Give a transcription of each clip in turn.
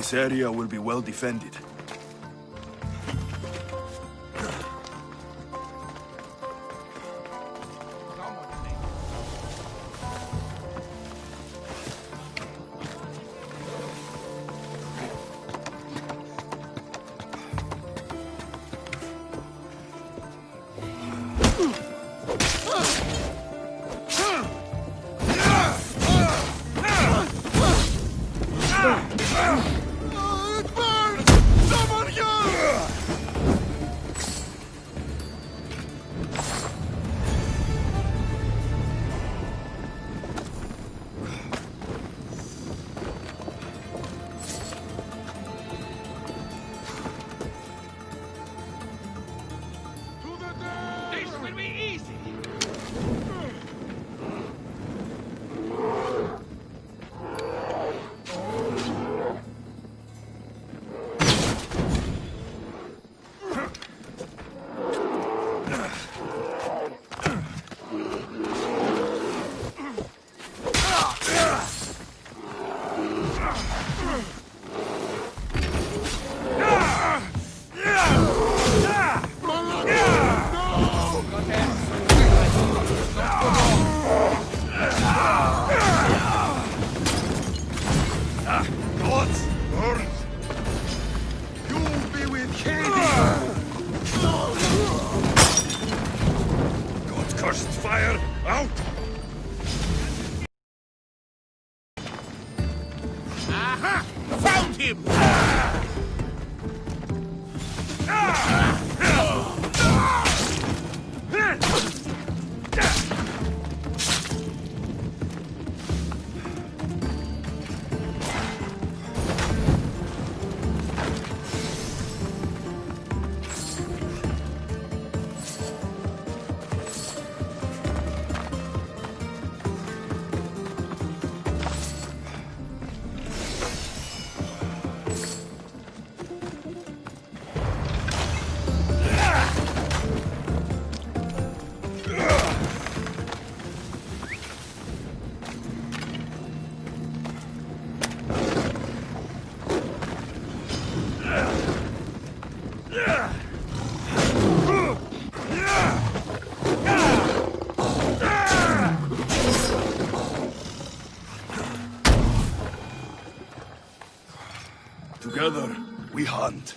This area will be well defended. Together, we hunt.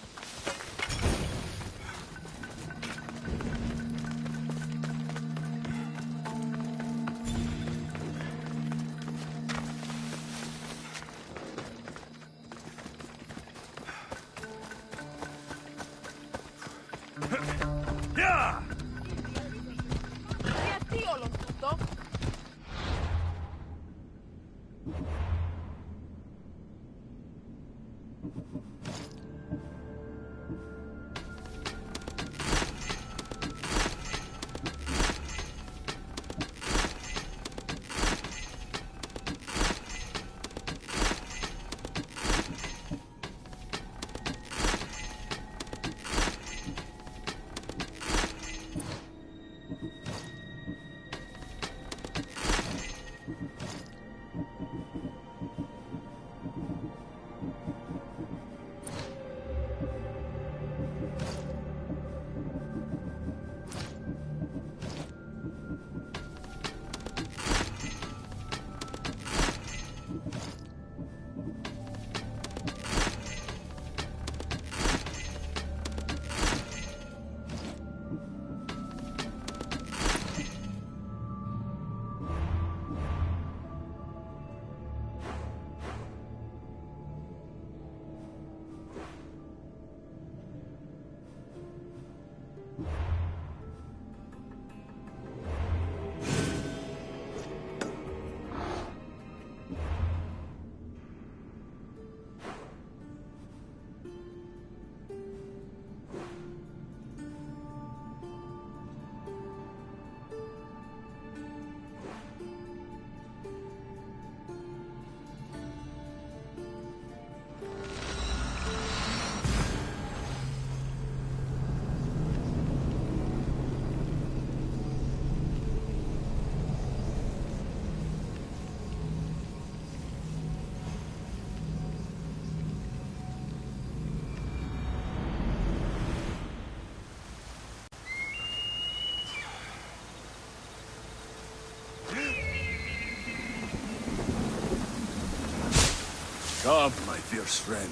Come, my fierce friend.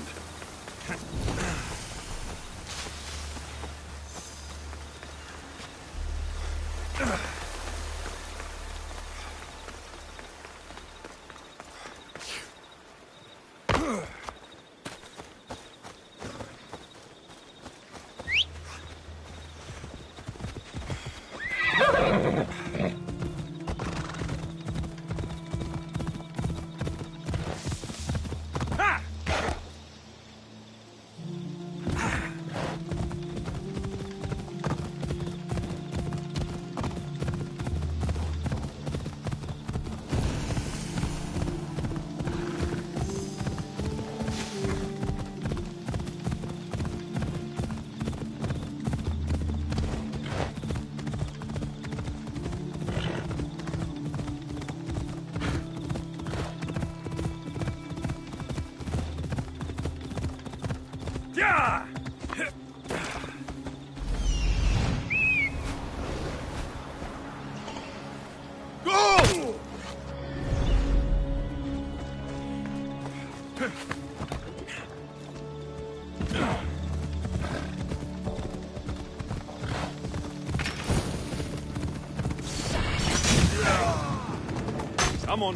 Yeah! Go! Come on.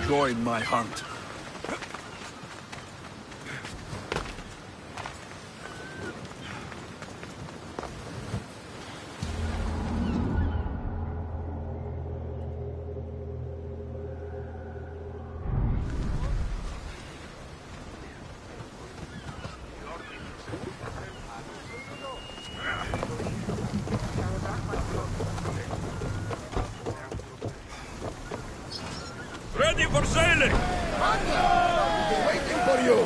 Join my hunt. Ready for sailing! Waiting for you!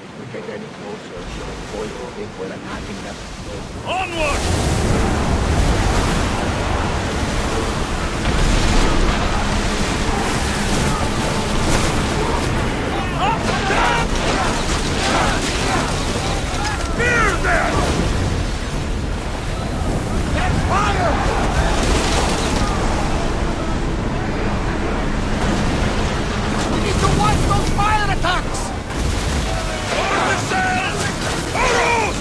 If we get any closer, the boys will think we're attacking them. Onward! Fear them! That's fire! We need to watch those fire attacks! Missiles! Arrows!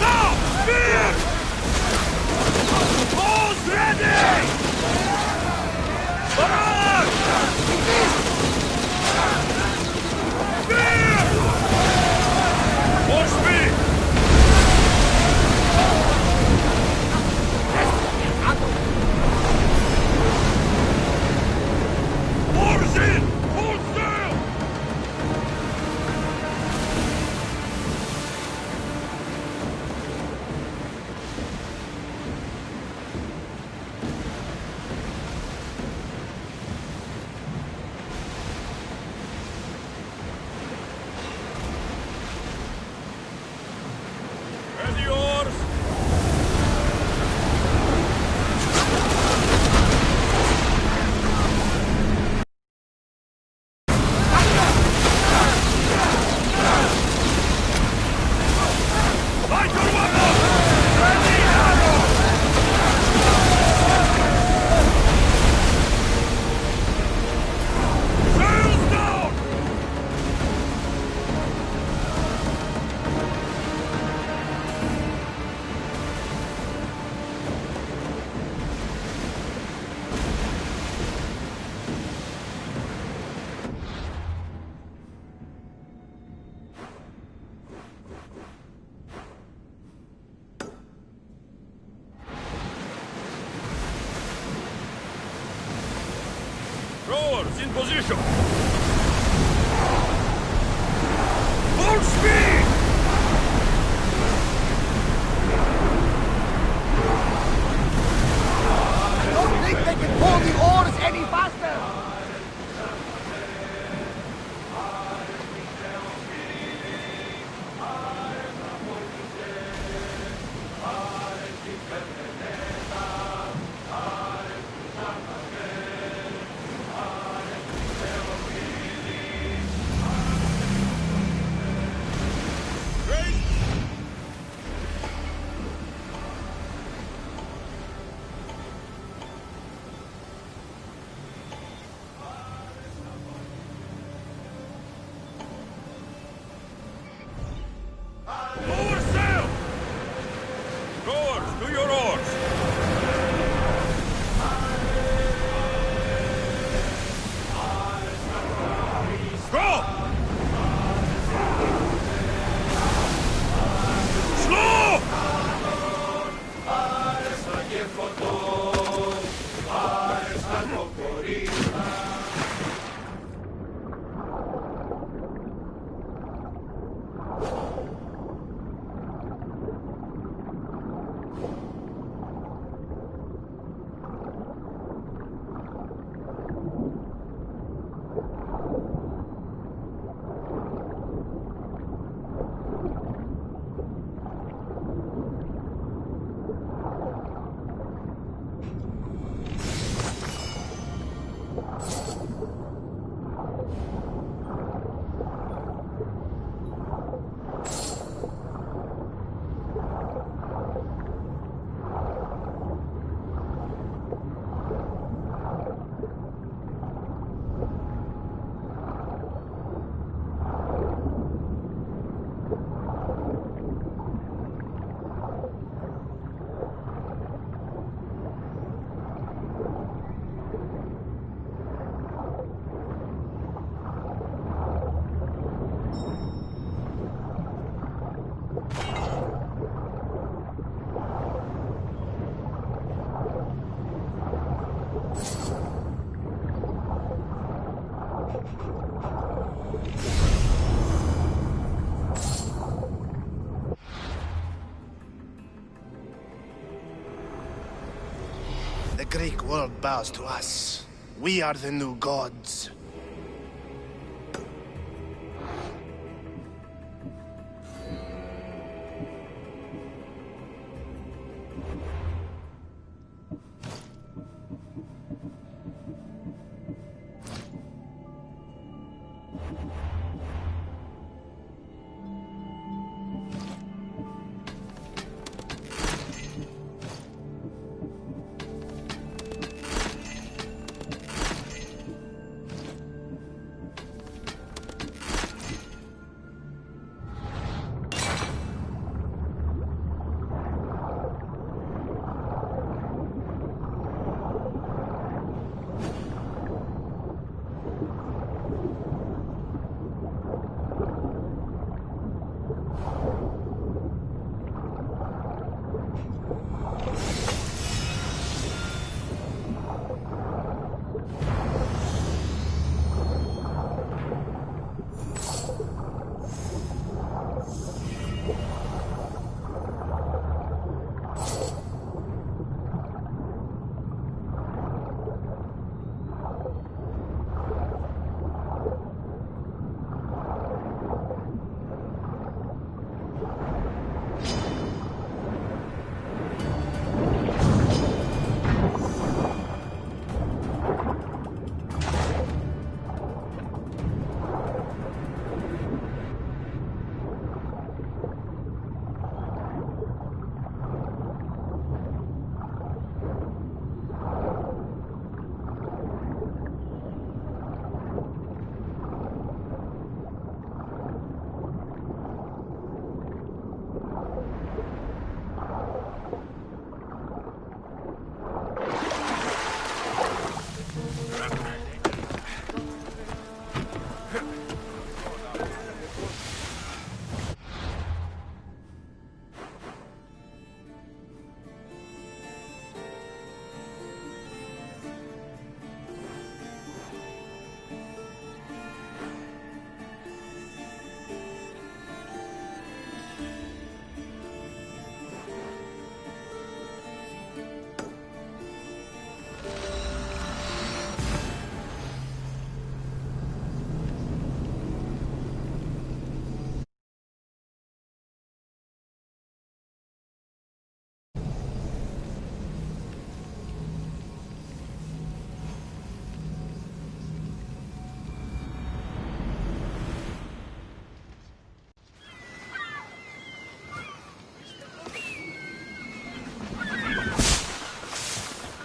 Now! Fear! All's ready! Barrage! Fear! More speed! War's in! Full sail! Ready yours! Light your weapons! Ready arrow! Sails down! Rowers in position! Full speed! I don't think they can pull the oars any faster! Great! The Greek world bows to us. We are the new gods.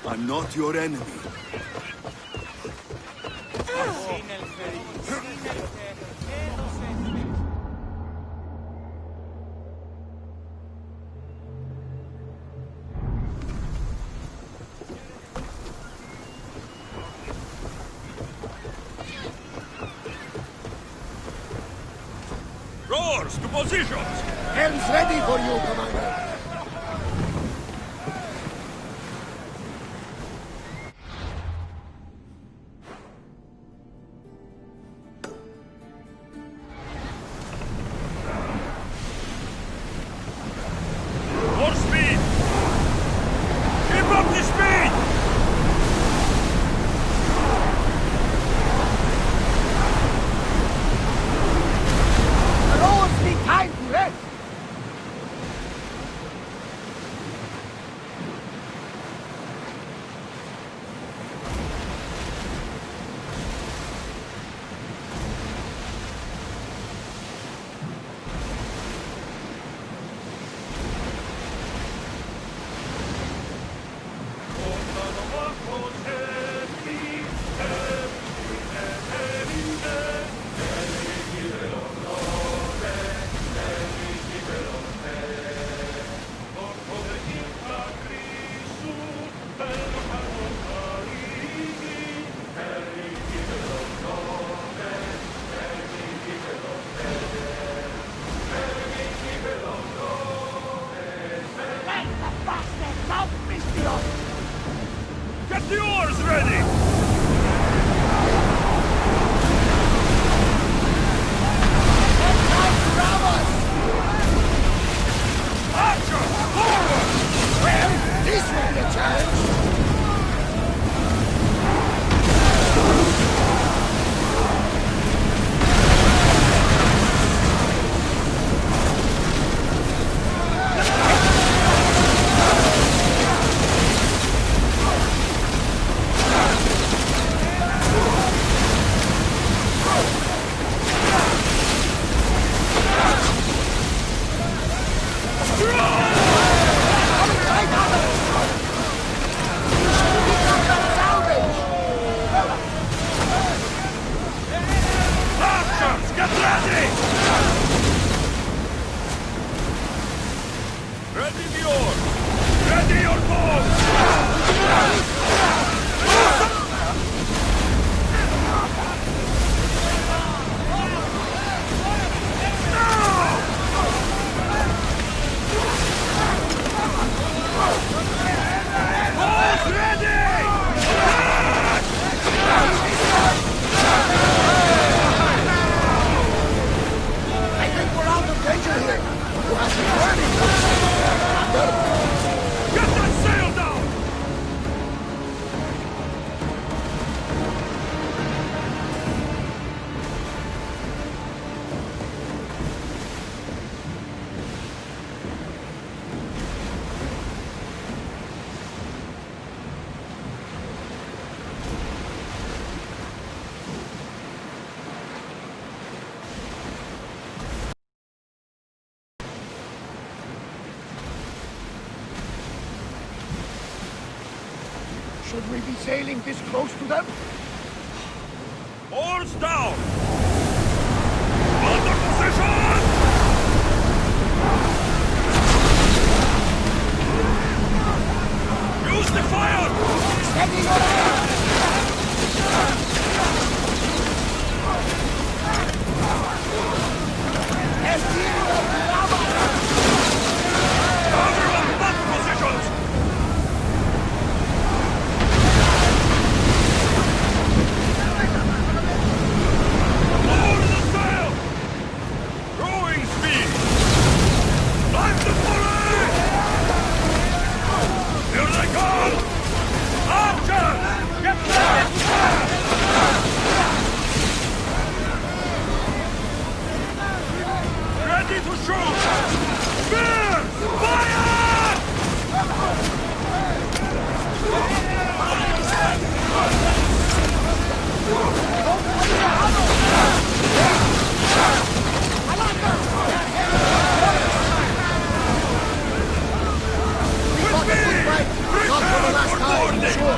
I'm not your enemy. Roars to positions! Helm's ready for you, Commander. More speed! Keep up the speed! The roads need time to rest. Should we be sailing this close to them? Oars down! Under position! Use the fire! Steady your air! Cover on both positions! Lower the sail! Rowing speed! Climb the pulley! Here they come! Archers! Get ready! Ready to shoot! Spears! Fire! With me! Not for the last Prepare for time, boarding! sure.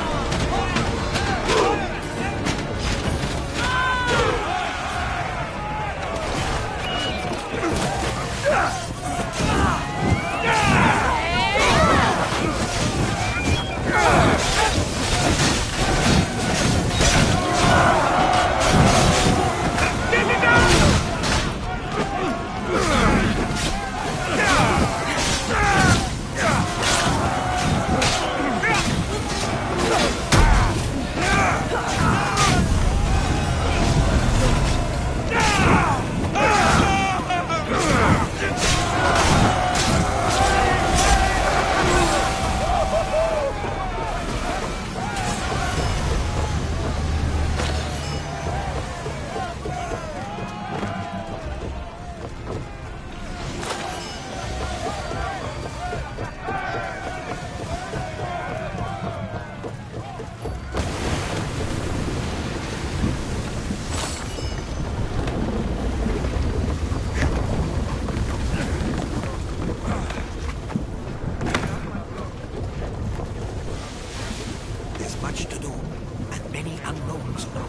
There's much to do, and many unknowns now.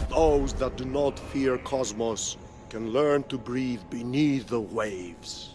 Those that do not fear Cosmos can learn to breathe beneath the waves.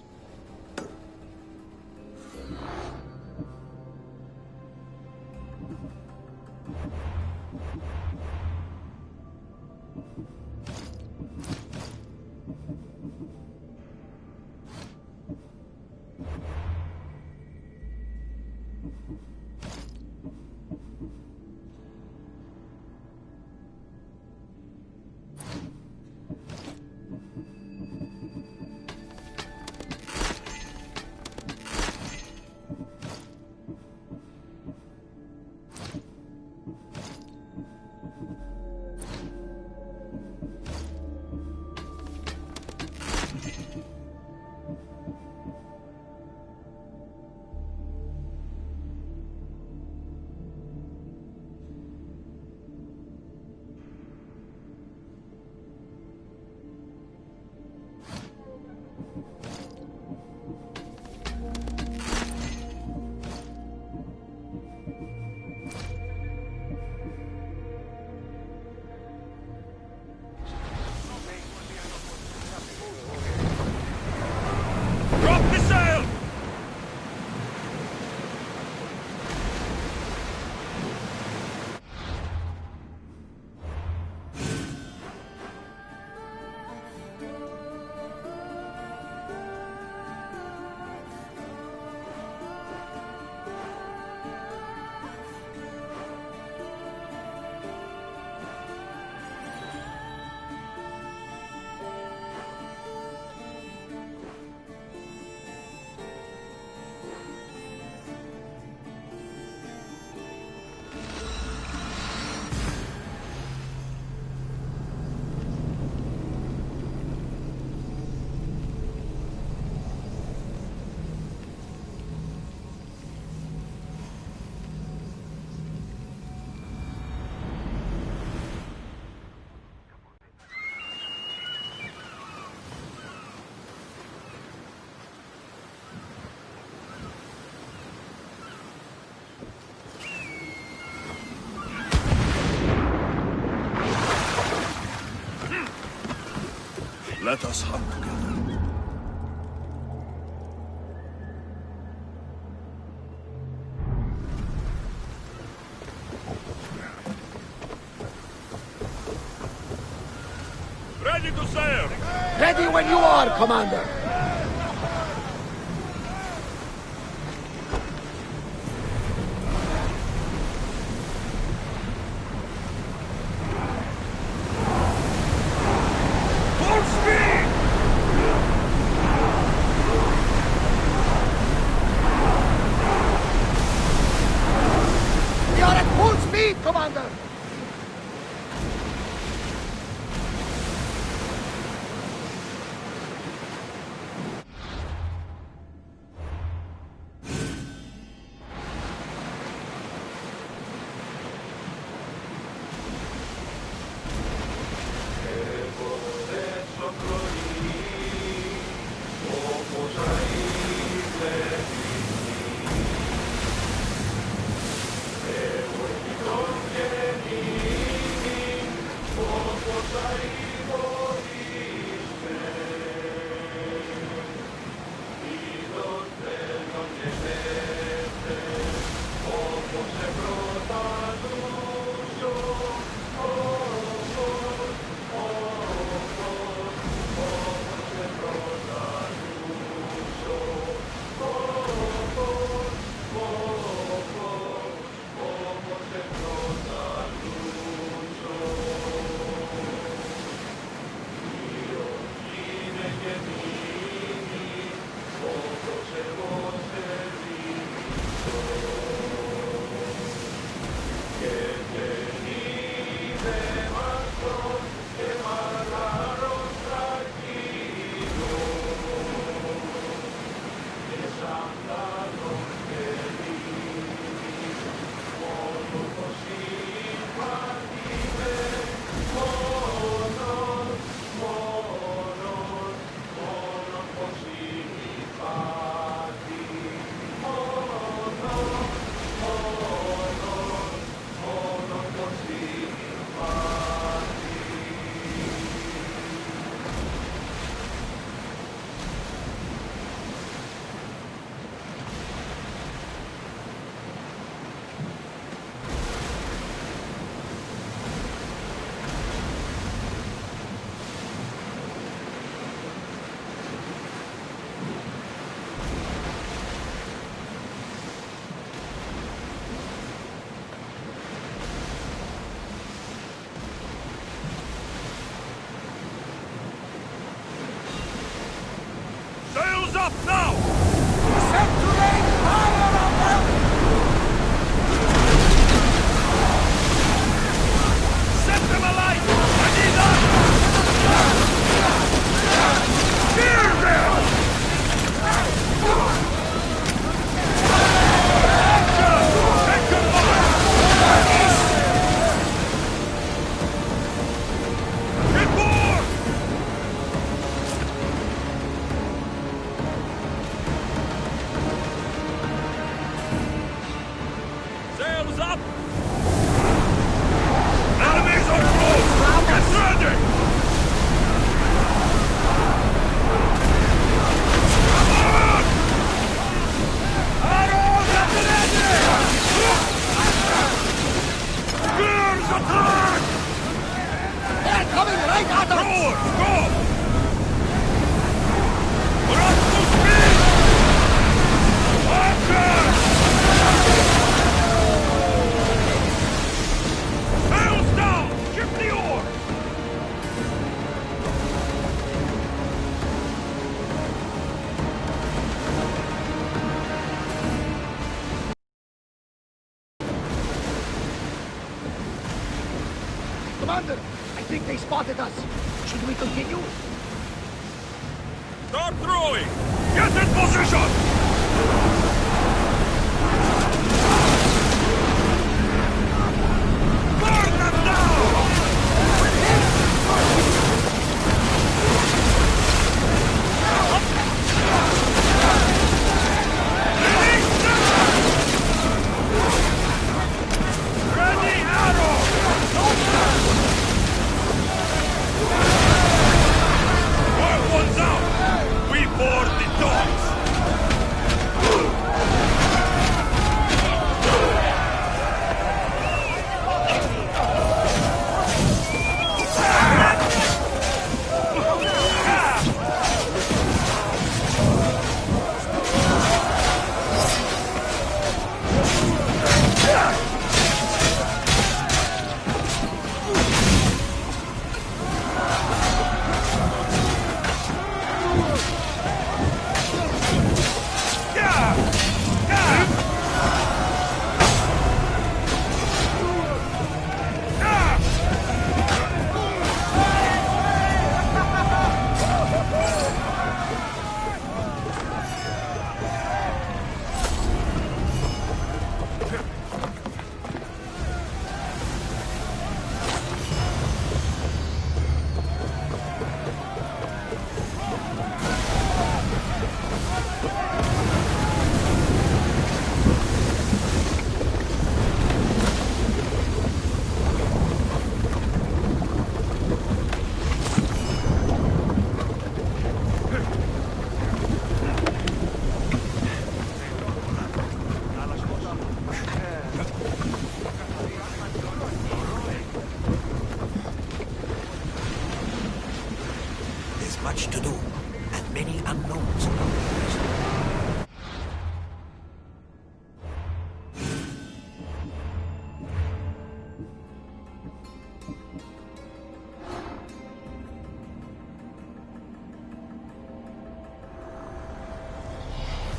Let us hunt together. Ready to sail! Ready when you are, Commander! Full speed! We are at full speed, Commander! Sails up now! Set to rain fire on them! Set them alight! I need that! Steer them! Take command! Get board! Sails up! Enemies are close! Get ready! Come on! Arrows at the ready! Spears attack! They're coming right at us! Forward! Go! Rush to speed! Archers! Sails down! Ship the oar! Commander, I think they spotted us. Should we continue? Start throwing! Get in position! Burn them down! Release them! Ready arrow! Go!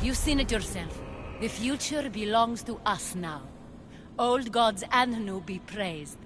You've seen it yourself. The future belongs to us now. Old gods and new be praised.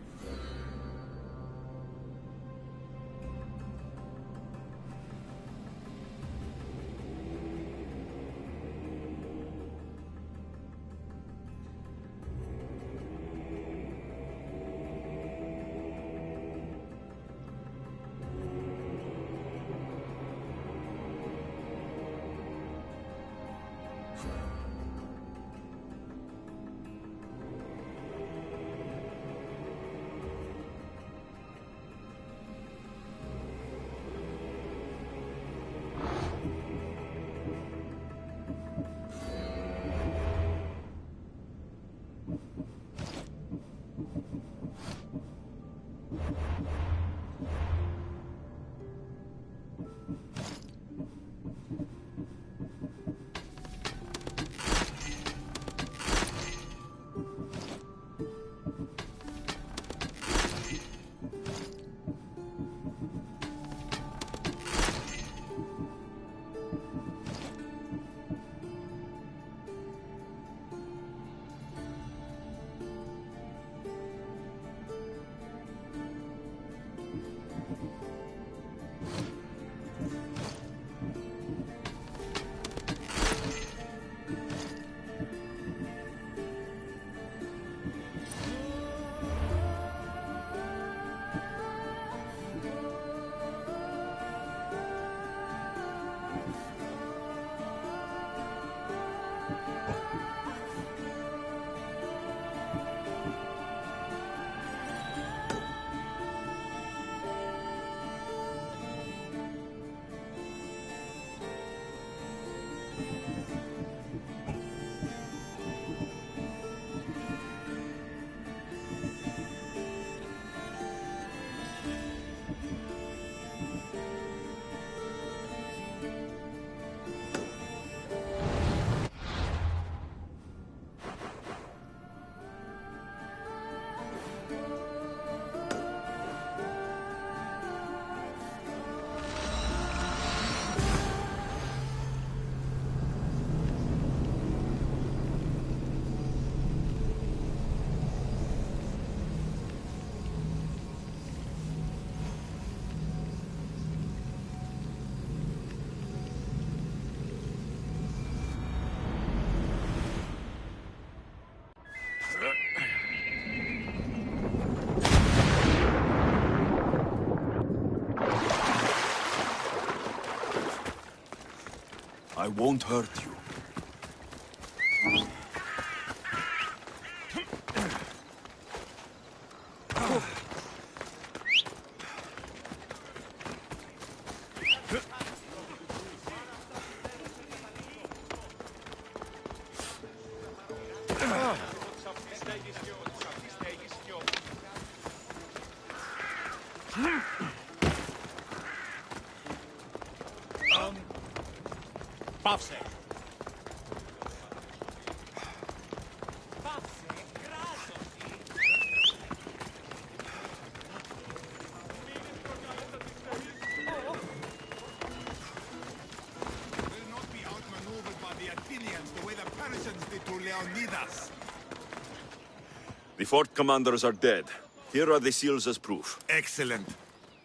I won't hurt you. The fort commanders are dead. Here are the seals as proof. Excellent.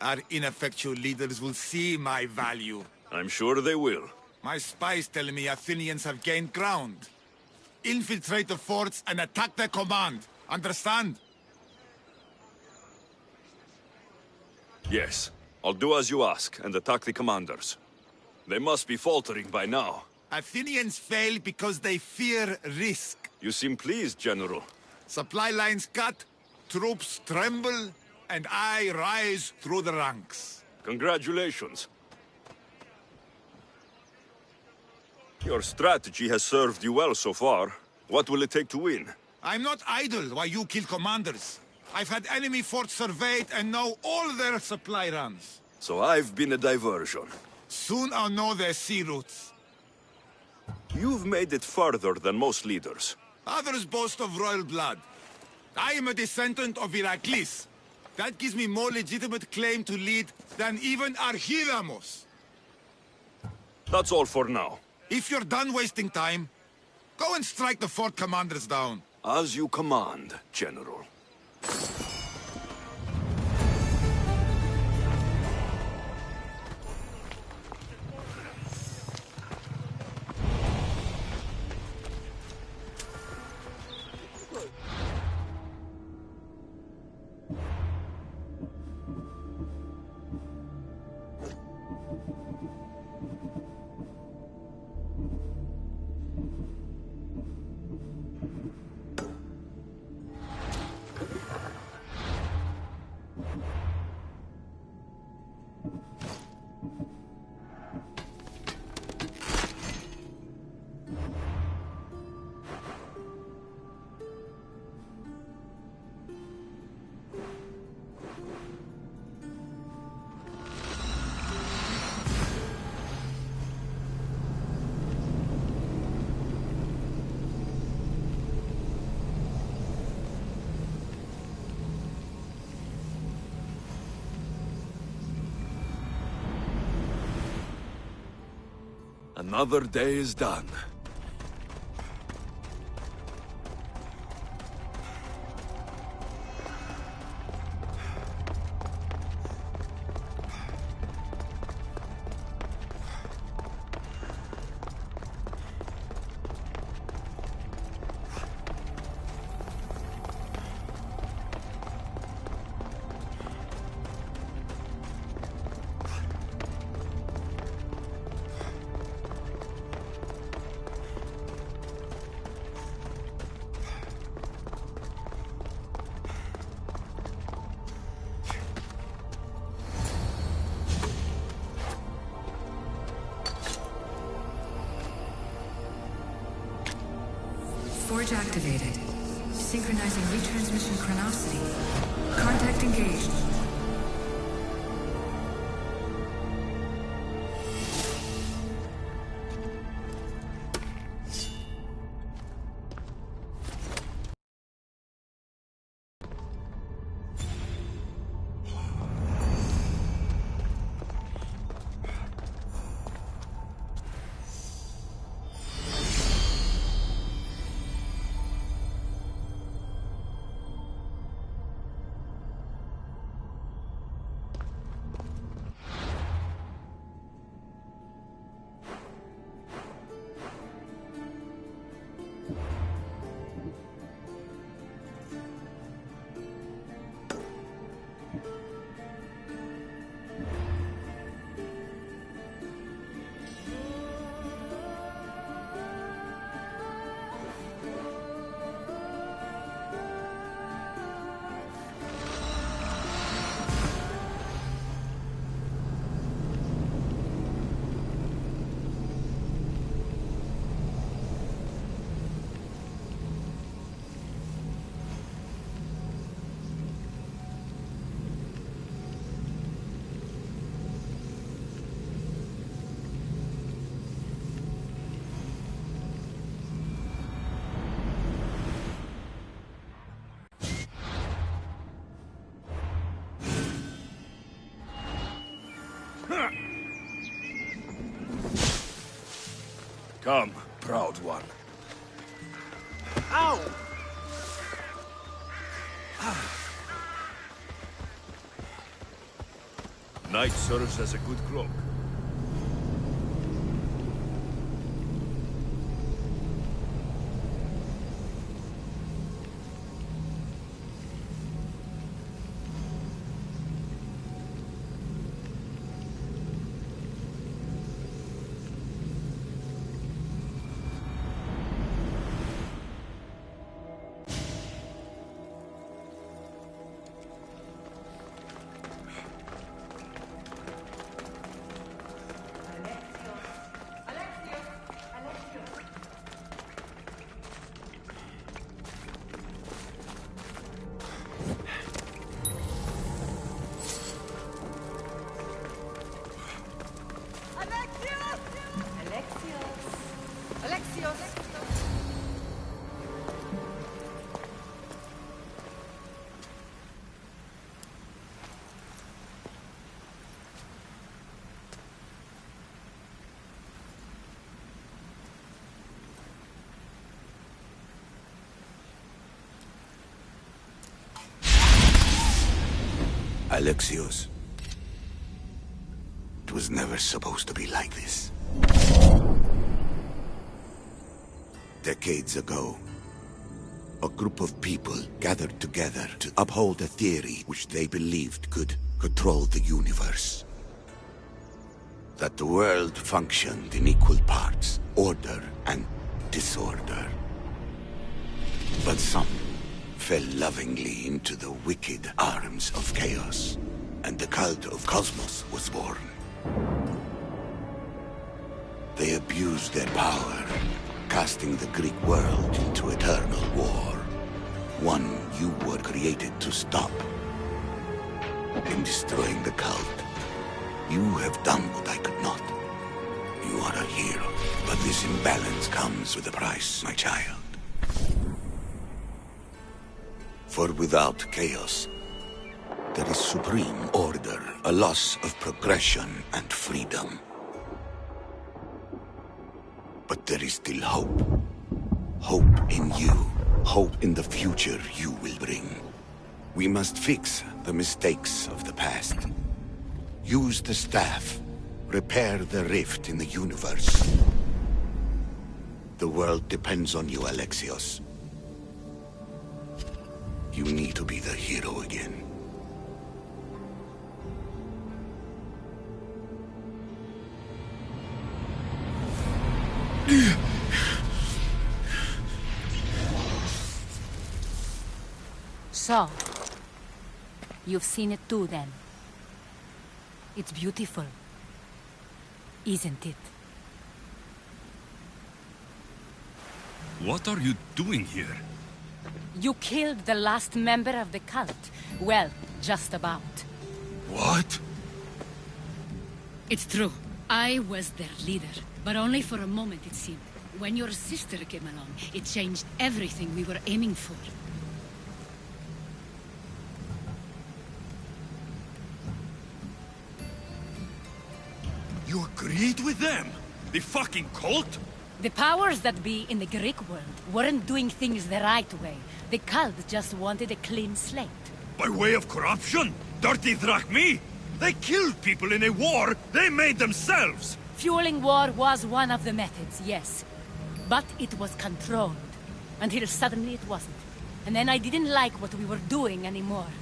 Our ineffectual leaders will see my value. I'm sure they will. My spies tell me Athenians have gained ground. Infiltrate the forts and attack their command. Understand? Yes. I'll do as you ask and attack the commanders. They must be faltering by now. Athenians fail because they fear risk. You seem pleased, General. Supply lines cut, troops tremble, and I rise through the ranks. Congratulations. Your strategy has served you well so far. What will it take to win? I'm not idle while you kill commanders. I've had enemy forts surveyed and know all their supply runs. So I've been a diversion. Soon I'll know their sea routes. You've made it further than most leaders. Others boast of royal blood. I am a descendant of Heracles. That gives me more legitimate claim to lead than even Archidamos. That's all for now. If you're done wasting time, go and strike the fort commanders down. As you command, General. Another day is done. Forge activated. Synchronizing retransmission chronicity. Contact engaged. Come, proud one. Ow! Night serves as a good cloak. Alexios, it was never supposed to be like this. Decades ago, a group of people gathered together to uphold a theory which they believed could control the universe. That the world functioned in equal parts, order and disorder. But some fell lovingly into the wicked arms of chaos, and the cult of Cosmos was born. They abused their power, casting the Greek world into eternal war. One you were created to stop. In destroying the cult, you have done what I could not. You are a hero, but this imbalance comes with a price, my child. For without chaos, there is supreme order, a loss of progression and freedom. But there is still hope. Hope in you. Hope in the future you will bring. We must fix the mistakes of the past. Use the staff. Repair the rift in the universe. The world depends on you, Alexios. You need to be the hero again. So, you've seen it too, then. It's beautiful, isn't it? What are you doing here? You killed the last member of the cult. Well, just about. What? It's true. I was their leader, but only for a moment, it seemed. When your sister came along, it changed everything we were aiming for. You agreed with them? The fucking cult? The powers that be in the Greek world weren't doing things the right way. The cult just wanted a clean slate. By way of corruption? Dirty drachmi? They killed people in a war they made themselves! Fueling war was one of the methods, yes. But it was controlled. Until suddenly it wasn't. And then I didn't like what we were doing anymore.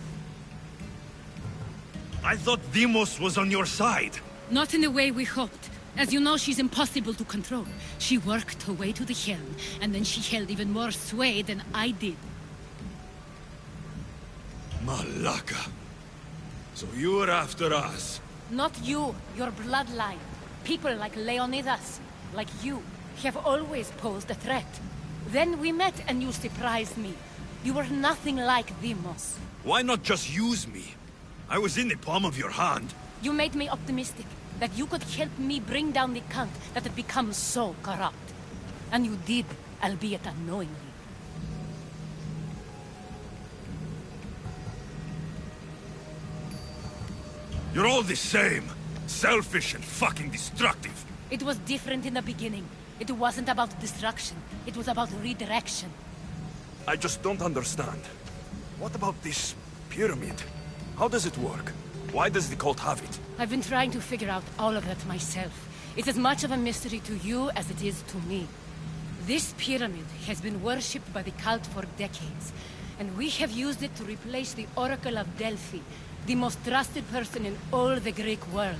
I thought Deimos was on your side. Not in the way we hoped. As you know, she's impossible to control. She worked her way to the helm, and then she held even more sway than I did. Malaka. So you were after us? Not you, your bloodline. People like Leonidas, like you, have always posed a threat. Then we met and you surprised me. You were nothing like Deimos. Why not just use me? I was in the palm of your hand. You made me optimistic that you could help me bring down the cult that had become so corrupt. And you did, albeit unknowingly. You're all the same. Selfish and fucking destructive. It was different in the beginning. It wasn't about destruction. It was about redirection. I just don't understand. What about this pyramid? How does it work? Why does the cult have it? I've been trying to figure out all of that myself. It's as much of a mystery to you as it is to me. This pyramid has been worshipped by the cult for decades, and we have used it to replace the Oracle of Delphi, the most trusted person in all the Greek world.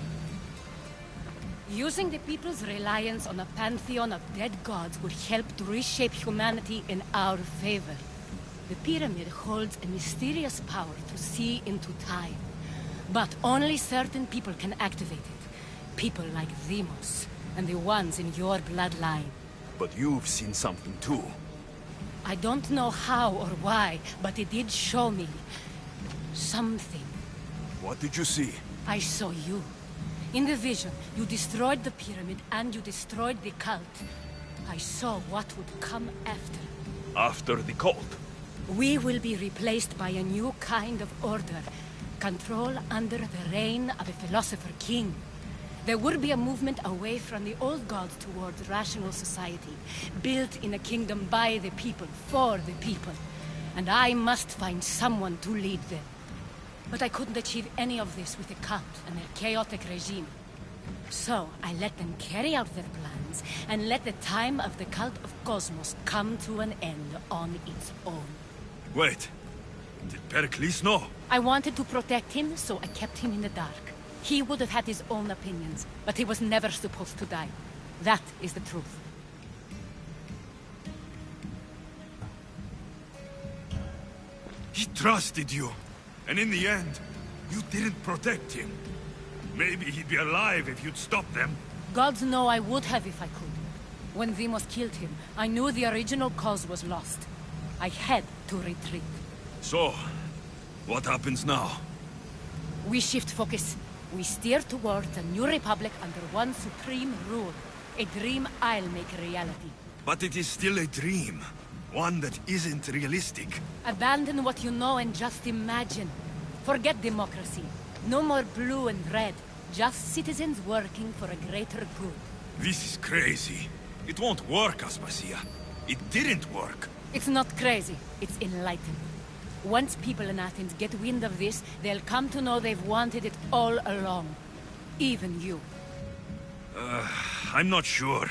Using the people's reliance on a pantheon of dead gods would help to reshape humanity in our favor. The pyramid holds a mysterious power to see into time. But only certain people can activate it. People like Deimos, and the ones in your bloodline. But you've seen something too. I don't know how or why, but it did show me something. What did you see? I saw you. In the vision, you destroyed the pyramid and you destroyed the cult. I saw what would come after. After the cult? We will be replaced by a new kind of order. Control under the reign of a philosopher king. There would be a movement away from the old gods towards rational society, built in a kingdom by the people, for the people. And I must find someone to lead them. But I couldn't achieve any of this with the cult and their chaotic regime. So, I let them carry out their plans, and let the time of the Cult of Cosmos come to an end on its own. Wait. Did Pericles know? I wanted to protect him, so I kept him in the dark. He would have had his own opinions, but he was never supposed to die. That is the truth. He trusted you. And in the end, you didn't protect him. Maybe he'd be alive if you'd stopped them. Gods know I would have if I could. When Deimos killed him, I knew the original cause was lost. I had to retreat. So, what happens now? We shift focus. We steer towards a new republic under one supreme rule. A dream I'll make a reality. But it is still a dream. One that isn't realistic. Abandon what you know and just imagine. Forget democracy. No more blue and red. Just citizens working for a greater good. This is crazy. It won't work, Aspasia. It didn't work. It's not crazy. It's enlightened. Once people in Athens get wind of this, they'll come to know they've wanted it all along. Even you. I'm not sure.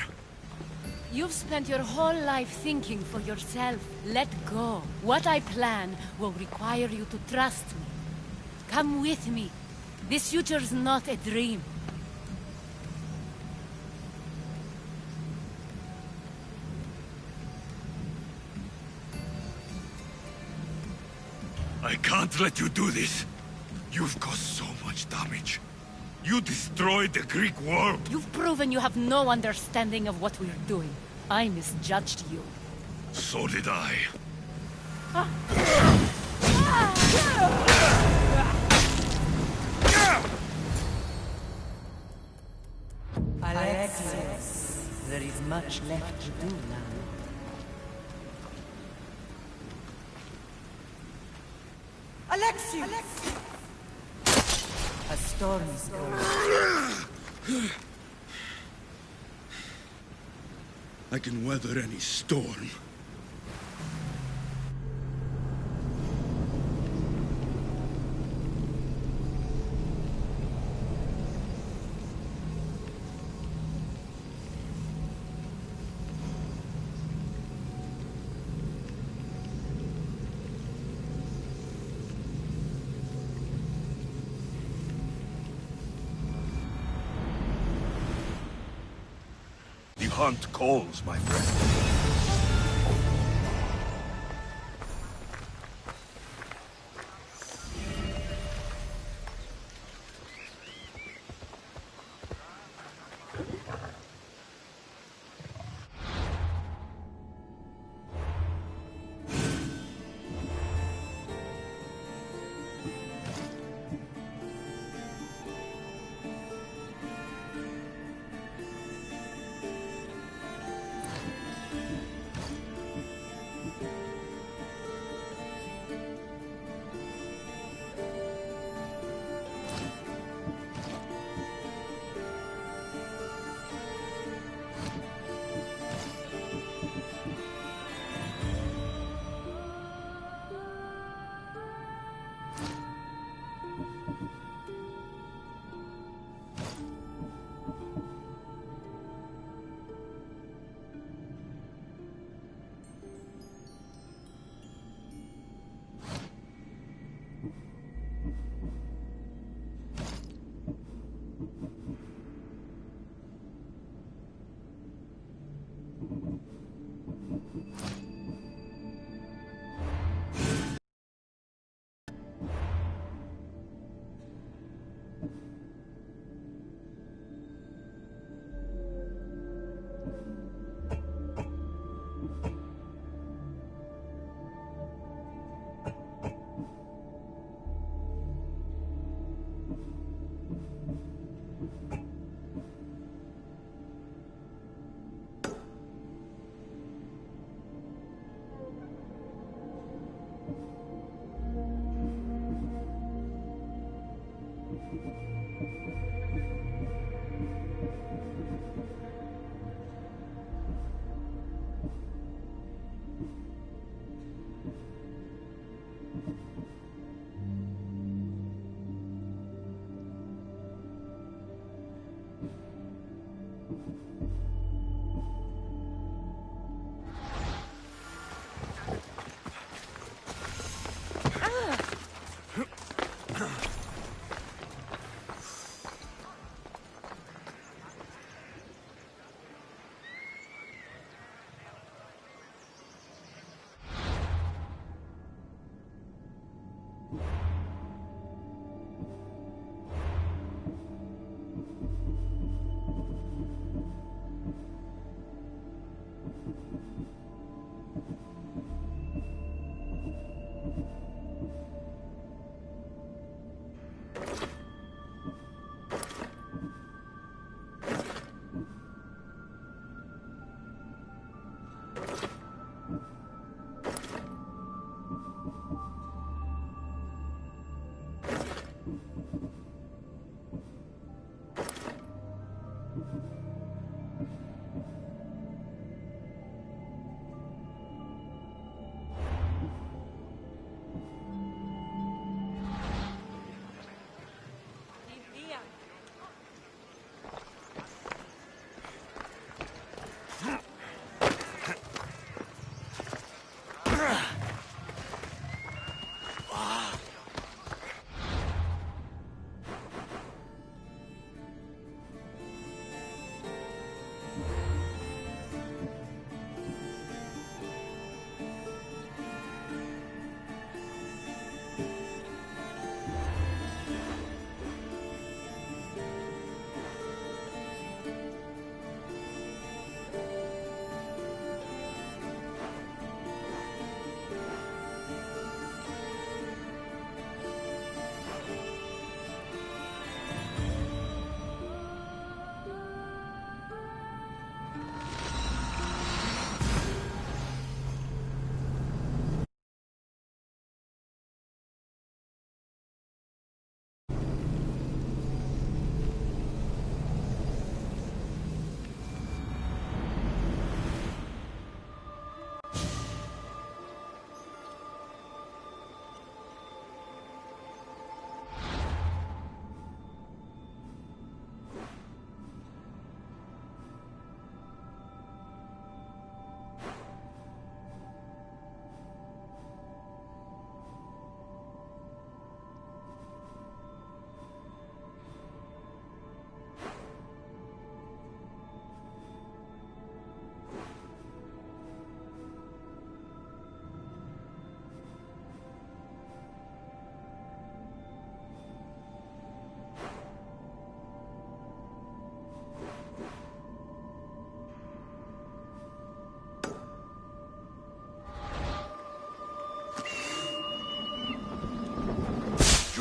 You've spent your whole life thinking for yourself. Let go. What I plan will require you to trust me. Come with me. This future's not a dream. I can't let you do this. You've caused so much damage. You destroyed the Greek world. You've proven you have no understanding of what we're doing. I misjudged you. So did I. Alexios, there is much left to do now. Alexios! A storm is brewing. I can weather any storm. The hunt calls, my friend.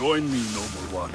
Join me, noble one.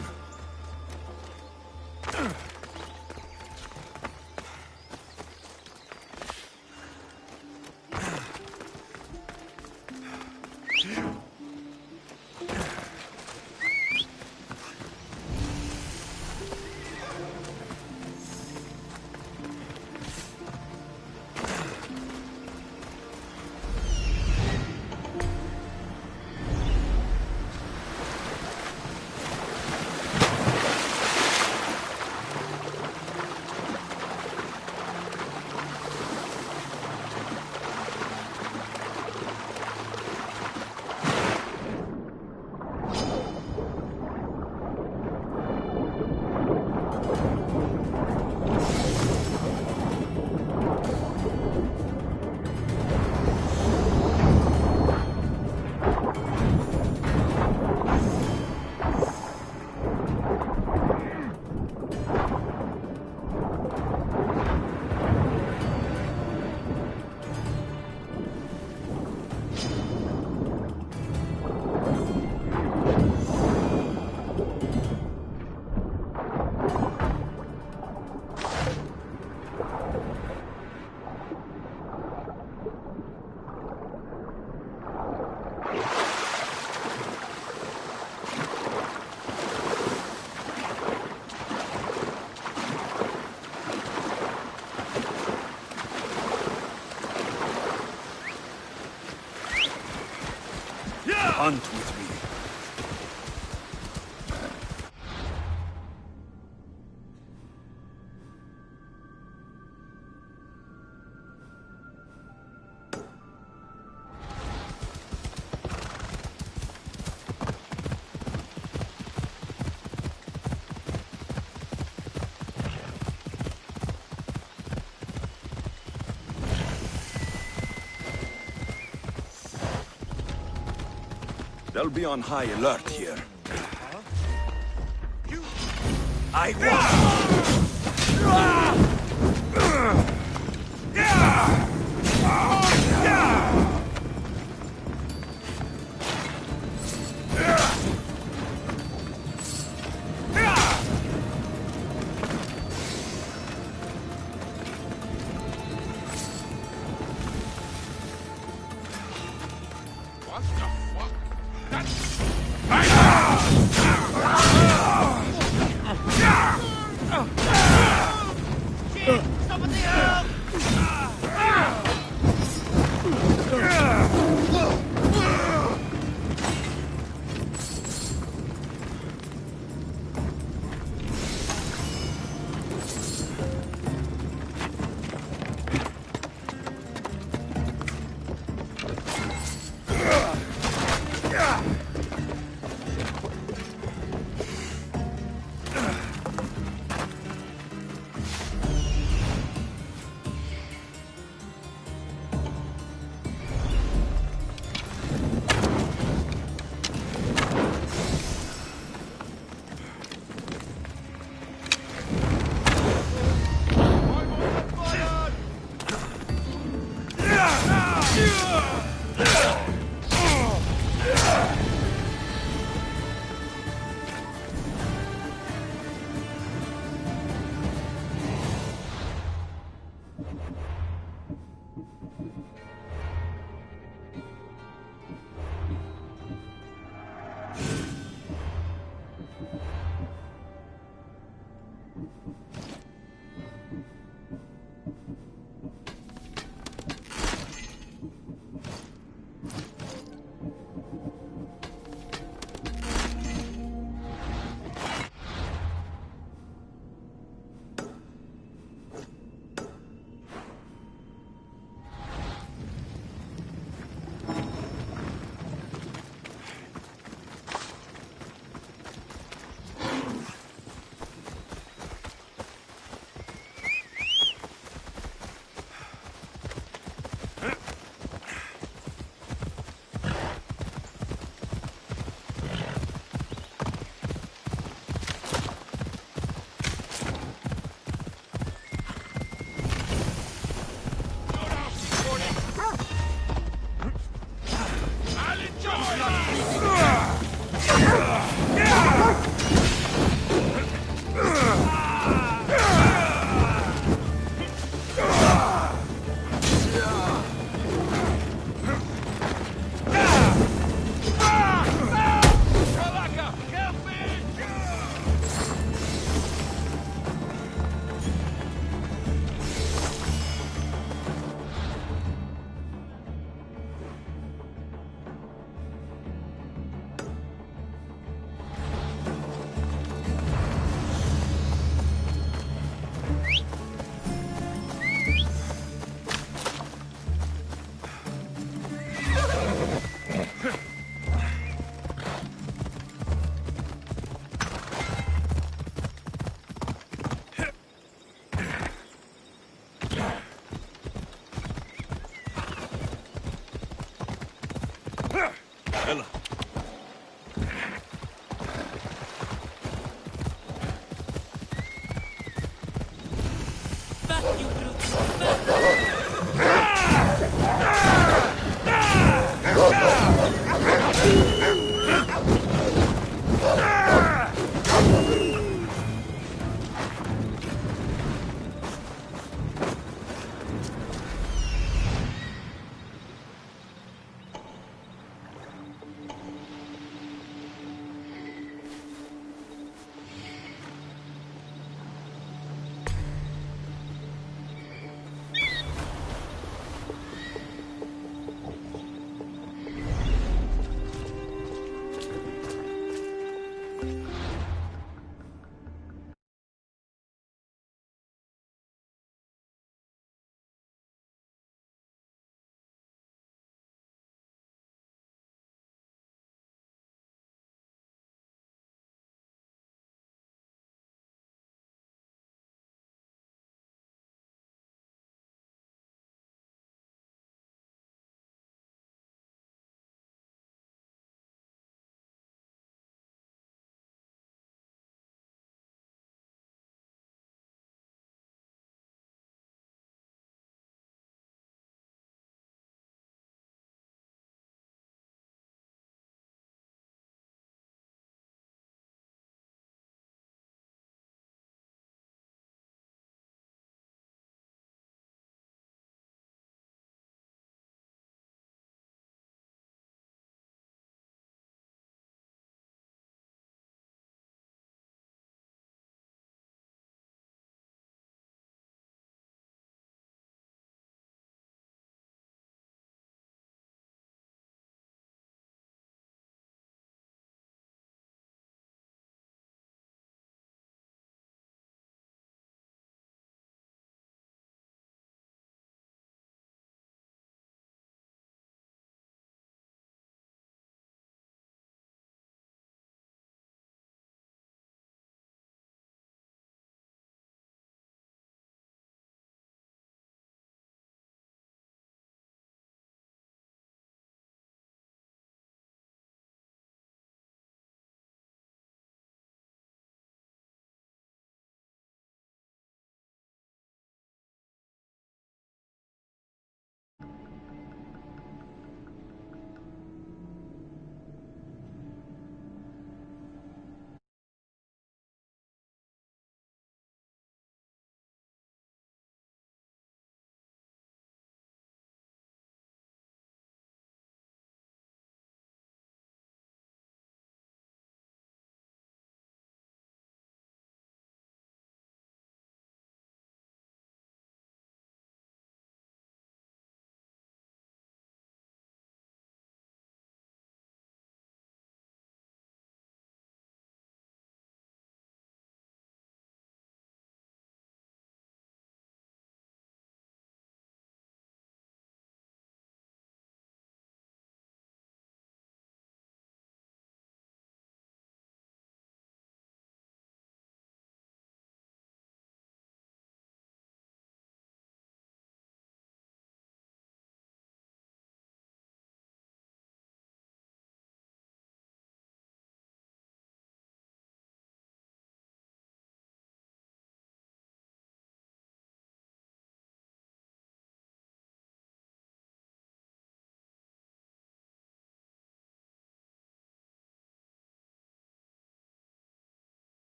Hunt with me. They'll be on high alert here. I Ella. Back, you brute!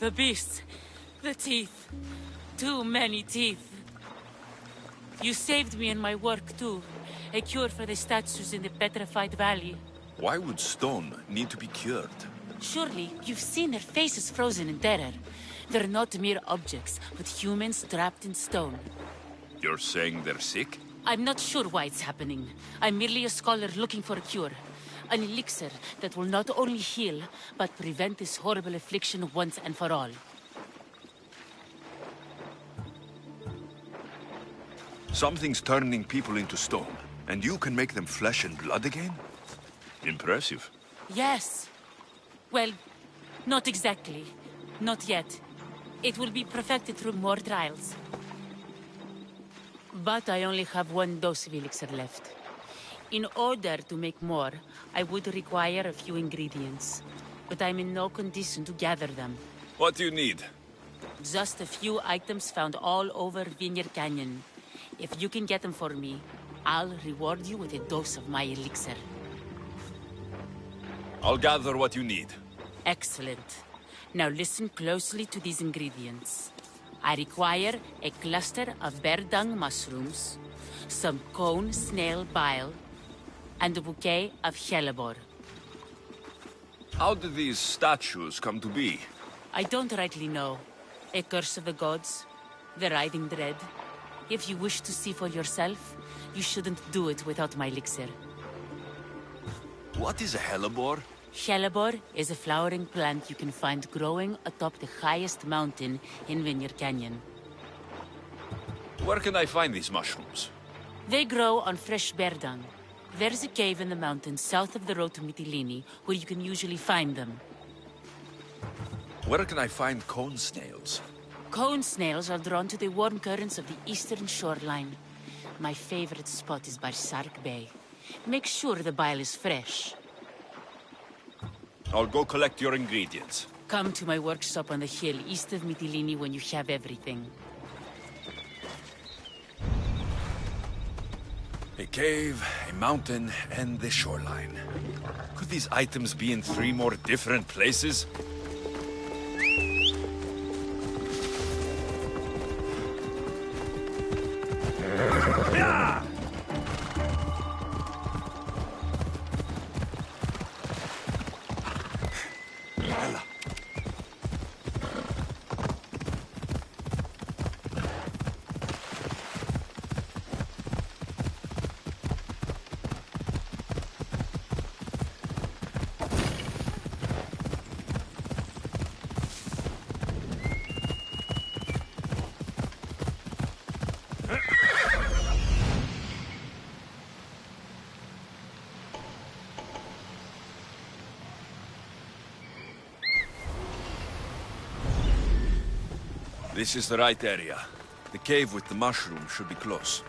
The beasts. The teeth. Too many teeth. You saved me in my work, too. A cure for the statues in the Petrified Valley. Why would stone need to be cured? Surely, you've seen their faces frozen in terror. They're not mere objects, but humans trapped in stone. You're saying they're sick? I'm not sure why it's happening. I'm merely a scholar looking for a cure. An elixir that will not only heal, but prevent this horrible affliction once and for all. Something's turning people into stone, and you can make them flesh and blood again? Impressive. Yes. Well, not exactly. Not yet. It will be perfected through more trials. But I only have one dose of elixir left. In order to make more, I would require a few ingredients. But I'm in no condition to gather them. What do you need? Just a few items found all over Vineyard Canyon. If you can get them for me, I'll reward you with a dose of my elixir. I'll gather what you need. Excellent. Now listen closely to these ingredients. I require a cluster of bear dung mushrooms, some cone snail bile, and a bouquet of hellebore. How did these statues come to be? I don't rightly know. A curse of the gods, the riding dread. If you wish to see for yourself, you shouldn't do it without my elixir. What is a hellebore? Hellebore is a flowering plant you can find growing atop the highest mountain in Vineyard Canyon. Where can I find these mushrooms? They grow on fresh bear dung. There's a cave in the mountains south of the road to Mytilene where you can usually find them. Where can I find cone snails? Cone snails are drawn to the warm currents of the eastern shoreline. My favorite spot is by Sark Bay. Make sure the bile is fresh. I'll go collect your ingredients. Come to my workshop on the hill east of Mytilene when you have everything. A cave, a mountain, and the shoreline. Could these items be in 3 more different places? This is the right area. The cave with the mushroom should be close.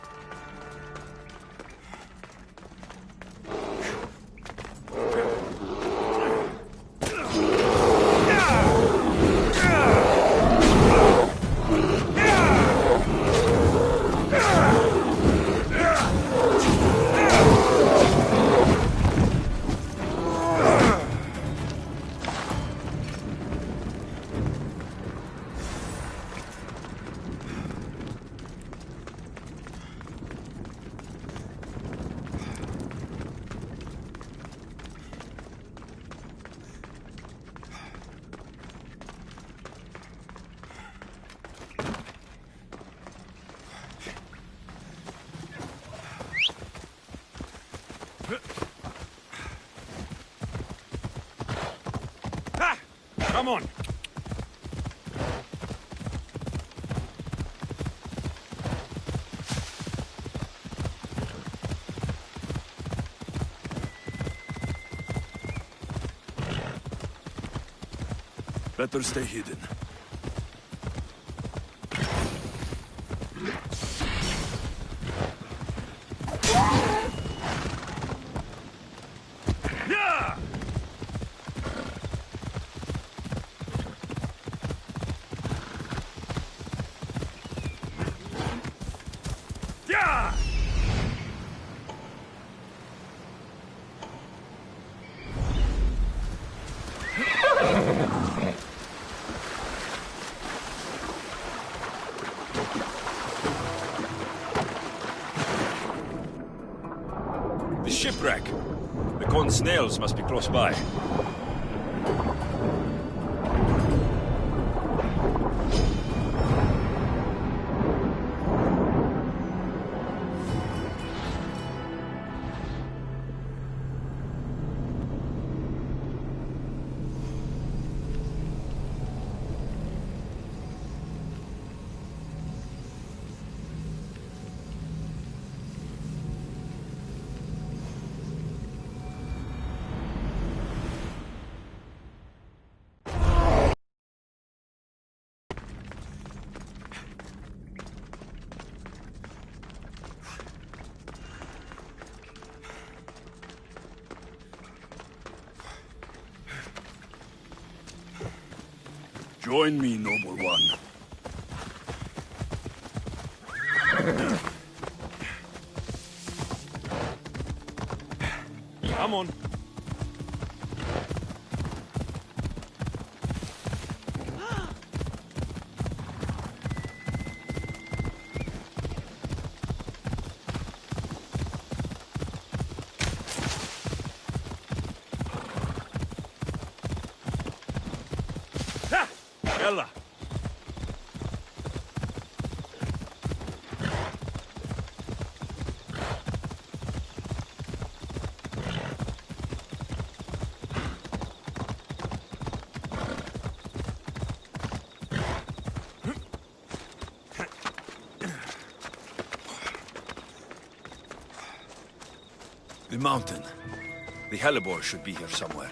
Come on! Better stay hidden. The shipwreck. The cone snails must be close by. Join me, noble one. Come on. Ha! Yalla. The mountain. The hellebore should be here somewhere.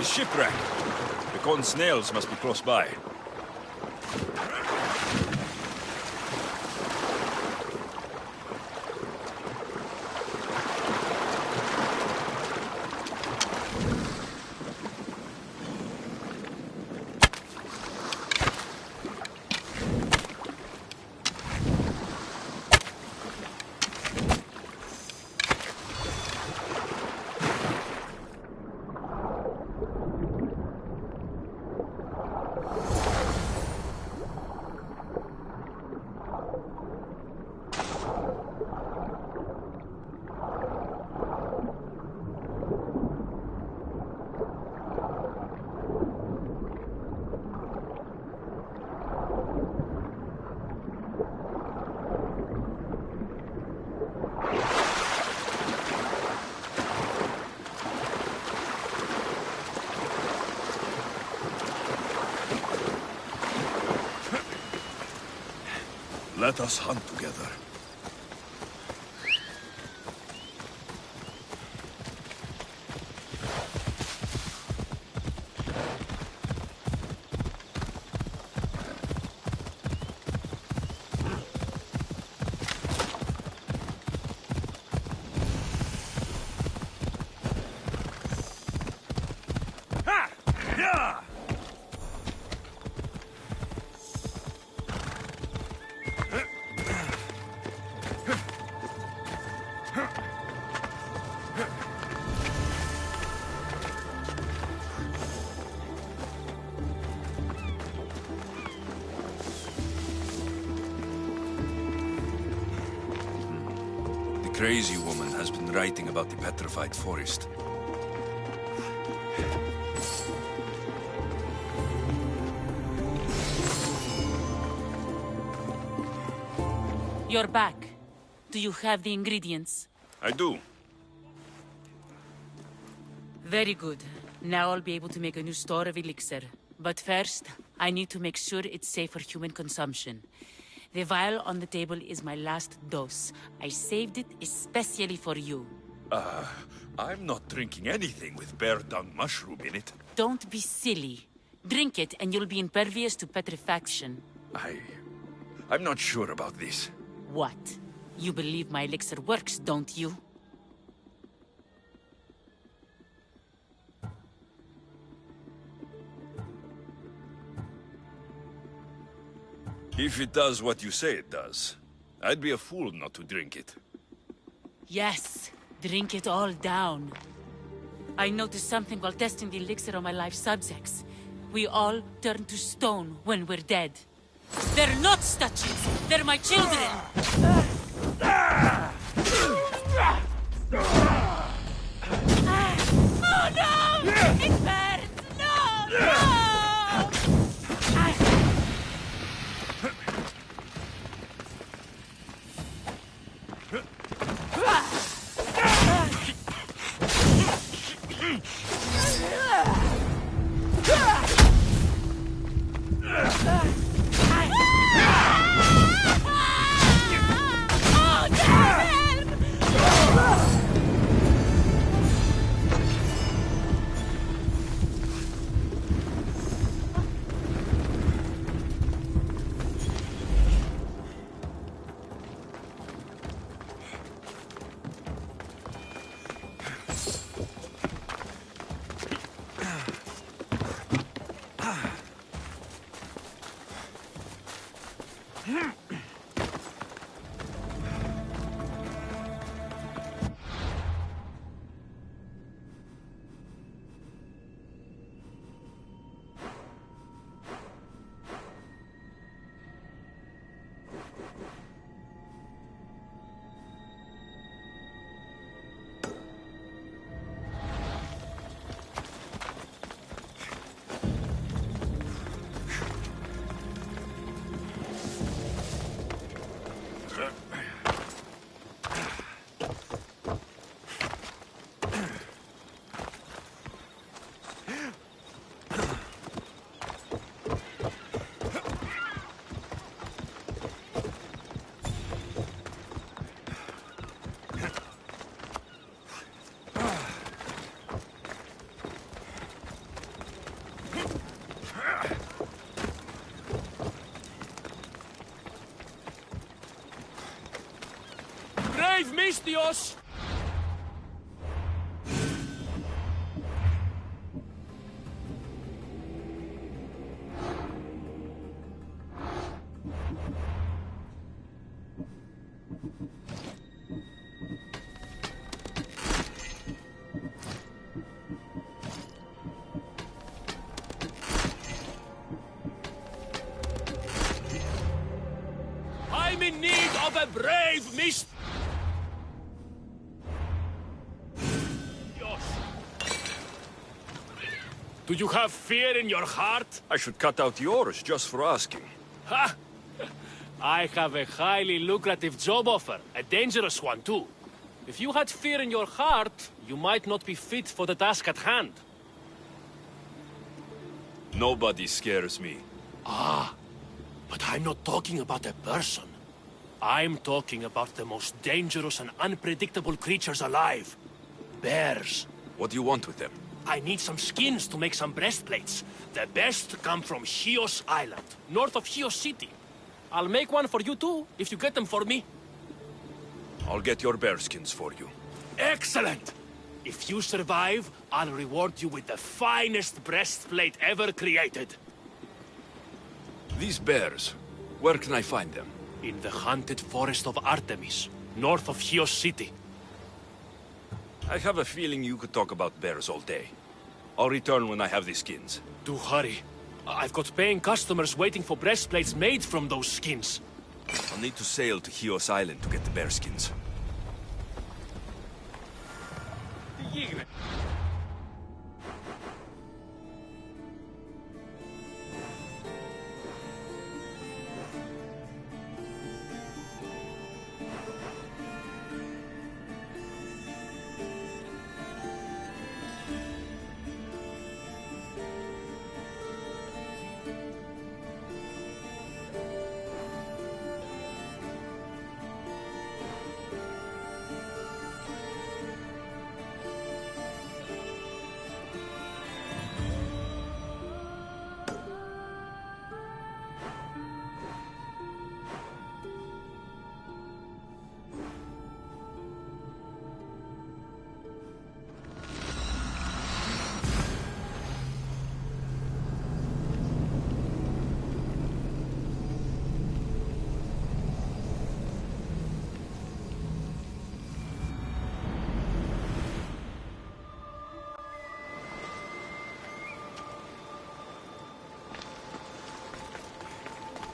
Shipwreck. The cotton snails must be close by. Let us hunt together. Ha! Yeah! The crazy woman has been writing about the petrified forest. You're back. Do you have the ingredients? I do. Very good. Now I'll be able to make a new store of elixir. But first, I need to make sure it's safe for human consumption. The vial on the table is my last dose. I saved it especially for you. I'm not drinking anything with bear dung mushroom in it. Don't be silly. Drink it and you'll be impervious to petrifaction. I'm not sure about this. What? You believe my elixir works, don't you? If it does what you say it does, I'd be a fool not to drink it. Yes, drink it all down. I noticed something while testing the elixir on my live subjects. We all turn to stone when we're dead. They're not statues! They're my children! Oh no! It burns! No! No! Mistios! I'm in need of a brave Mistios! Do you have fear in your heart? I should cut out yours just for asking. Ha! I have a highly lucrative job offer, a dangerous one too. If you had fear in your heart, you might not be fit for the task at hand. Nobody scares me. Ah, but I'm not talking about a person. I'm talking about the most dangerous and unpredictable creatures alive. Bears. What do you want with them? I need some skins to make some breastplates. The best come from Chios Island, north of Chios City. I'll make one for you too, if you get them for me. I'll get your bearskins for you. Excellent! If you survive, I'll reward you with the finest breastplate ever created. These bears, where can I find them? In the haunted forest of Artemis, north of Chios City. I have a feeling you could talk about bears all day. I'll return when I have the skins. Do hurry. I've got paying customers waiting for breastplates made from those skins. I'll need to sail to Chios Island to get the bearskins.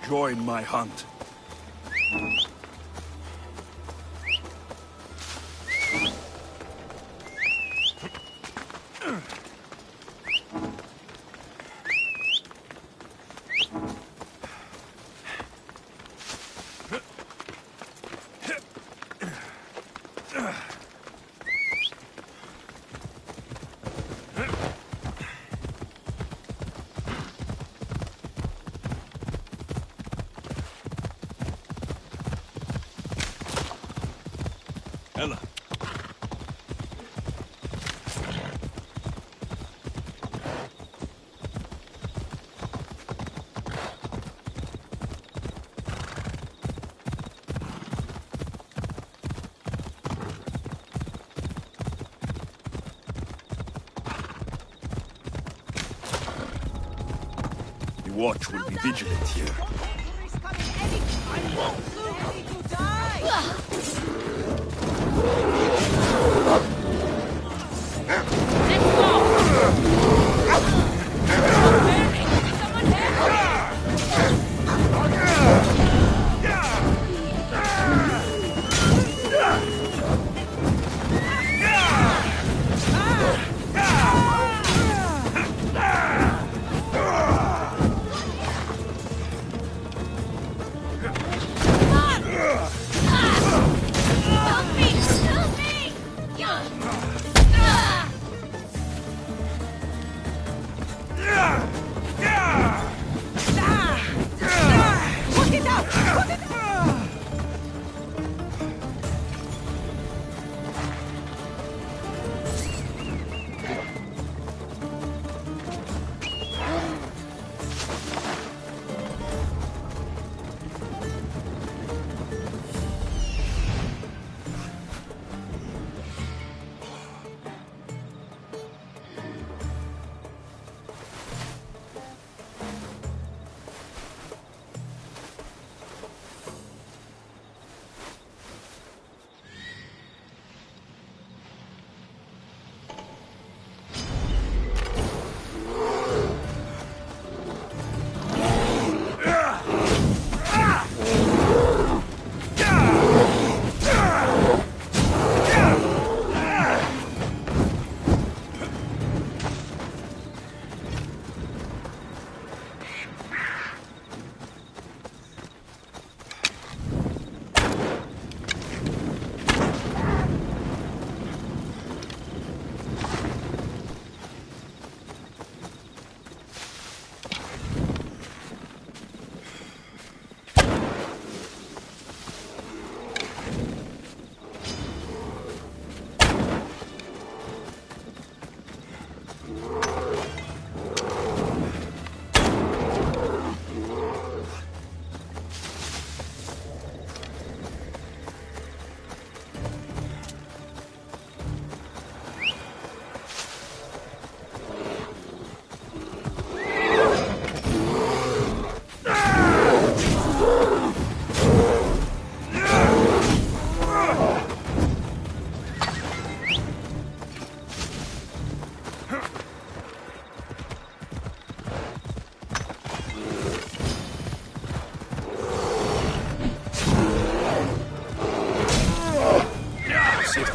Join my hunt. Ella. The watch will be vigilant here.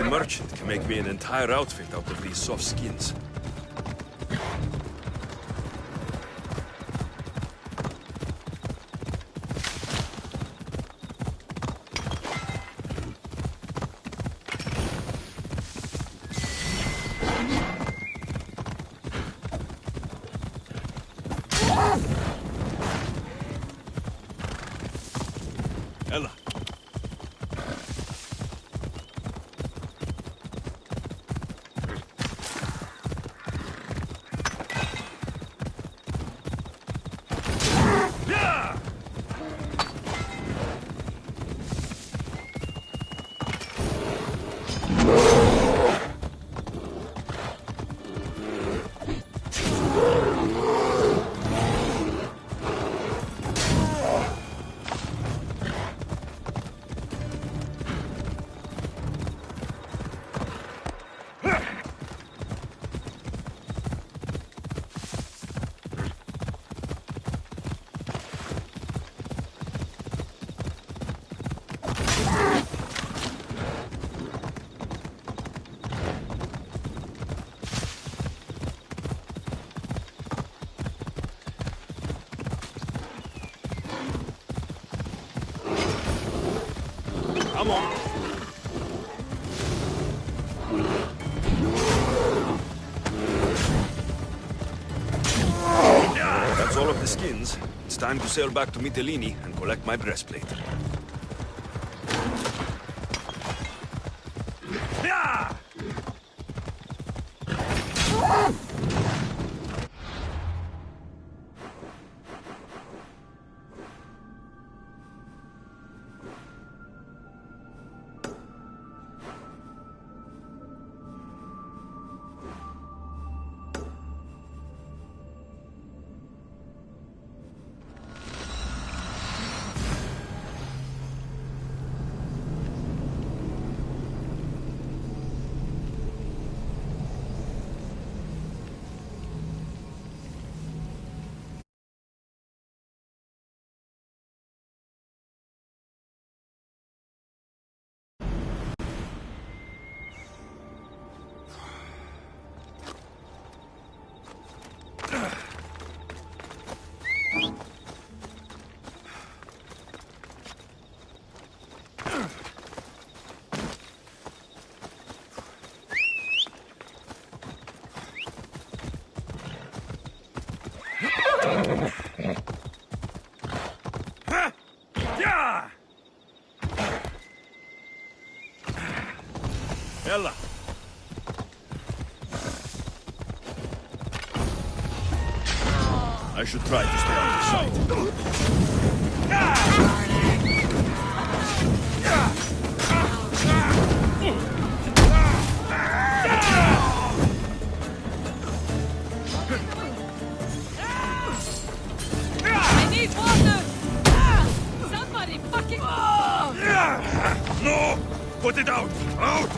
Merchant can make me an entire outfit out of these soft skins. Ella. Come on. That's all of the skins. It's time to sail back to Mytilene and collect my breastplate. Ella. I should try to stay out of sight. I need water! Somebody fucking... No! Put it out! Out!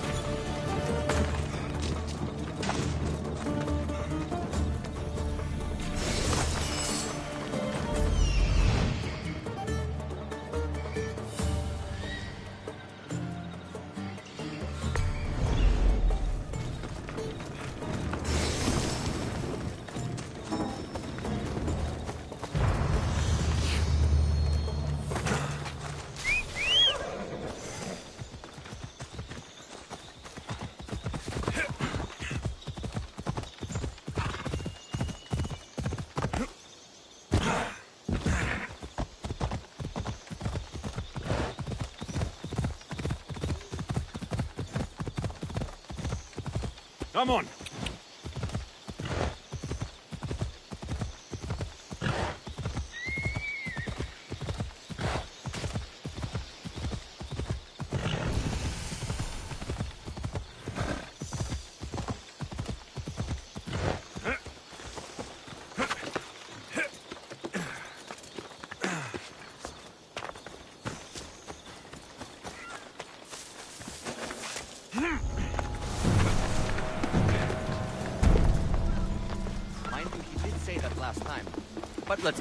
Come on. Last time, but let's.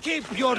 Keep your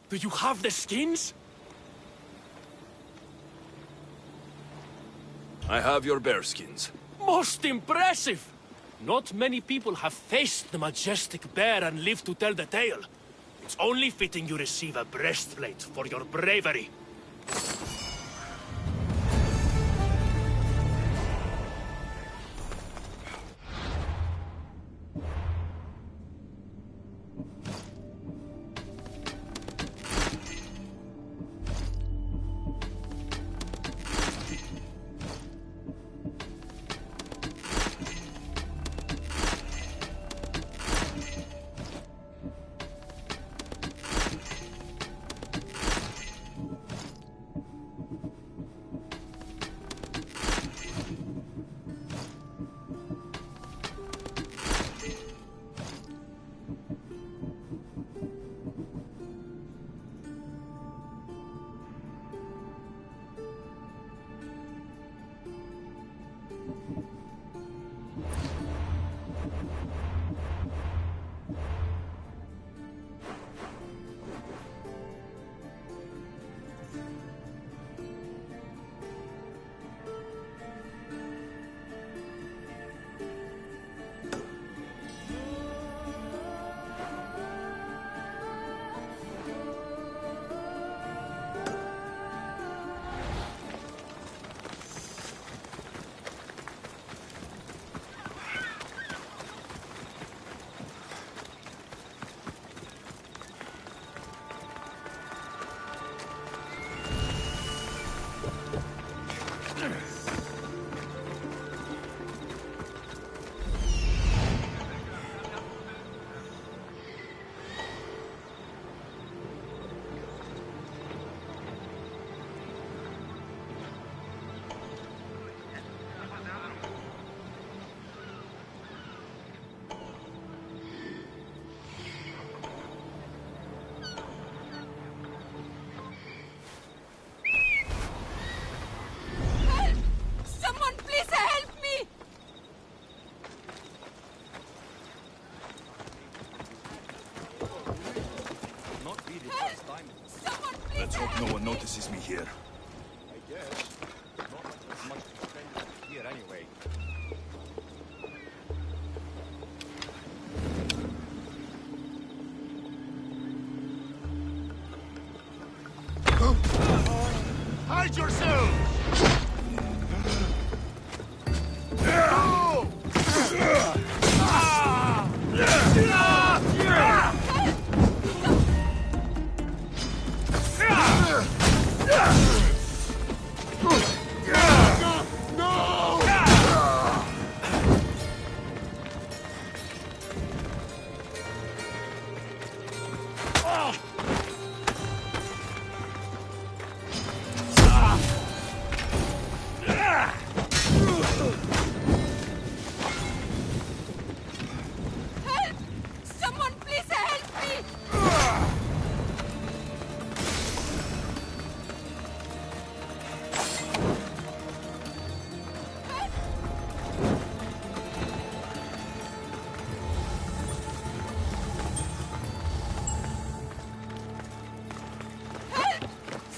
Do you have the skins? I have your bearskins. Most impressive! Not many people have faced the majestic bear and lived to tell the tale. It's only fitting you receive a breastplate for your bravery. Let's hope no one notices me here. I guess. Not like there's much to defend here anyway. Hide yourself! Someone please help me! Help!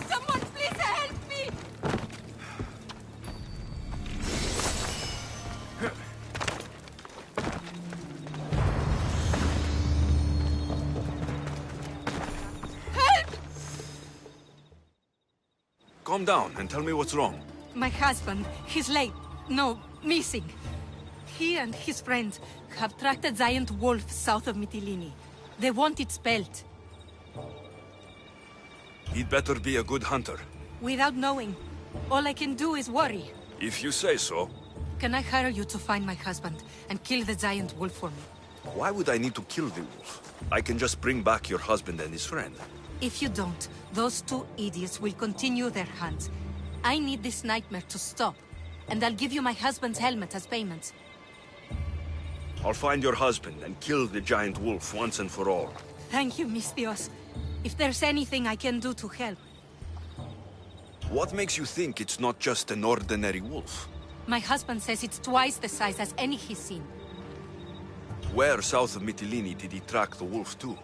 Someone please help me! Calm down and tell me what's wrong. My husband, he's late. No, missing. He and his friends have tracked a giant wolf south of Mytilene. They want its pelt. He'd better be a good hunter. Without knowing, all I can do is worry. If you say so. Can I hire you to find my husband and kill the giant wolf for me? Why would I need to kill the wolf? I can just bring back your husband and his friend. If you don't, those two idiots will continue their hunt. I need this nightmare to stop, and I'll give you my husband's helmet as payment. I'll find your husband and kill the giant wolf once and for all. Thank you, Misthios. If there's anything I can do to help. What makes you think it's not just an ordinary wolf? My husband says it's twice the size as any he's seen. Where south of Mytilene did he track the wolf to?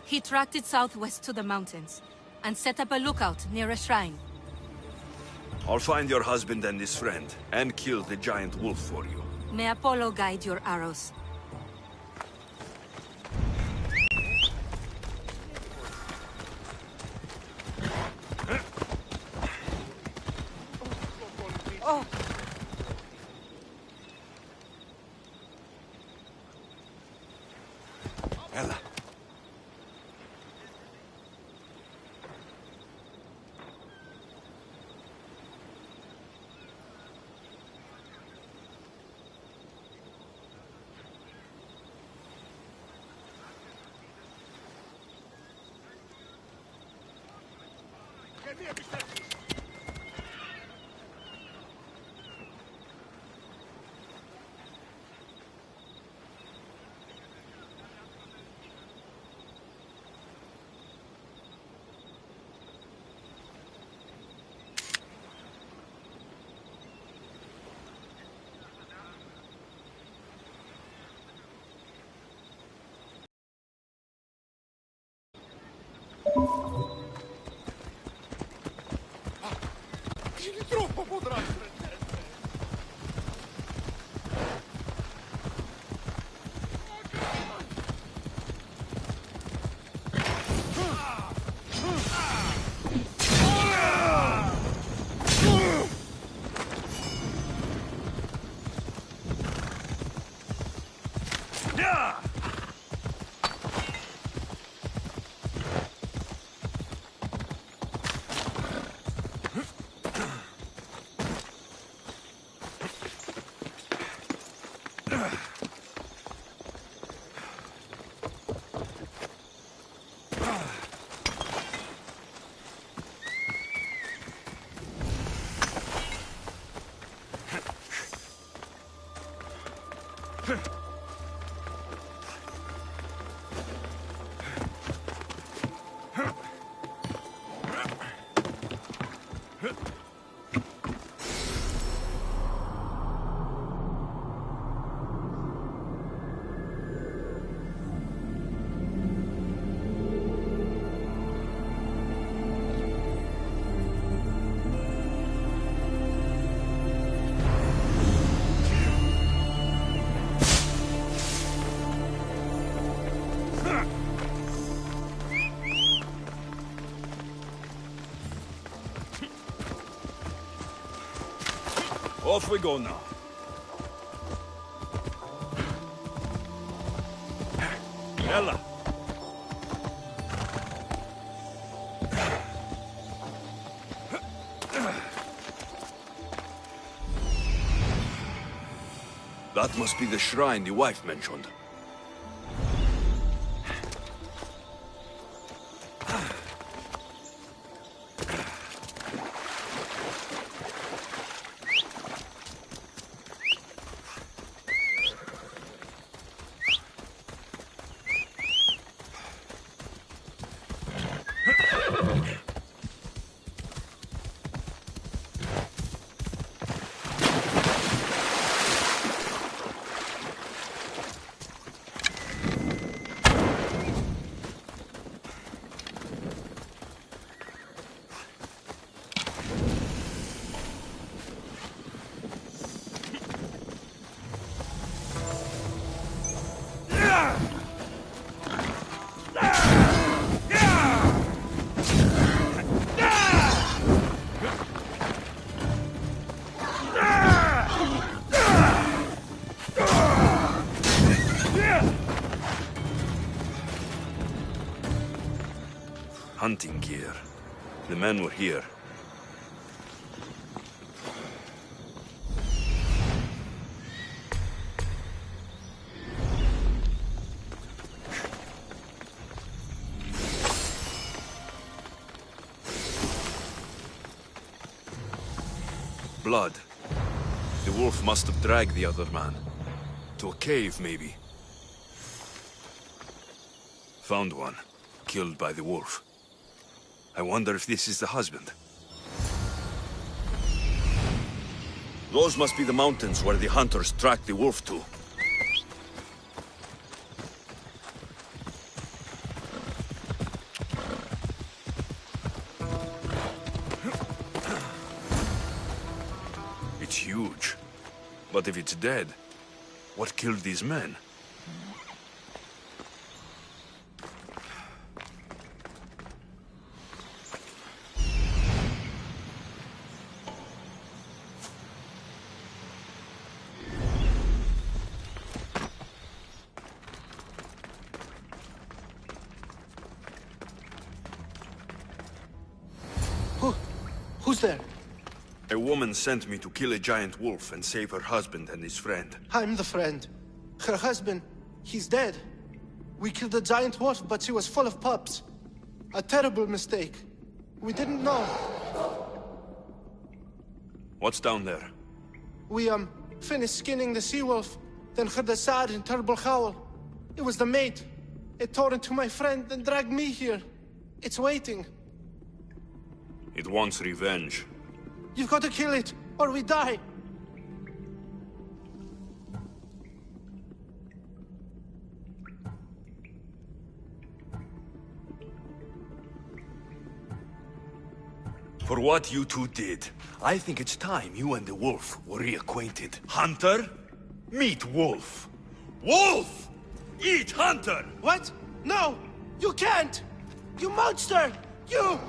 He tracked it southwest to the mountains, and set up a lookout near a shrine. I'll find your husband and his friend, and kill the giant wolf for you. May Apollo guide your arrows. Oh! Ella. Troppo potrai Off we go now. Ella. That must be the shrine the wife mentioned. Hunting gear. The men were here. Blood. The wolf must have dragged the other man. To a cave, maybe. Found one. Killed by the wolf. I wonder if this is the husband. Those must be the mountains where the hunters tracked the wolf to. It's huge. But if it's dead, what killed these men? Who's there? A woman sent me to kill a giant wolf and save her husband and his friend. I'm the friend. Her husband, he's dead. We killed the giant wolf, but she was full of pups. A terrible mistake. We didn't know. What's down there? We, finished skinning the sea-wolf, then heard a sad and terrible howl. It was the mate. It tore into my friend and dragged me here. It's waiting. It wants revenge. You've got to kill it, or we die. For what you two did, I think it's time you and the wolf were reacquainted. Hunter, meet wolf. Wolf! Eat hunter! What? No! You can't! You monster! You!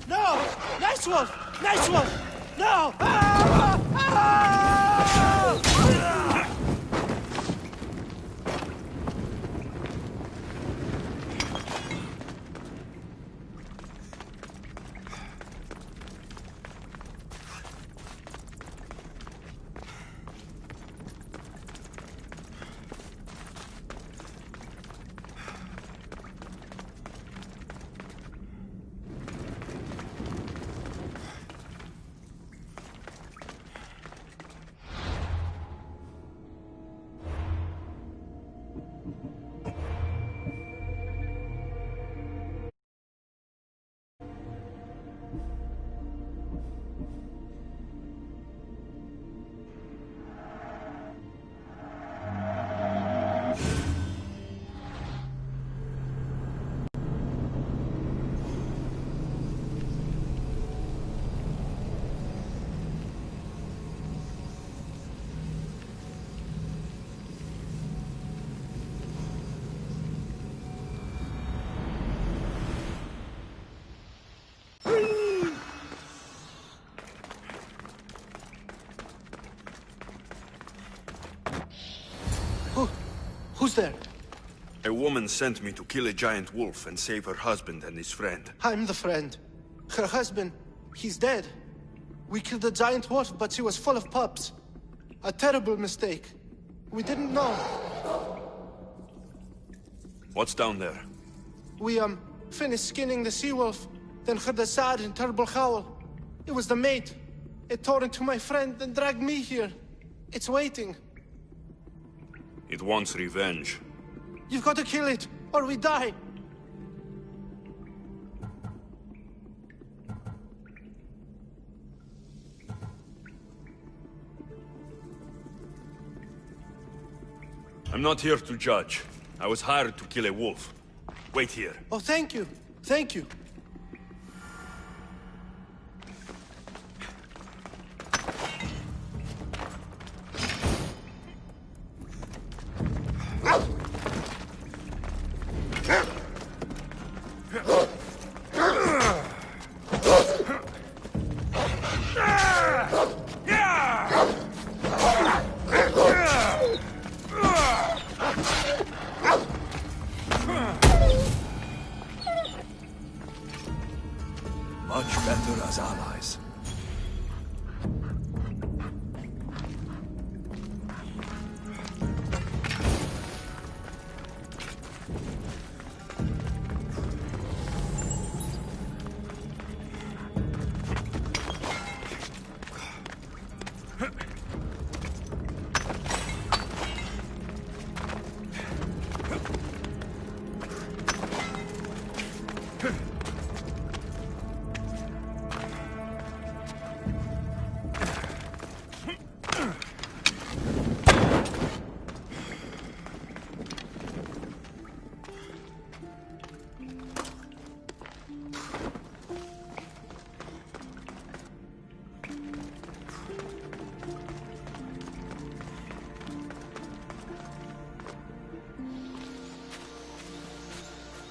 No! Nice wolf! Nice wolf! No! Ah! Ah! Who's there? A woman sent me to kill a giant wolf and save her husband and his friend. I'm the friend. Her husband, he's dead. We killed a giant wolf, but she was full of pups. A terrible mistake. We didn't know. What's down there? We, finished skinning the sea-wolf, then heard a sad and terrible howl. It was the mate. It tore into my friend and dragged me here. It's waiting. It wants revenge. You've got to kill it, or we die. I'm not here to judge. I was hired to kill a wolf. Wait here. Oh, thank you. Thank you. Much better as allies.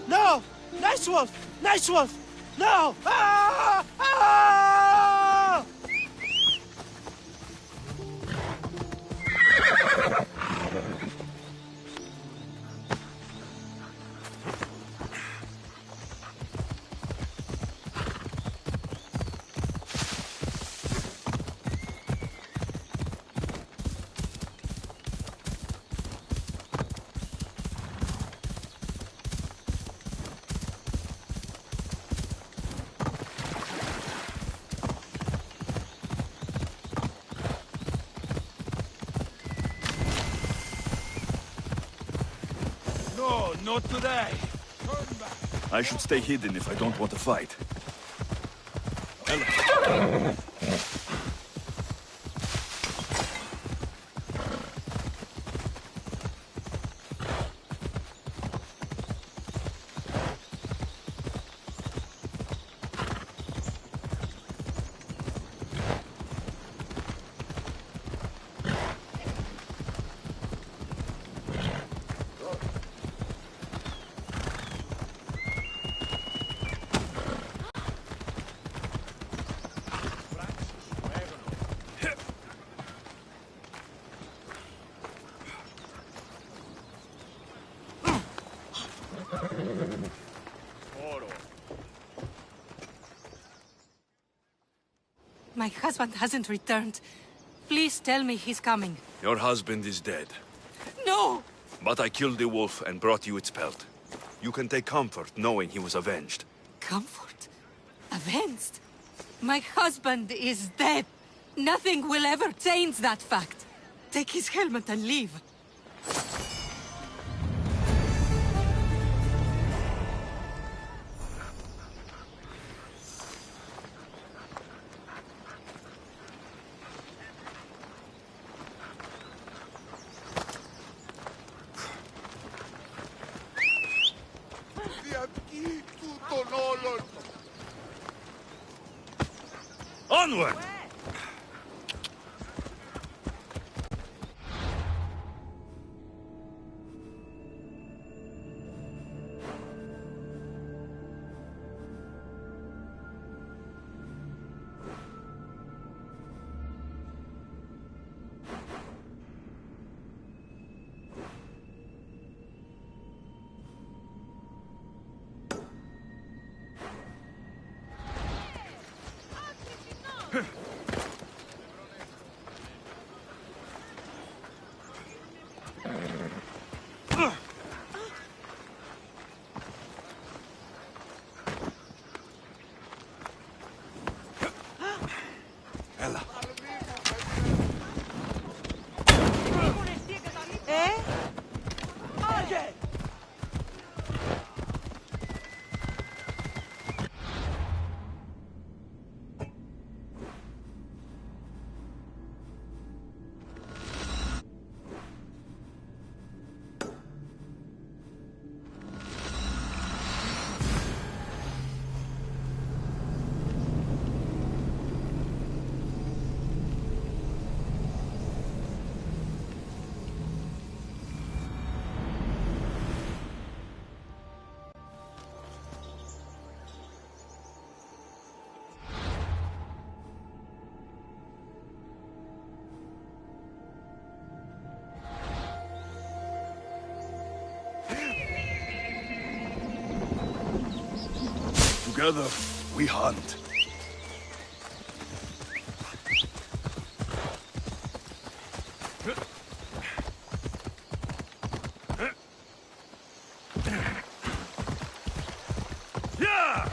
No! Nice wolf! Nice wolf! No! Ah! Ah! No, not today. I should stay hidden if I don't want to fight. Hello. My husband hasn't returned. Please tell me he's coming. Your husband is dead. No! But I killed the wolf and brought you its pelt. You can take comfort knowing he was avenged. Comfort? Avenged? My husband is dead. Nothing will ever change that fact. Take his helmet and leave. Onward! Ella. Together, we hunt. Yeah!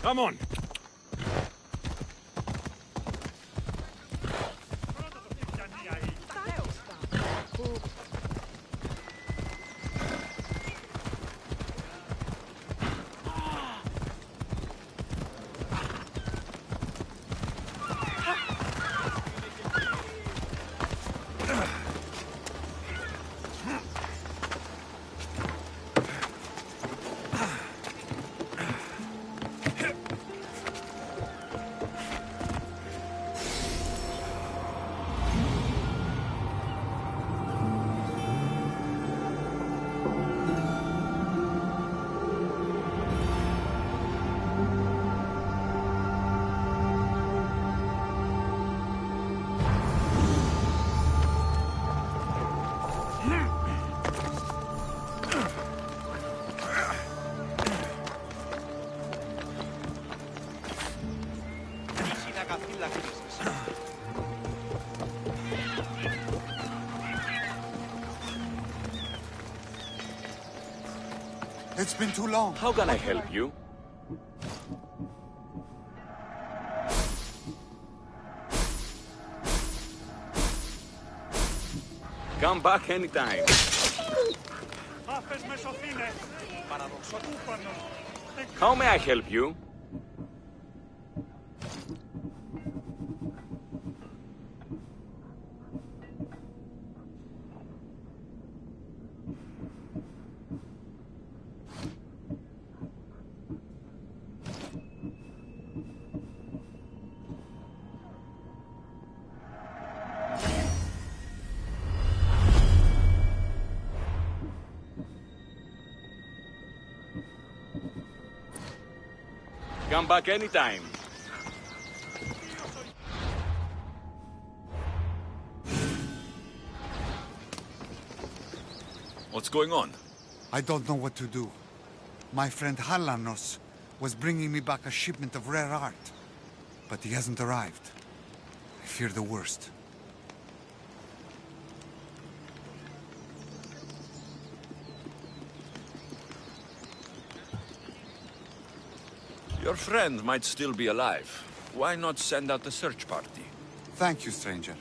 Come on. It's been too long. How can I help you? Come back anytime. How may I help you? Come back anytime. What's going on? I don't know what to do. My friend Halanos was bringing me back a shipment of rare art, but he hasn't arrived. I fear the worst. Your friend might still be alive. Why not send out a search party? Thank you, stranger.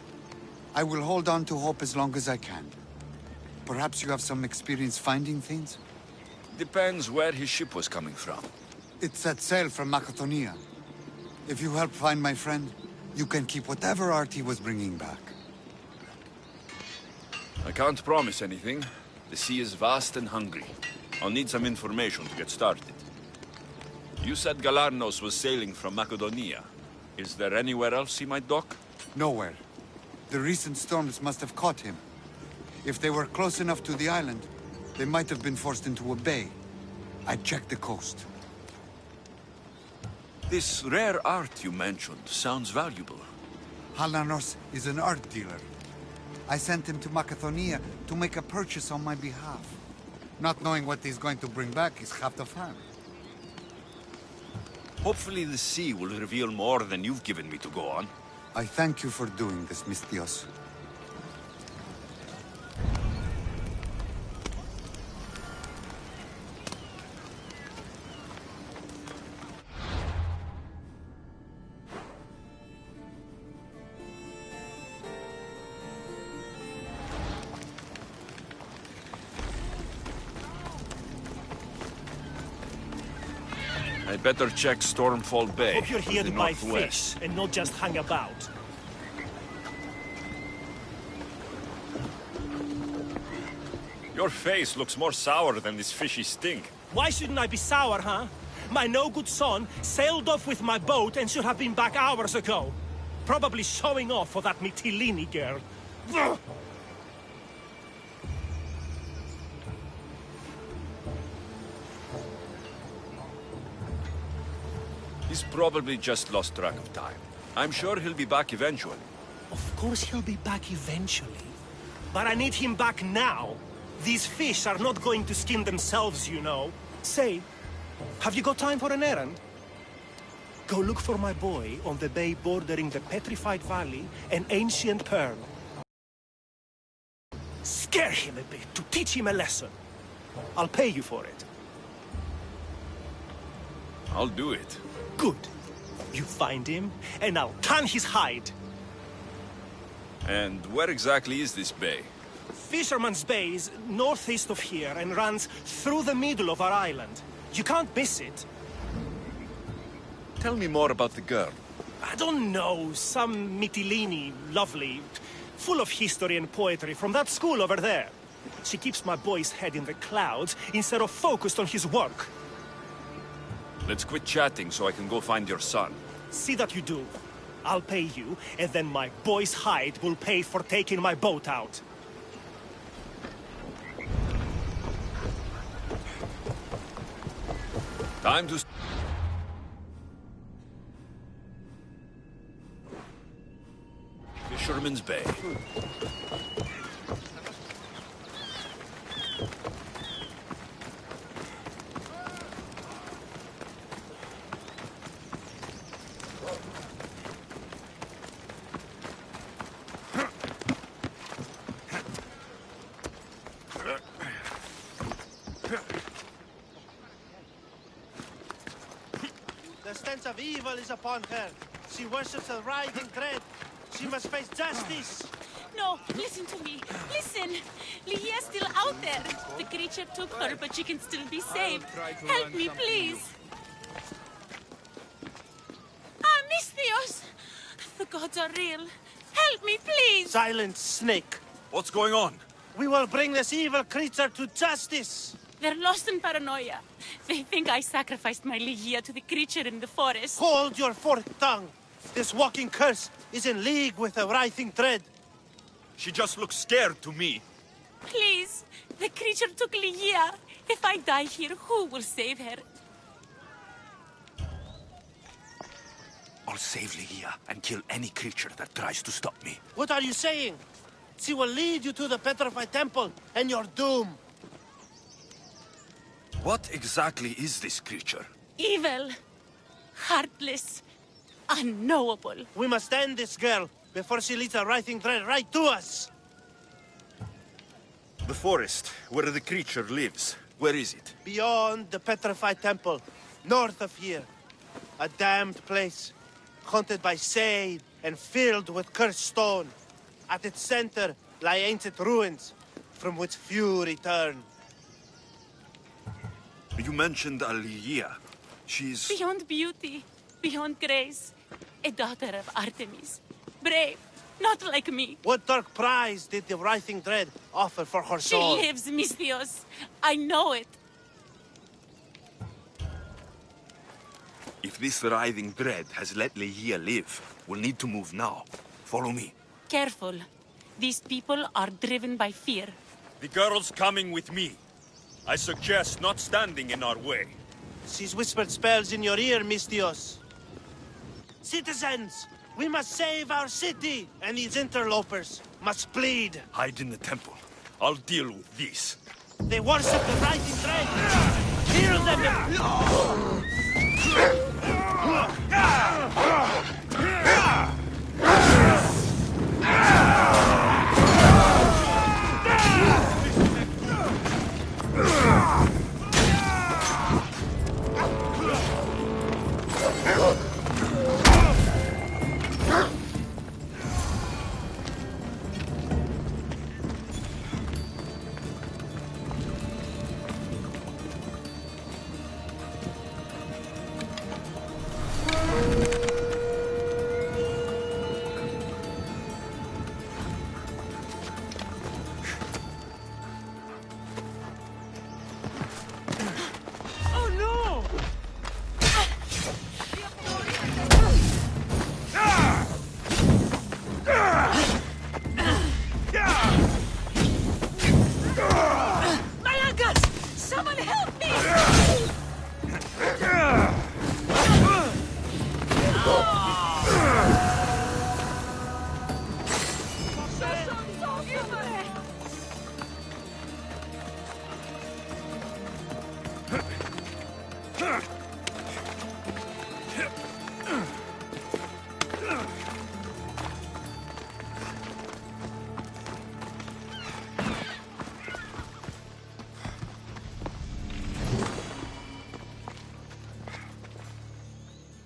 I will hold on to hope as long as I can. Perhaps you have some experience finding things? Depends where his ship was coming from. It set sail from Macedonia. If you help find my friend, you can keep whatever art he was bringing back. I can't promise anything. The sea is vast and hungry. I'll need some information to get started. You said Galarnos was sailing from Macedonia. Is there anywhere else he might dock? Nowhere. The recent storms must have caught him. If they were close enough to the island, they might have been forced into a bay. I checked the coast. This rare art you mentioned sounds valuable. Halanos is an art dealer. I sent him to Macedonia to make a purchase on my behalf. Not knowing what he's going to bring back is half the fun. Hopefully the sea will reveal more than you've given me to go on. I thank you for doing this, Misthios. I better check Stormfall Bay. Hope you're here to to the buy northwest. fish and not just hang about. Your face looks more sour than this fishy stink. Why shouldn't I be sour, huh? My no-good son sailed off with my boat and should have been back hours ago. Probably showing off for that Mytilene girl. Ugh! He's probably just lost track of time. I'm sure he'll be back eventually. Of course he'll be back eventually. But I need him back now. These fish are not going to skin themselves, you know. Say, have you got time for an errand? Go look for my boy on the bay bordering the Petrified Valley and Ancient Pearl. Scare him a bit to teach him a lesson. I'll pay you for it. I'll do it. Good. You find him, and I'll tan his hide. And where exactly is this bay? Fisherman's Bay is northeast of here and runs through the middle of our island. You can't miss it. Tell me more about the girl. I don't know, some Mytilene, lovely, full of history and poetry from that school over there. She keeps my boy's head in the clouds instead of focused on his work. Let's quit chatting so I can go find your son. See that you do. I'll pay you, and then my boy's hide will pay for taking my boat out. Time to... Fisherman's Bay. The stench of evil is upon her. She worships the writhing dread. She must face justice. No, listen to me. Listen. Ligia's still out there. The creature took her, but she can still be saved. Help me, please. Ah, Misthios! The gods are real. Help me, please. Silence, snake. What's going on? We will bring this evil creature to justice. They're lost in paranoia. They think I sacrificed my Ligia to the creature in the forest. Hold your forked tongue. This walking curse is in league with the writhing dread. She just looks scared to me. Please, the creature took Ligia. If I die here, who will save her? I'll save Ligia and kill any creature that tries to stop me. What are you saying? She will lead you to the Petrified Temple and your doom. What exactly is this creature? Evil, heartless, unknowable. We must end this girl before she leads the writhing dread right to us. The forest, where the creature lives. Where is it? Beyond the Petrified Temple, north of here. A damned place, haunted by shade and filled with cursed stone. At its center lie ancient ruins, from which few return. You mentioned Ligia. She's... Beyond beauty, beyond grace. A daughter of Artemis. Brave, not like me. What dark prize did the writhing dread offer for her soul? She lives, Misthios. I know it. If this writhing dread has let Ligia live, we'll need to move now. Follow me. Careful. These people are driven by fear. The girl's coming with me. I suggest not standing in our way. She's whispered spells in your ear, Misthios. Citizens, we must save our city and its interlopers. must bleed. Hide in the temple. I'll deal with this. They worship the rising dread. Kill them!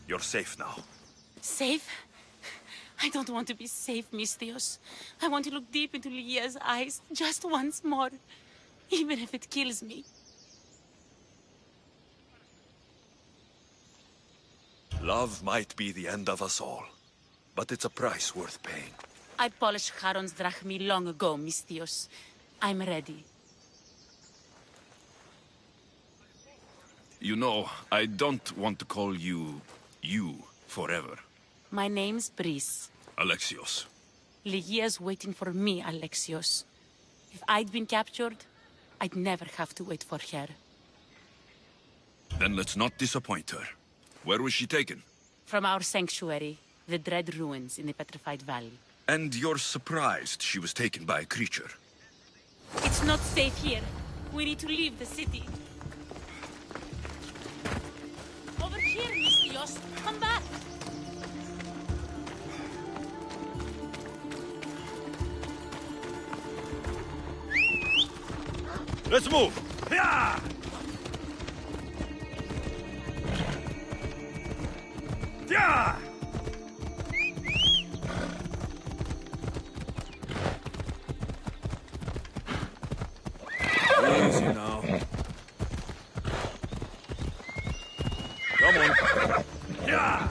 You're safe now. Safe? I don't want to be safe, Misthios. I want to look deep into Lygia's eyes just once more, even if it kills me. Love might be the end of us all, but it's a price worth paying. I polished Charon's drachmi long ago, Misthios. I'm ready. You know, I don't want to call you forever. My name's Brice. Alexios. Lygia's waiting for me, Alexios. If I'd been captured, I'd never have to wait for her. Then let's not disappoint her. Where was she taken? From our sanctuary, the Dread Ruins in the Petrified Valley. And you're surprised she was taken by a creature? It's not safe here. We need to leave the city. Over here, Misthios. Come back. Let's move! Yeah! Yeah! Easy now. Come on. Yeah!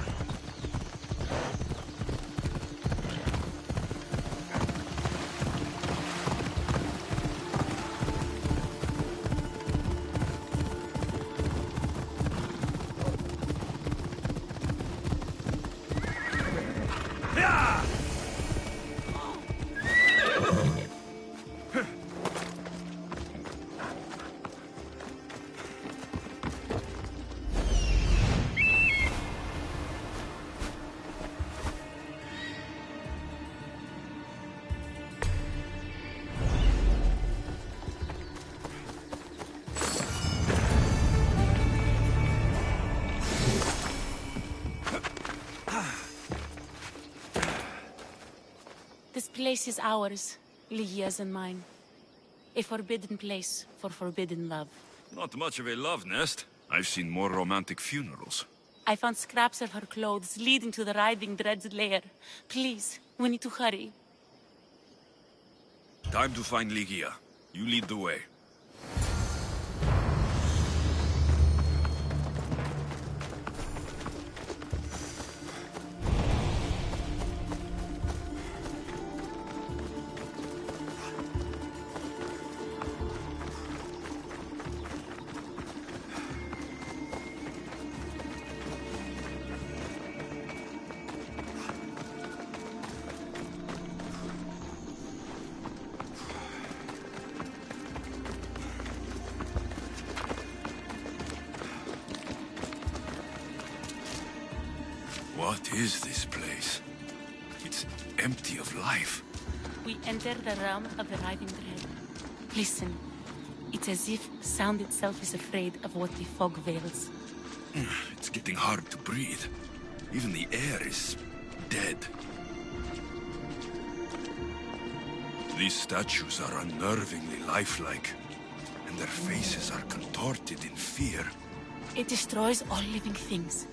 This place is ours, Lygia's and mine. A forbidden place for forbidden love. Not much of a love nest. I've seen more romantic funerals. I found scraps of her clothes leading to the Writhing Dread's lair. Please, we need to hurry. Time to find Lygia. You lead the way. What is this place? It's empty of life. We enter the realm of the writhing dread. Listen. It's as if sound itself is afraid of what the fog veils. It's getting hard to breathe. Even the air is dead. These statues are unnervingly lifelike, and their faces are contorted in fear. It destroys all living things,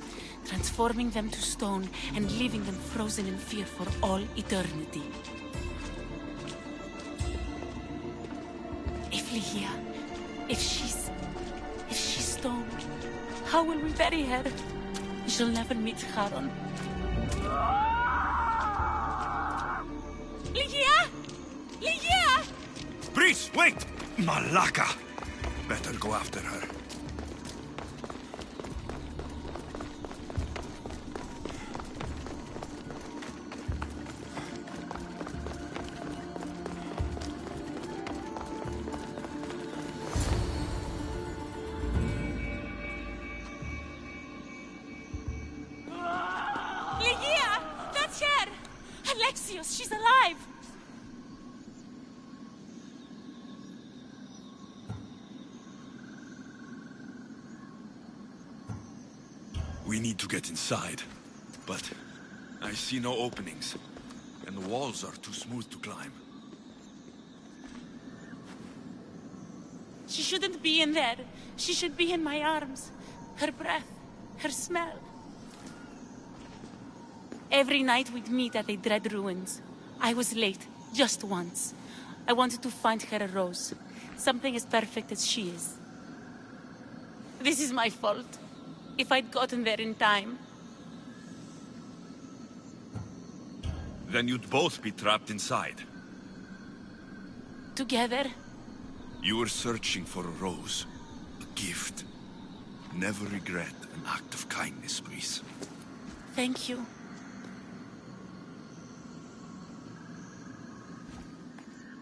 transforming them to stone and leaving them frozen in fear for all eternity. If Ligia, if she's stone, how will we bury her? She'll never meet Charon. Ligia! Ligia! Breeze, wait! Malaka! Better go after her. Ligia! That's her! Alexios, she's alive! We need to get inside, but I see no openings, and the walls are too smooth to climb. She shouldn't be in there. She should be in my arms. Her breath, her smell. Every night we'd meet at the Dread Ruins. I was late, just once. I wanted to find her a rose. Something as perfect as she is. This is my fault. If I'd gotten there in time. Then you'd both be trapped inside. Together? You were searching for a rose. A gift. Never regret an act of kindness, Breeze. Thank you.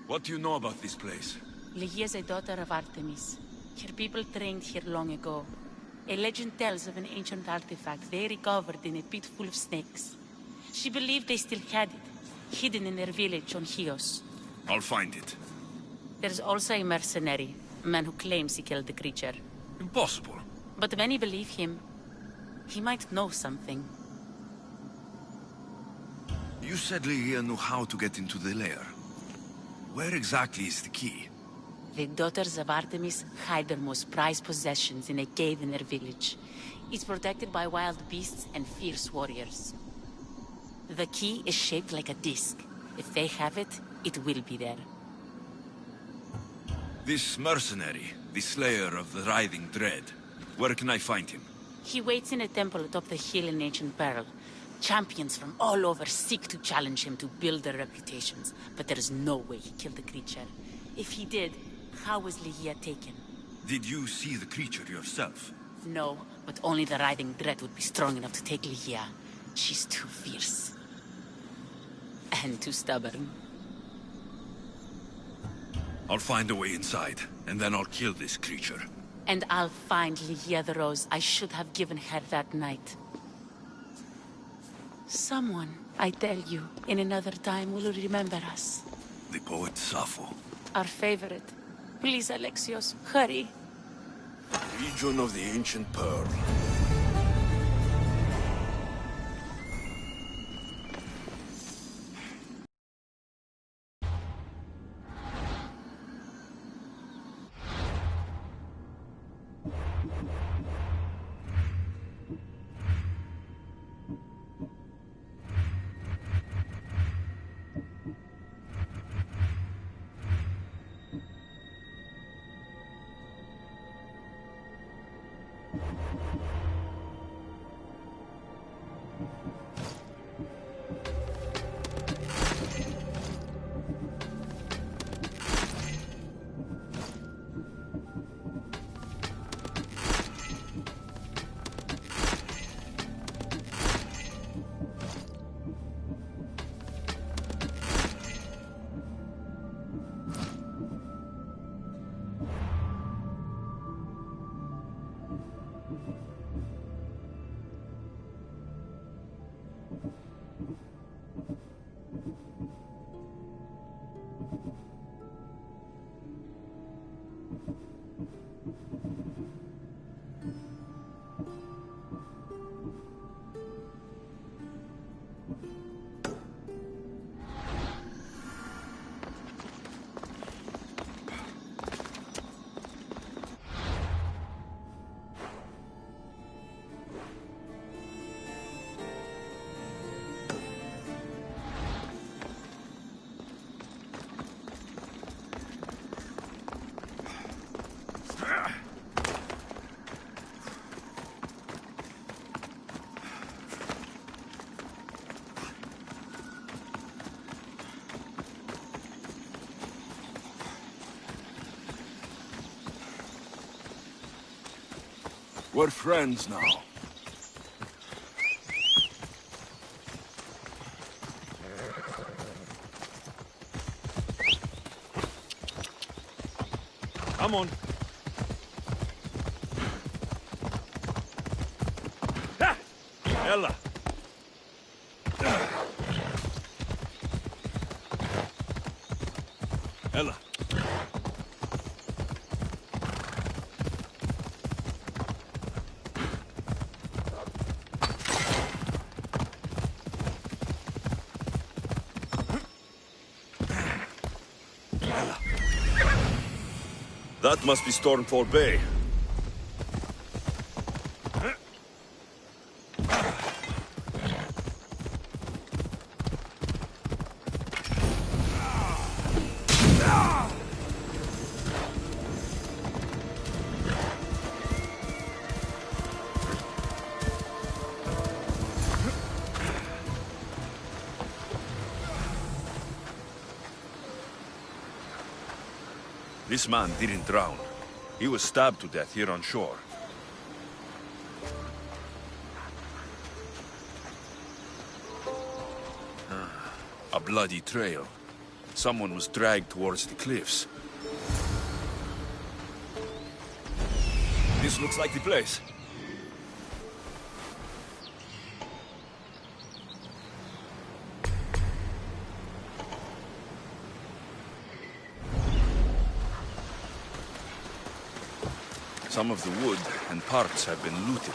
What do you know about this place? Ligia is a daughter of Artemis. Her people trained here long ago. A legend tells of an ancient artifact they recovered in a pit full of snakes. She believed they still had it, hidden in their village on Chios. I'll find it. There's also a mercenary, a man who claims he killed the creature. Impossible. But many believe him. He might know something. You said Ligia knew how to get into the lair. Where exactly is the key? The daughters of Artemis hide their most prized possessions in a cave in their village. It's protected by wild beasts and fierce warriors. The key is shaped like a disc. If they have it, it will be there. This mercenary, the slayer of the writhing dread, where can I find him? He waits in a temple atop the hill in Ancient Peril. Champions from all over seek to challenge him to build their reputations, but there is no way he killed the creature. If he did, how was Ligia taken? Did you see the creature yourself? No, but only the writhing dread would be strong enough to take Ligia. She's too fierce. And too stubborn. I'll find a way inside, and then I'll kill this creature. And I'll find Ligia the rose I should have given her that night. Someone, I tell you, in another time will remember us. The poet Sappho. Our favorite. Please, Alexios, hurry. Region of the Ancient Pearl. We're friends now. Come on. Ella. Ella. That must be Stormfall Bay. This man didn't drown. He was stabbed to death here on shore. A bloody trail. Someone was dragged towards the cliffs. This looks like the place. Some of the wood and parts have been looted.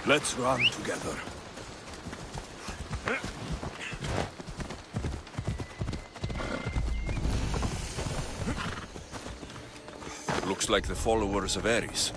Let's run together. Looks like the followers of Ares.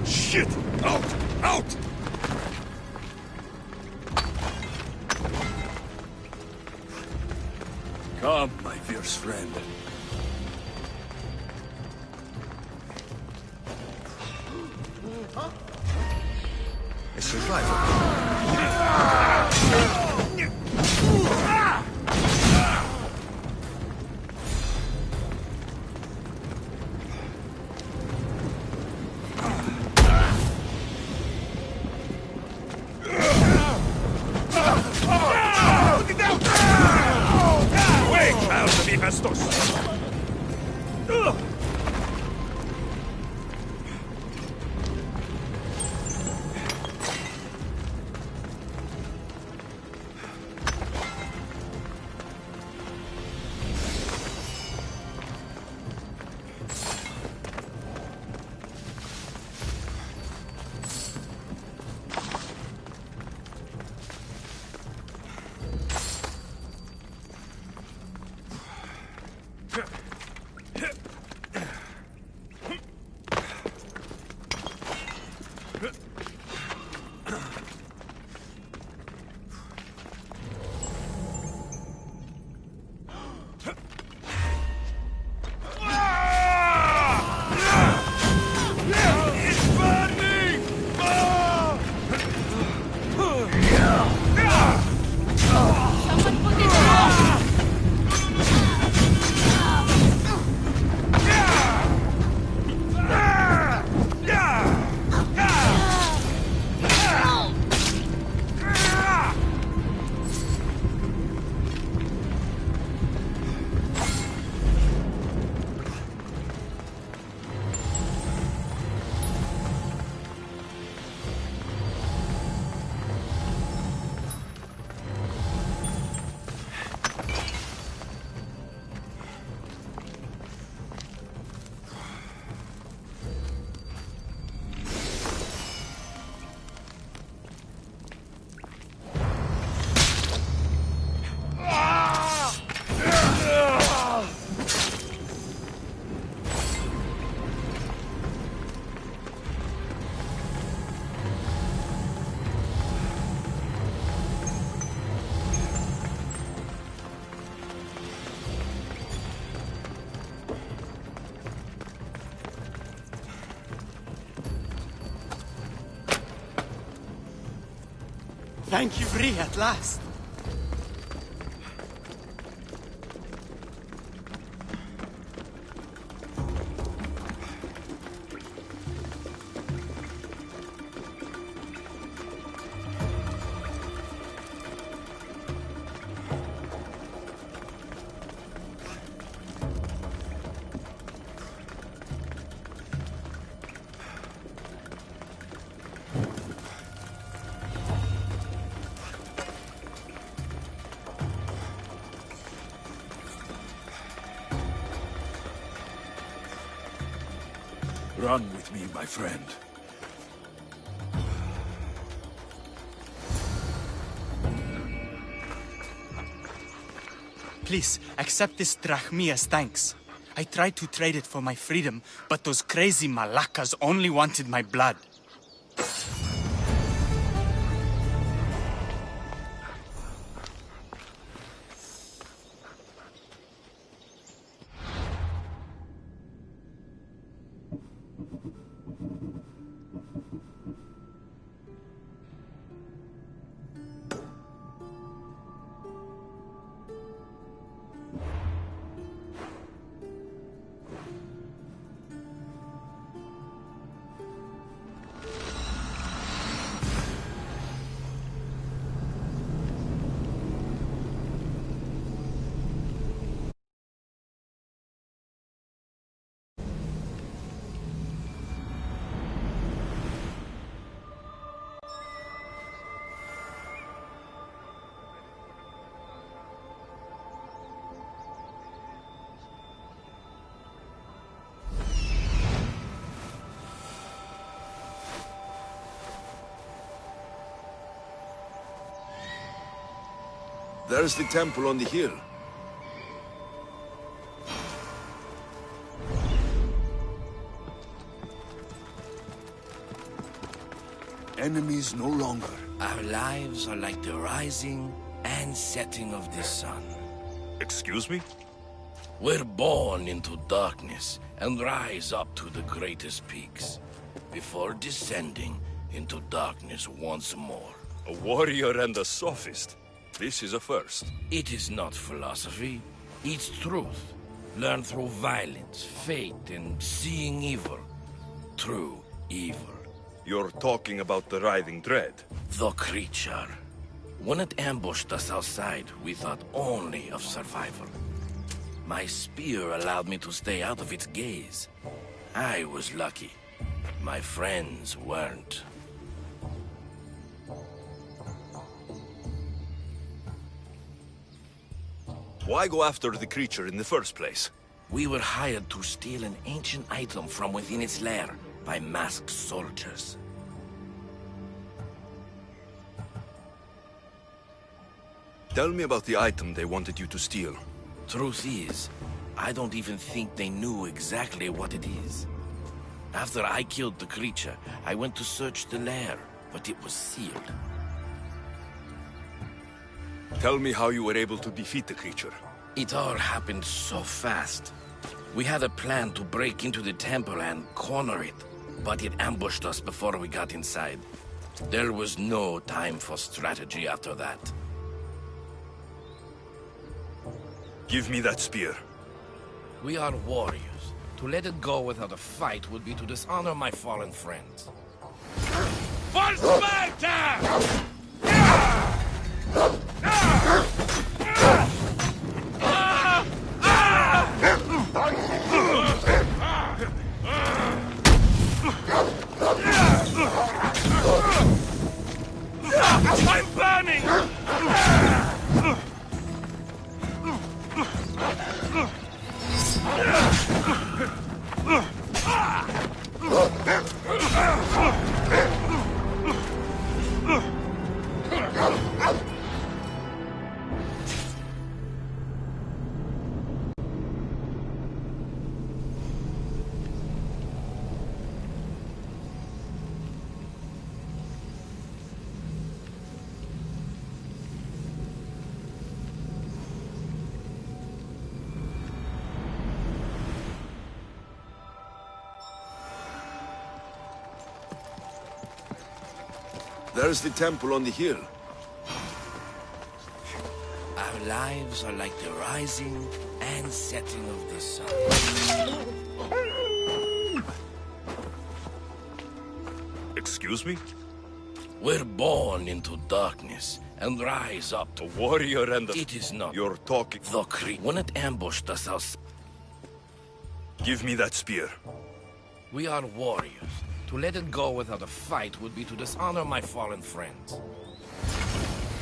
Shit! Out! Out! Come, my fierce friend. A survivor. bastos! Thank you, Bree, at last. Run with me, my friend. Please, accept this drachmi as thanks. I tried to trade it for my freedom, but those crazy malakas only wanted my blood. There's the temple on the hill. Enemies no longer. Our lives are like the rising and setting of the sun. Excuse me? We're born into darkness and rise up to the greatest peaks, before descending into darkness once more. A warrior and a sophist. This is a first. It is not philosophy, it's truth. Learned through violence, fate, and seeing evil. True evil. You're talking about the writhing dread? The creature. When it ambushed us outside, we thought only of survival. My spear allowed me to stay out of its gaze. I was lucky. My friends weren't. Why go after the creature in the first place? We were hired to steal an ancient item from within its lair by masked soldiers. Tell me about the item they wanted you to steal. Truth is, I don't even think they knew exactly what it is. After I killed the creature, I went to search the lair, but it was sealed. Tell me how you were able to defeat the creature. It all happened so fast. We had a plan to break into the temple and corner it, but it ambushed us before we got inside. There was no time for strategy after that. Give me that spear. We are warriors. To let it go without a fight would be to dishonor my fallen friends. For Sparta! I'm burning! There's the temple on the hill. Our lives are like the rising and setting of the sun. Excuse me? We're born into darkness and rise up to warrior and It is not. You're talking. The creature. When it ambushed us, Give me that spear. We are warriors. To let it go without a fight would be to dishonor my fallen friends.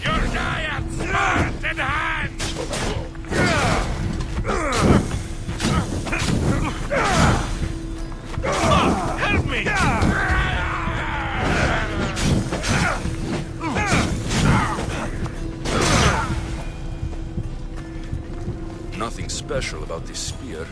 Your giant sword in hand! Help me! Nothing special about this spear.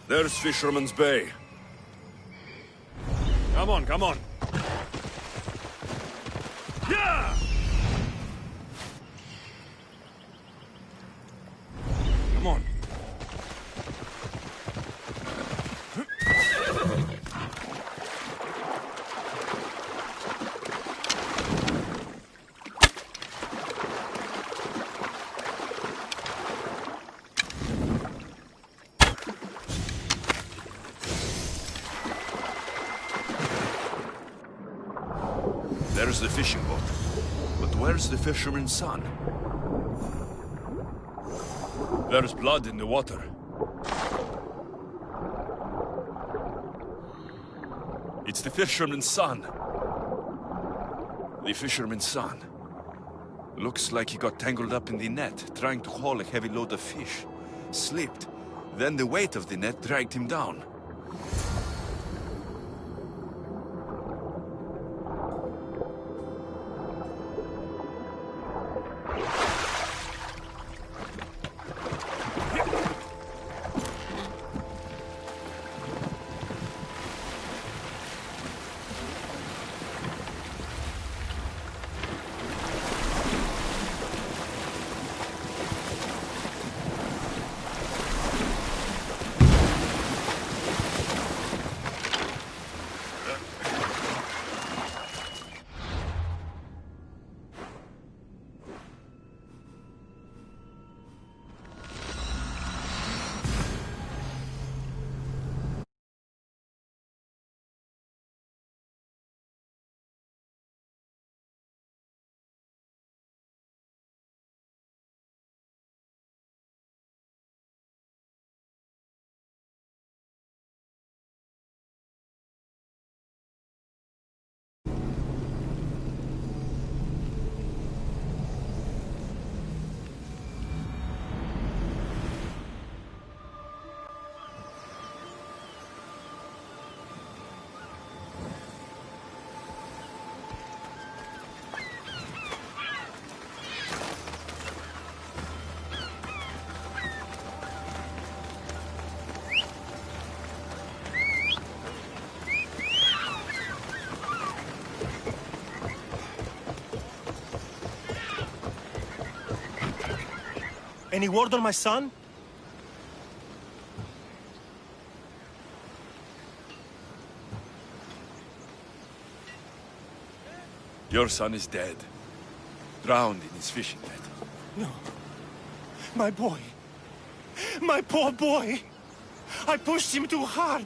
There's Fisherman's Bay. Come on, come on. Yeah! Come on. There's the fishing boat. But where's the fisherman's son? There's blood in the water. It's the fisherman's son. The fisherman's son. Looks like he got tangled up in the net, trying to haul a heavy load of fish. Slipped. Then the weight of the net dragged him down. Any word on my son? Your son is dead. Drowned in his fishing net. No. My boy. My poor boy. I pushed him too hard.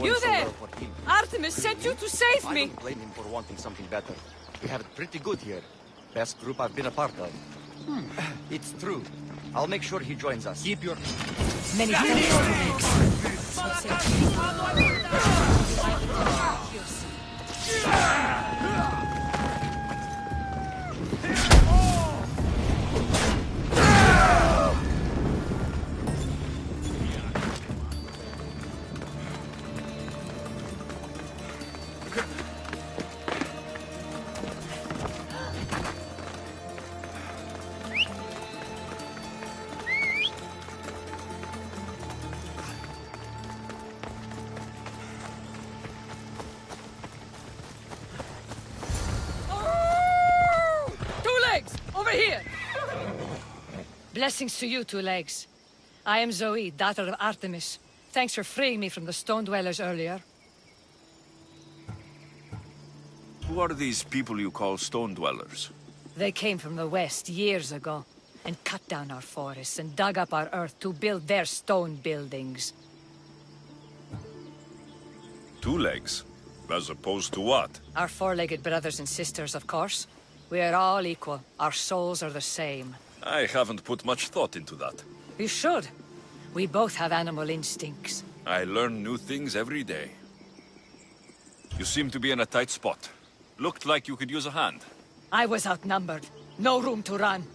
You there! Artemis sent you to save me! I don't blame him for wanting something better. We have it pretty good here. Best group I've been a part of. It's true. I'll make sure he joins us. Keep your... Many Blessings to you, Two Legs. I am Zoe, daughter of Artemis. Thanks for freeing me from the Stone Dwellers earlier. Who are these people you call Stone Dwellers? They came from the west years ago, and cut down our forests and dug up our earth to build their stone buildings. Two Legs? As opposed to what? Our four-legged brothers and sisters, of course. We are all equal. Our souls are the same. I haven't put much thought into that. You should. We both have animal instincts. I learn new things every day. You seem to be in a tight spot. Looked like you could use a hand. I was outnumbered. No room to run.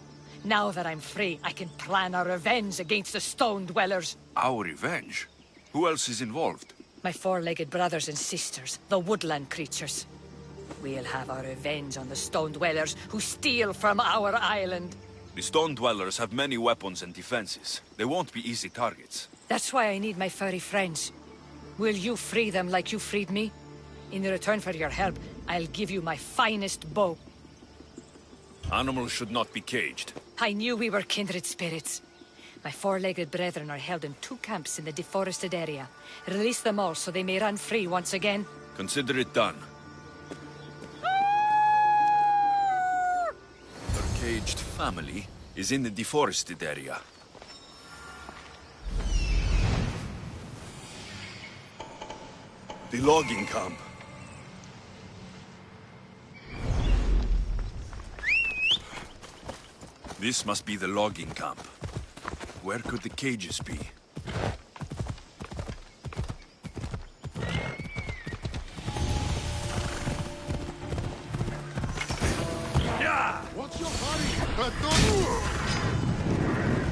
Now that I'm free, I can plan our revenge against the Stone Dwellers. Our revenge? Who else is involved? My four-legged brothers and sisters, the woodland creatures. We'll have our revenge on the Stone Dwellers who steal from our island. The Stone Dwellers have many weapons and defenses. They won't be easy targets. That's why I need my furry friends. Will you free them like you freed me? In return for your help, I'll give you my finest bow. Animals should not be caged. I knew we were kindred spirits. My four-legged brethren are held in 2 camps in the deforested area. Release them all so they may run free once again. Consider it done. Your caged family is in the deforested area. The logging camp. This must be the logging camp. Where could the cages be? Yeah! What's your hurry?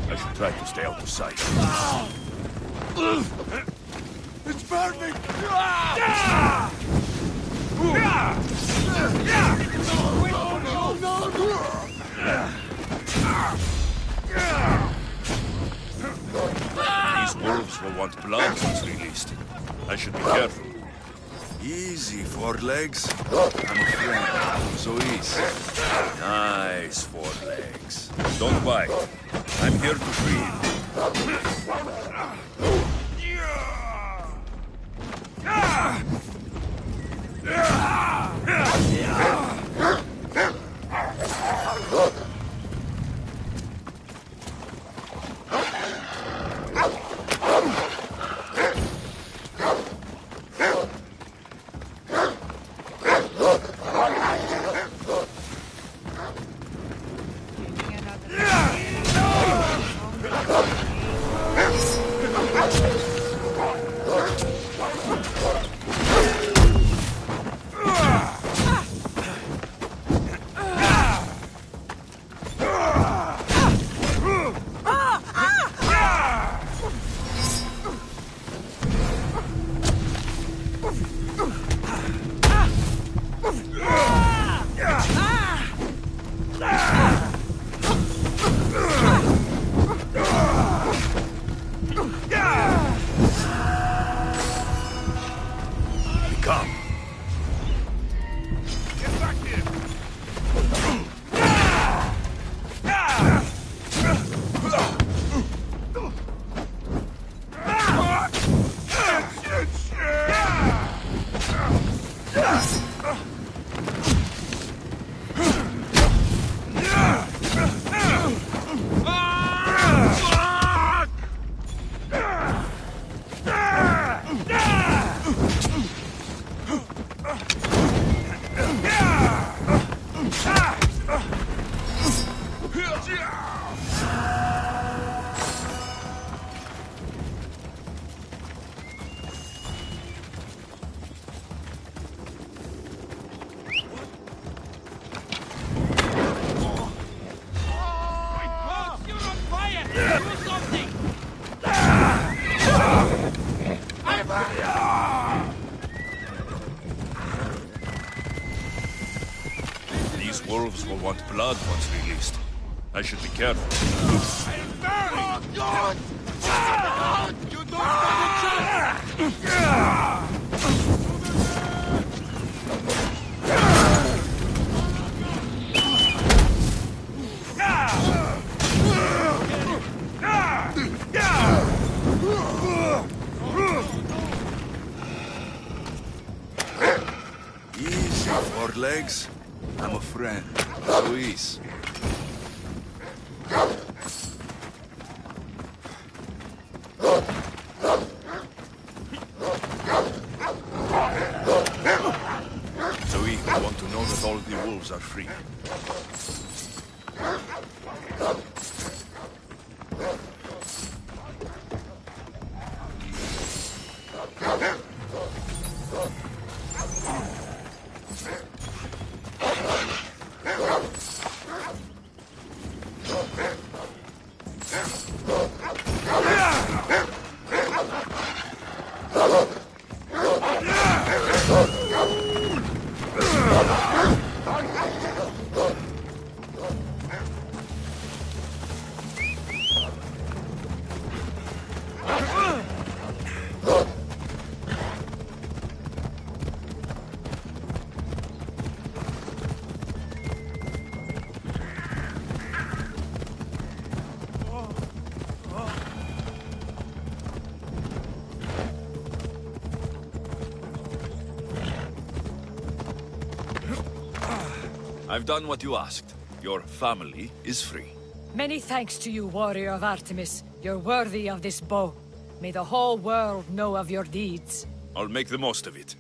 I should try to stay out of sight. It's burning! These wolves will want blood once released. I should be careful. Easy, four legs. I'm a friend. So easy. Nice, four legs. Don't bite. I'm here to free Wolves will want blood once released. I should be careful. Easy, four legs. I'm a friend. Luis. So we want to know that all the wolves are free. I've done what you asked. Your family is free. Many thanks to you, warrior of Artemis. You're worthy of this bow. May the whole world know of your deeds. I'll make the most of it.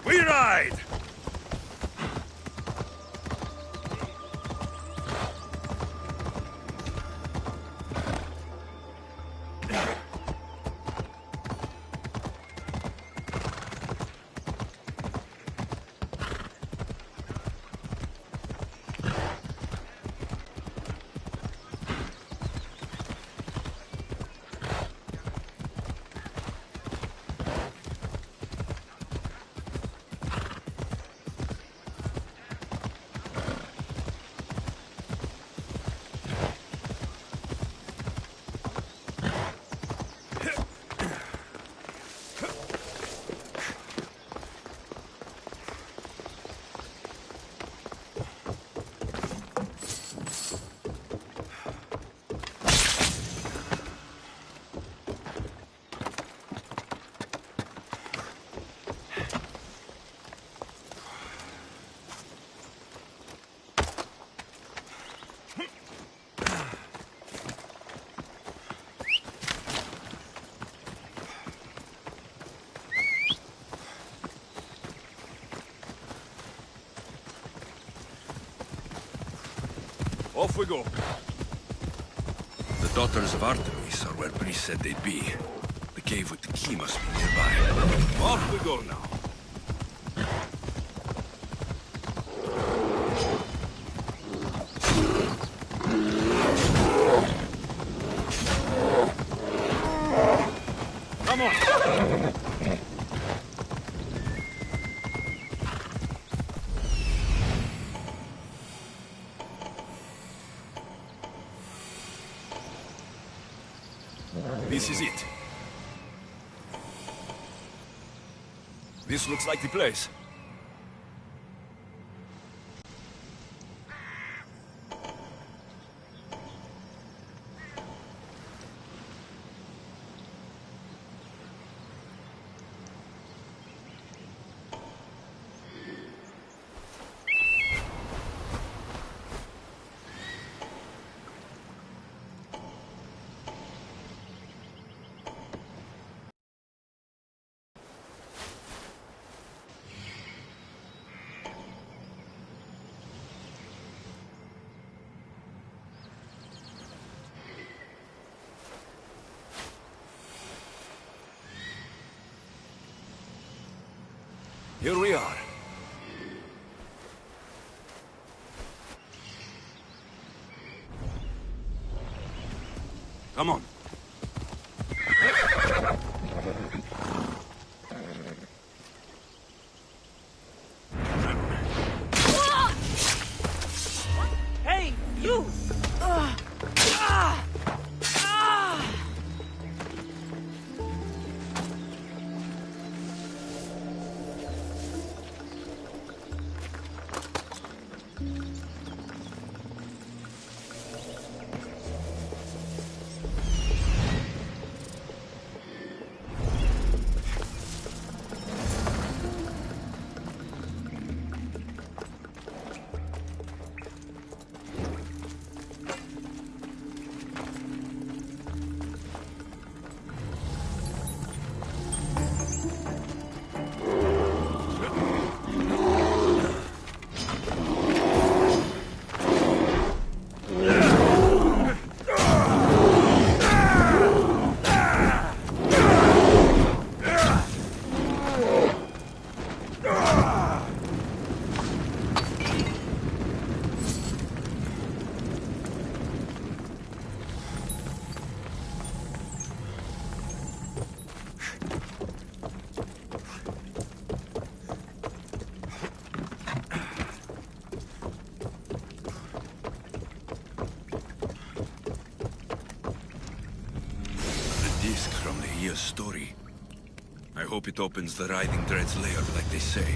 We ride! Off we go. The daughters of Artemis are where Brice said they'd be. The cave with the key must be nearby. Off we go now. Come on. This is it. This looks like the place. Come on. Hey, you! Disc from the Leah's story. I hope it opens the Riding Dread's lair like they say.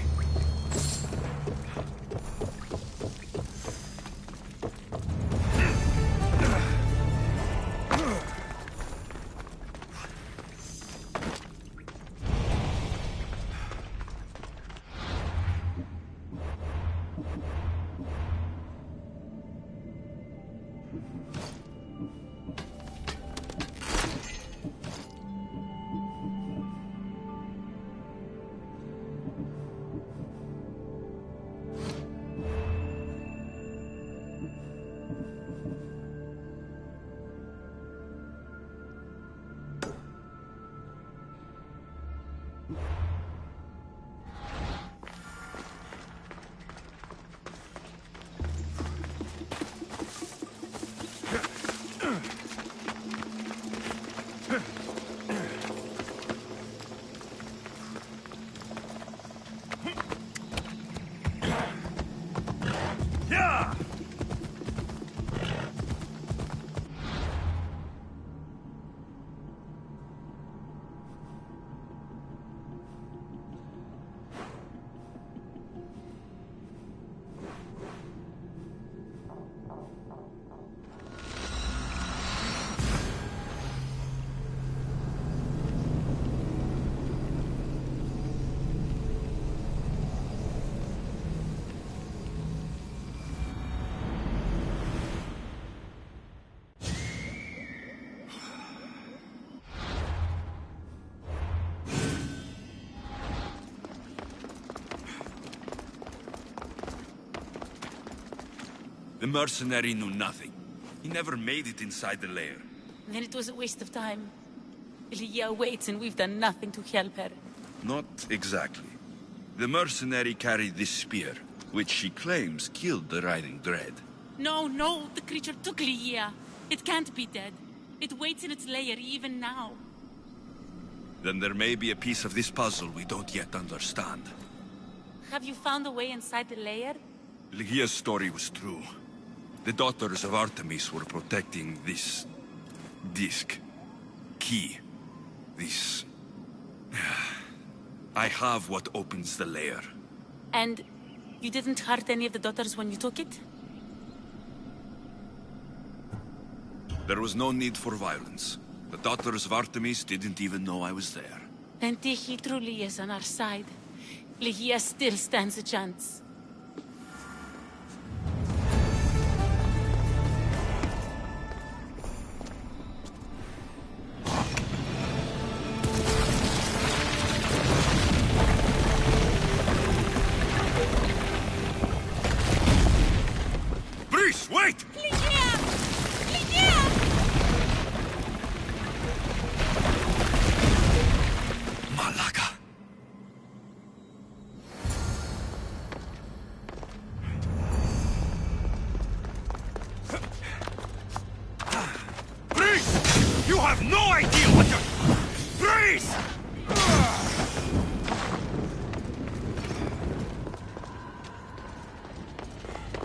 The mercenary knew nothing. He never made it inside the lair. Then it was a waste of time. Leah waits and we've done nothing to help her. Not exactly. The mercenary carried this spear, which she claims killed the Riding Dread. No, the creature took Leah. It can't be dead. It waits in its lair even now. Then there may be a piece of this puzzle we don't yet understand. Have you found a way inside the lair? Legia's story was true. The daughters of Artemis were protecting this... disc. Key. This... I have what opens the lair. And you didn't hurt any of the daughters when you took it? There was no need for violence. The daughters of Artemis didn't even know I was there. Then Tiki truly is on our side. Legia still stands a chance. Wait! Legia! Legia! Malaka! Freeze! You have no idea what you're... Freeze!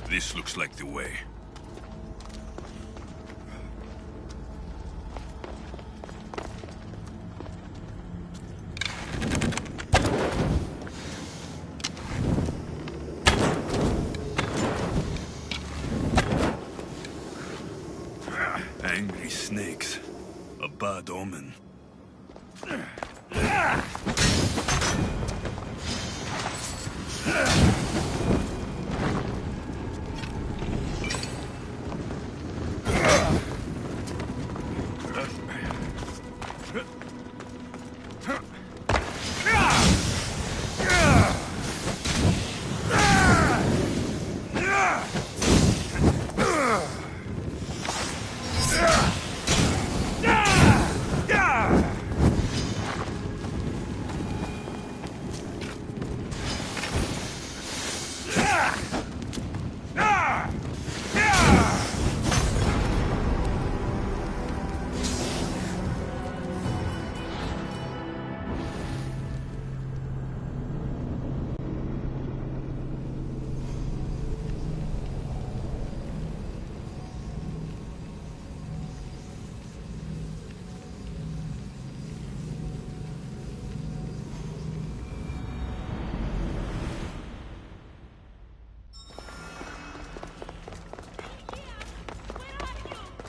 This looks like the way. Angry snakes. A bad omen.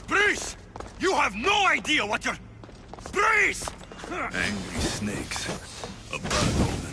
Freeze! You have no idea what you're... Freeze! Angry snakes. A bad omen.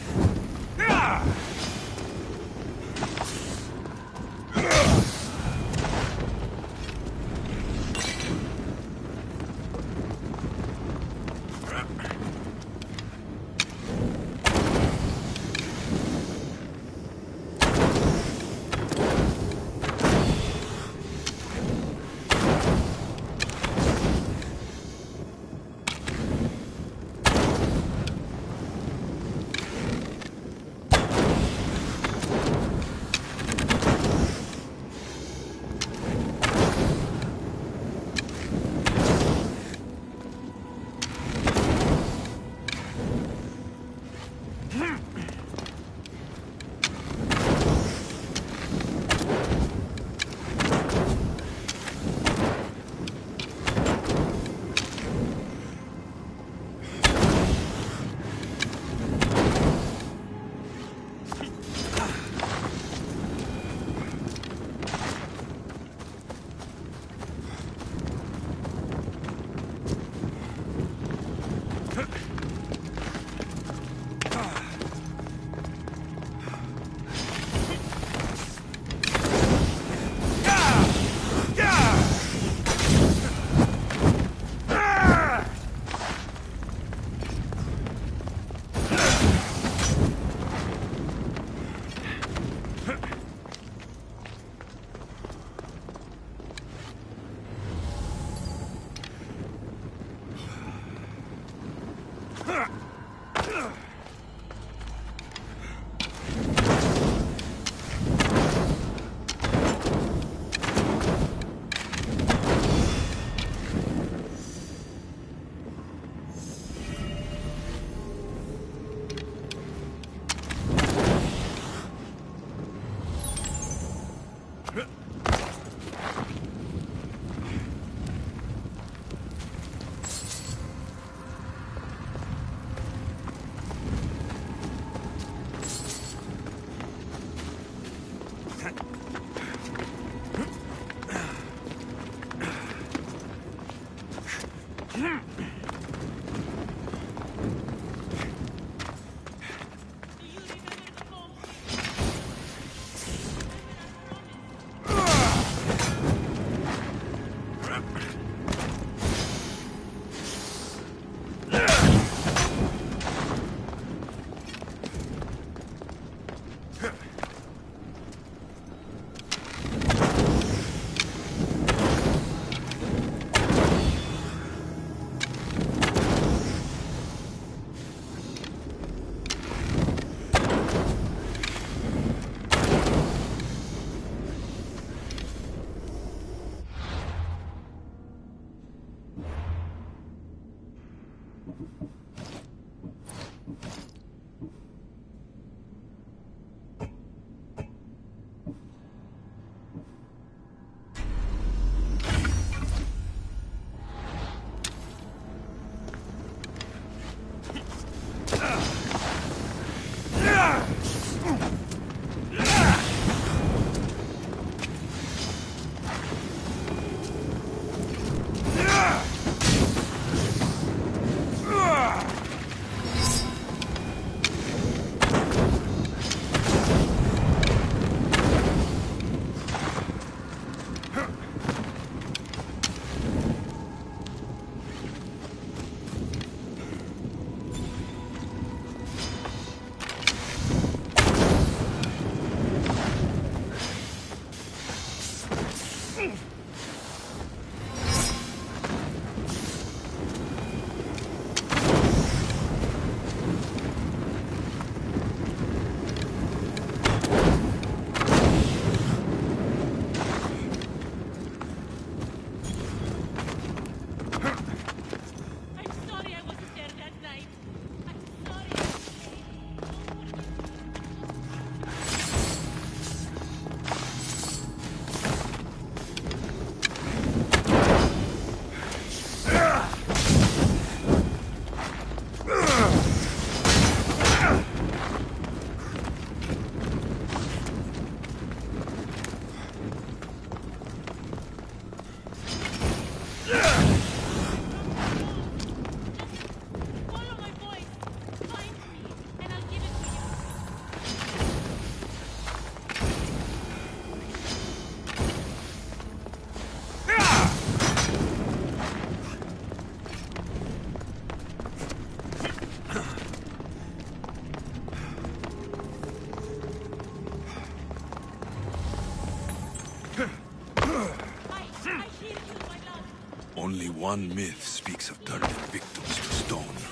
Only one myth speaks of turning victims to stone.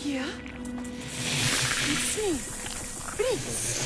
Yeah? It's me. Breathe.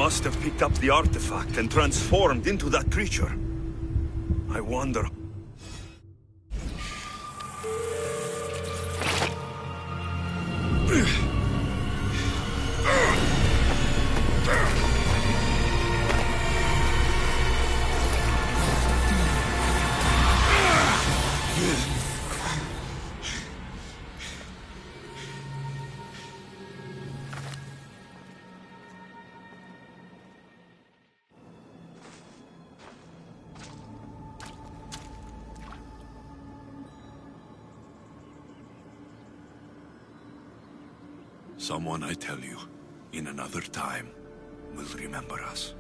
must have picked up the artifact and transformed into that creature. I wonder... Someone, I tell you, in another time, will remember us.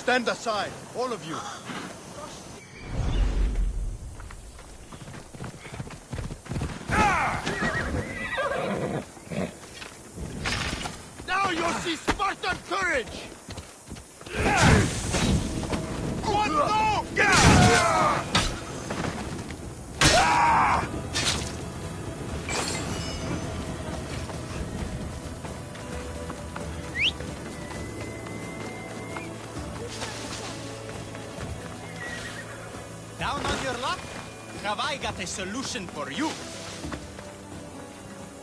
Stand aside, all of you. Spartan courage! What? No! Down on your luck? Have I got a solution for you?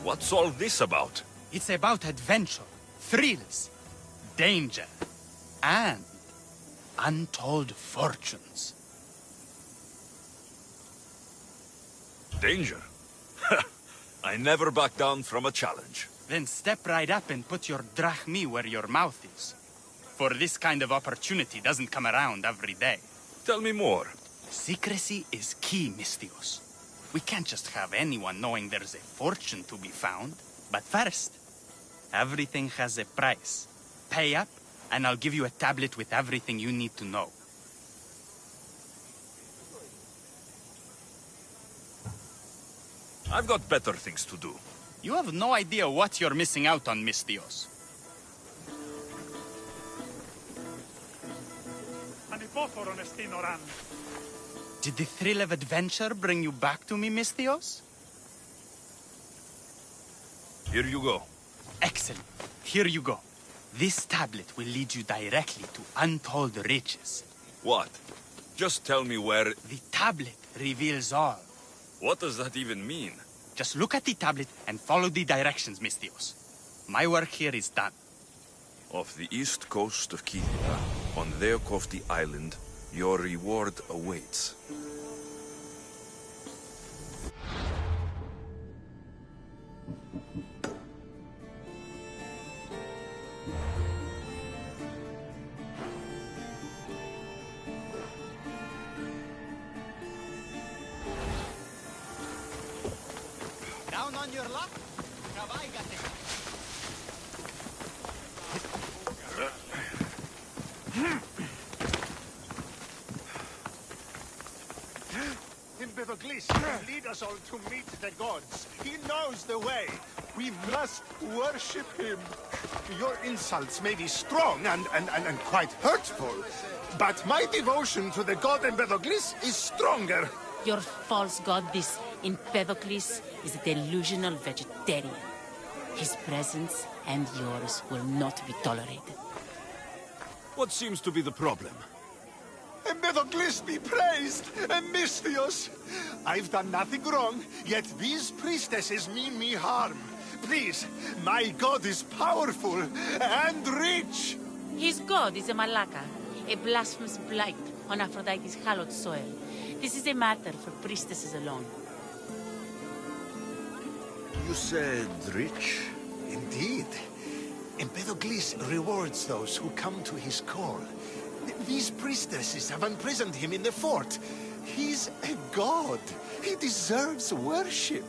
What's all this about? It's about adventure, thrills, danger, and untold fortunes. Danger? I never back down from a challenge. Then step right up and put your drachmi where your mouth is. For this kind of opportunity doesn't come around every day. Tell me more. Secrecy is key, Mystios. We can't just have anyone knowing there's a fortune to be found. But first, everything has a price. Pay up, and I'll give you a tablet with everything you need to know. I've got better things to do. You have no idea what you're missing out on, Mystios. Did the thrill of adventure bring you back to me, Mystios? Here you go. Excellent. Here you go. This tablet will lead you directly to untold riches. What? Just tell me where... The tablet reveals all. What does that even mean? Just look at the tablet and follow the directions, Mystios. My work here is done. Off the east coast of Kithia, on Theokofti Island, your reward awaits. Down on your luck? Have I got it? Imbevoglis can lead us all to meet the gods. He knows the way. We must worship him. Your insults may be strong and quite hurtful, but my devotion to the god Imbevoglis is stronger. Your false god, this Empedocles, is a delusional vegetarian. His presence and yours will not be tolerated. What seems to be the problem? Empedocles be praised, Mystios. I've done nothing wrong, yet these priestesses mean me harm. Please, my god is powerful and rich. His god is a Malaka, a blasphemous blight on Aphrodite's hallowed soil. This is a matter for priestesses alone. You said rich? Indeed. Empedocles rewards those who come to his call. These priestesses have imprisoned him in the fort. He's a god. He deserves worship.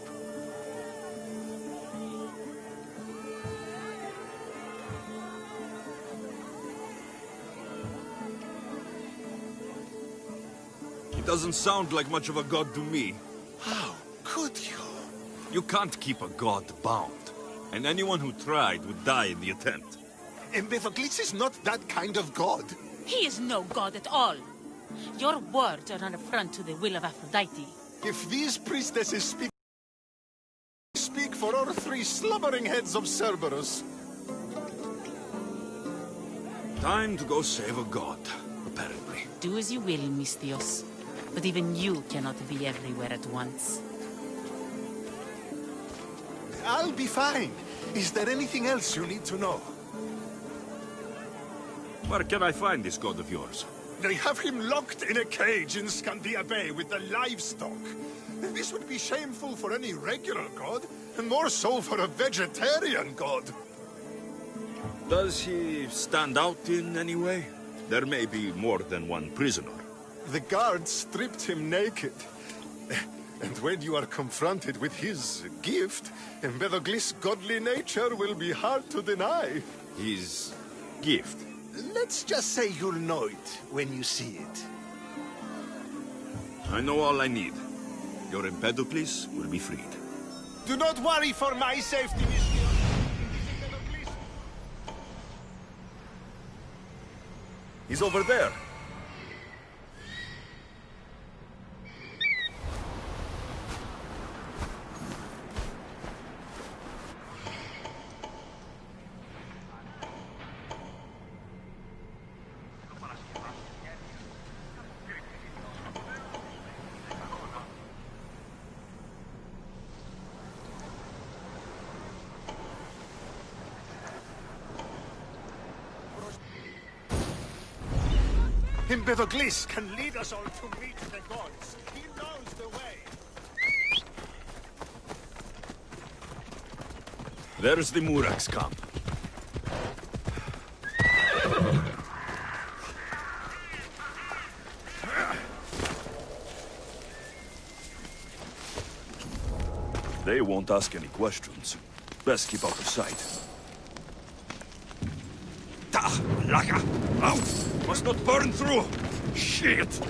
He doesn't sound like much of a god to me. How could you? You can't keep a god bound. And anyone who tried would die in the attempt. Empedocles is not that kind of god. He is no god at all. Your words are an affront to the will of Aphrodite. If these priestesses speak for our three slumbering heads of Cerberus. Time to go save a god, apparently. Do as you will, Mystios. But even you cannot be everywhere at once. I'll be fine. Is there anything else you need to know? Where can I find this god of yours? They have him locked in a cage in Scandia Bay with the livestock. This would be shameful for any regular god, and more so for a vegetarian god. Does he stand out in any way? There may be more than one prisoner. The guards stripped him naked. And when you are confronted with his gift, Empedocles' godly nature will be hard to deny. His gift? Let's just say you'll know it when you see it. I know all I need. Your Empedocles will be freed. Do not worry for my safety, Mystios. He's over there. Himbithoglis can lead us all to meet the gods. He knows the way. There's the Murak's camp. They won't ask any questions. Best keep out of sight. Laka! Out! Must not burn through! Shit!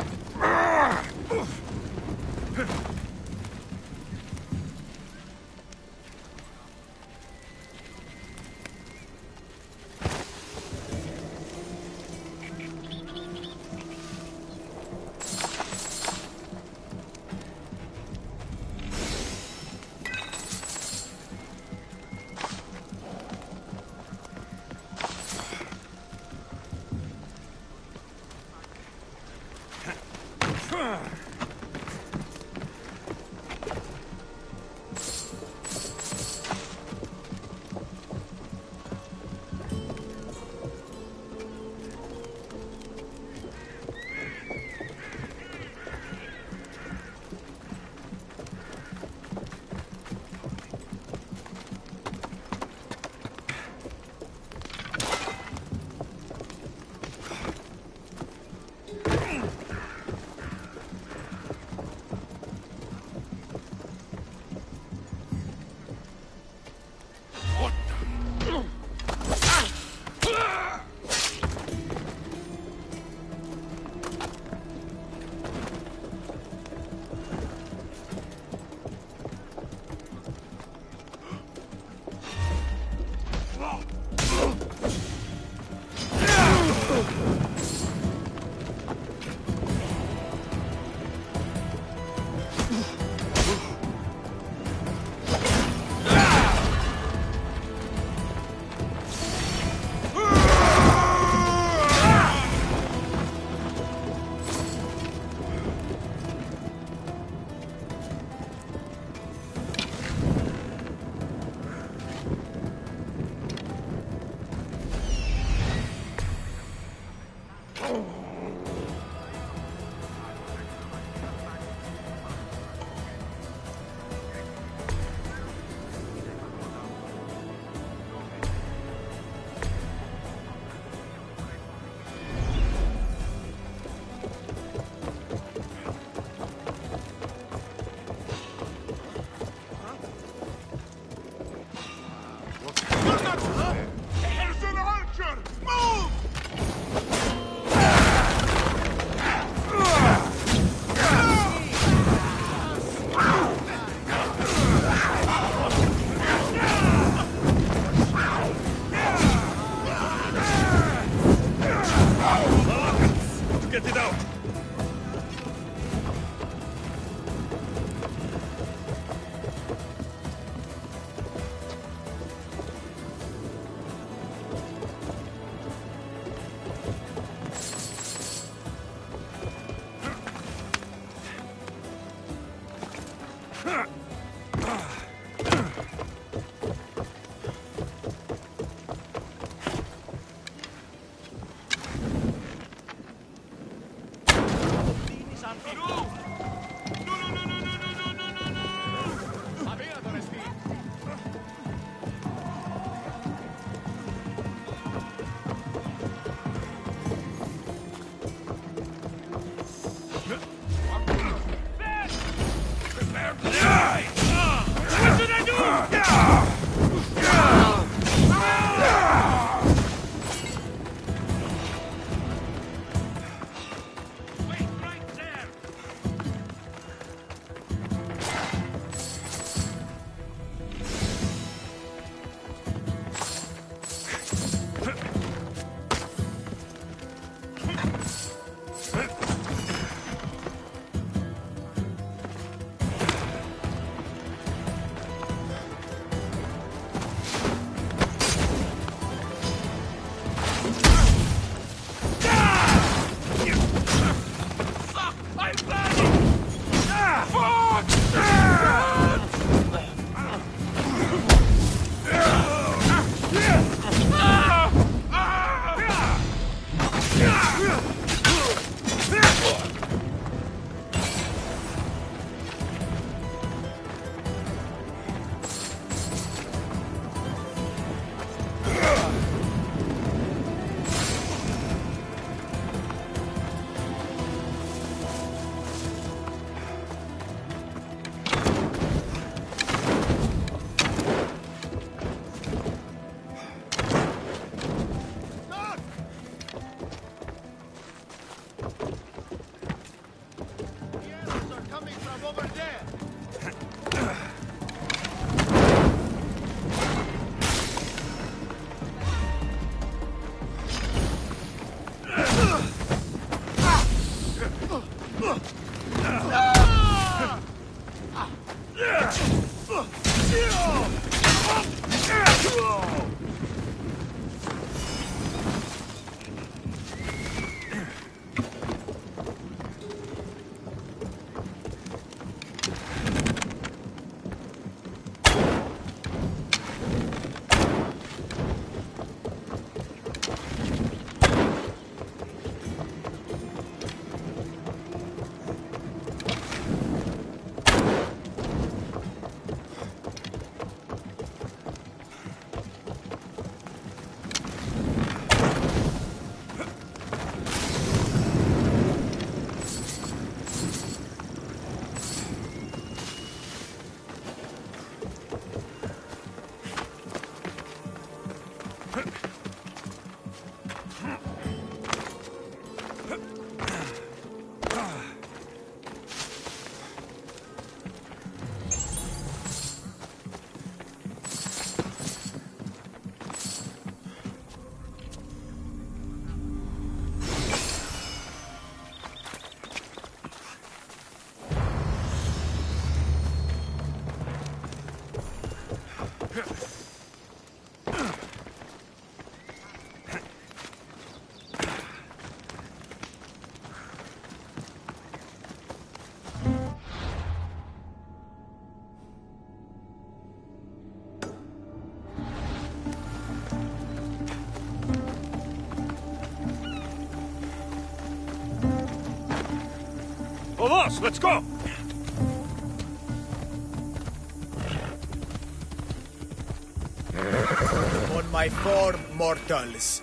Vamos, let's go! On my form, mortals.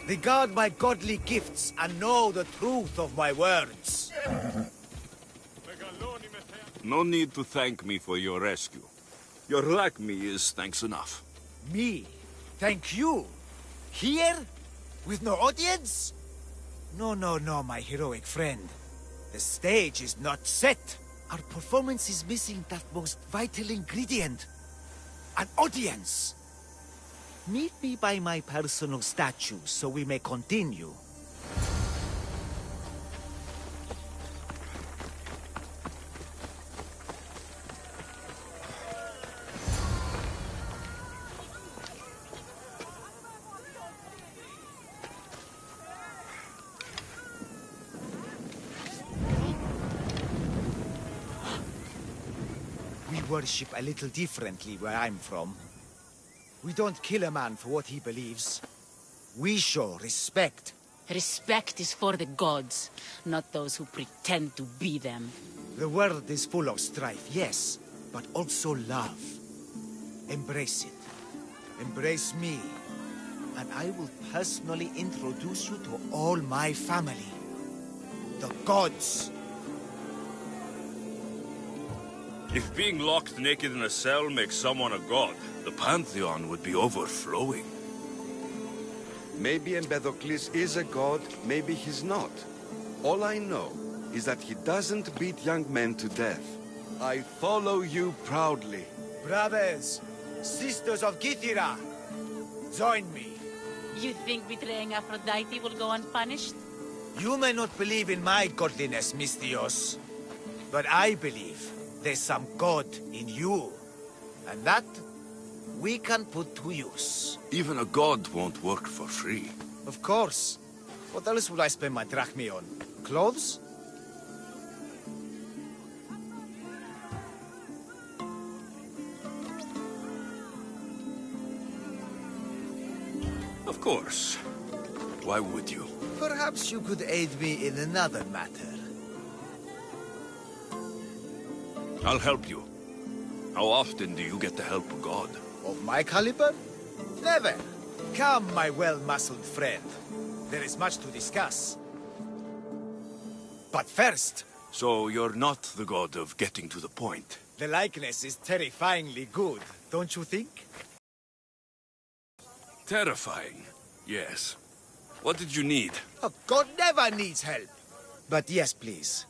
Regard my godly gifts and know the truth of my words. No need to thank me for your rescue. Your like me is thanks enough. Me? Thank you? Here? With no audience? No, my heroic friend. The stage is not set. Our performance is missing that most vital ingredient. An audience. Meet me by my personal statue so we may continue. We worship a little differently where I'm from. We don't kill a man for what he believes. We show respect. Respect is for the gods, not those who pretend to be them. The world is full of strife, yes, but also love. Embrace it. Embrace me. And I will personally introduce you to all my family. The gods. If being locked naked in a cell makes someone a god, the Pantheon would be overflowing. Maybe Empedocles is a god, maybe he's not. All I know is that he doesn't beat young men to death. I follow you proudly. Brothers, sisters of Kythera, join me. You think betraying Aphrodite will go unpunished? You may not believe in my godliness, Misthios, but I believe there's some god in you. And that we can put to use. Even a god won't work for free. Of course. What else would I spend my drachmae on? Clothes? Of course. Why would you? Perhaps you could aid me in another matter. I'll help you. How often do you get to help a god? Of my caliber? Never. Come, my well-muscled friend. There is much to discuss. But first... So you're not the god of getting to the point? The likeness is terrifyingly good, don't you think? Terrifying, yes. What did you need? A god never needs help. But yes, please.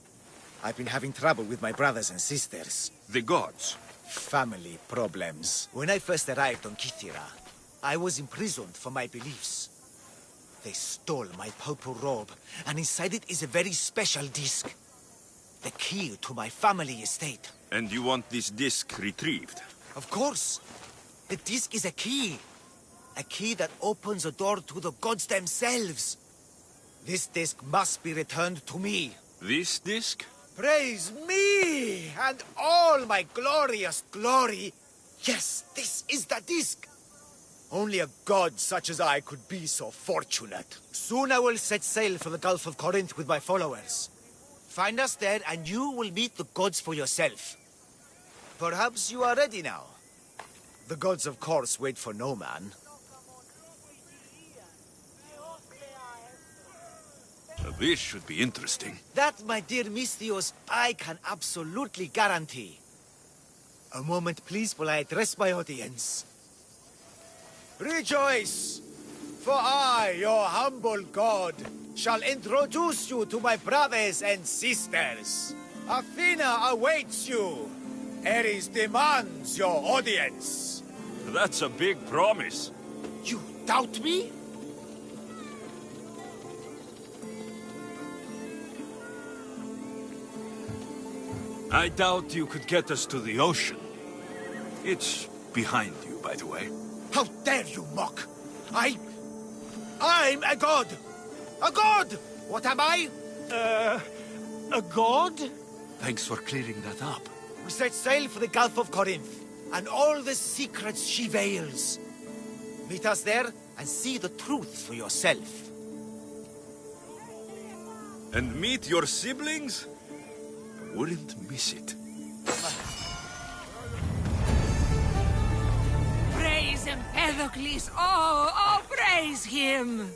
I've been having trouble with my brothers and sisters. The gods? Family problems. When I first arrived on Kythera, I was imprisoned for my beliefs. They stole my purple robe, and inside it is a very special disc. The key to my family estate. And you want this disc retrieved? Of course. The disc is a key. A key that opens a door to the gods themselves. This disc must be returned to me. This disc? Praise me and all my glorious glory. Yes, this is the disc. Only a god such as I could be so fortunate. Soon I will set sail for the Gulf of Corinth with my followers. Find us there and you will meet the gods for yourself. Perhaps you are ready now. The gods, of course, wait for no man. This should be interesting. That, my dear Misthios, I can absolutely guarantee. A moment, please, while I address my audience. Rejoice! For I, your humble god, shall introduce you to my brothers and sisters. Athena awaits you. Ares demands your audience. That's a big promise. You doubt me? I doubt you could get us to the ocean. It's behind you, by the way. How dare you mock? I'm a god! A god! What am I? A god? Thanks for clearing that up. We set sail for the Gulf of Corinth, and all the secrets she veils. Meet us there, and see the truth for yourself. And meet your siblings? Wouldn't miss it. Praise Empedocles! Oh, praise him!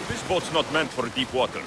This boat's not meant for deep water.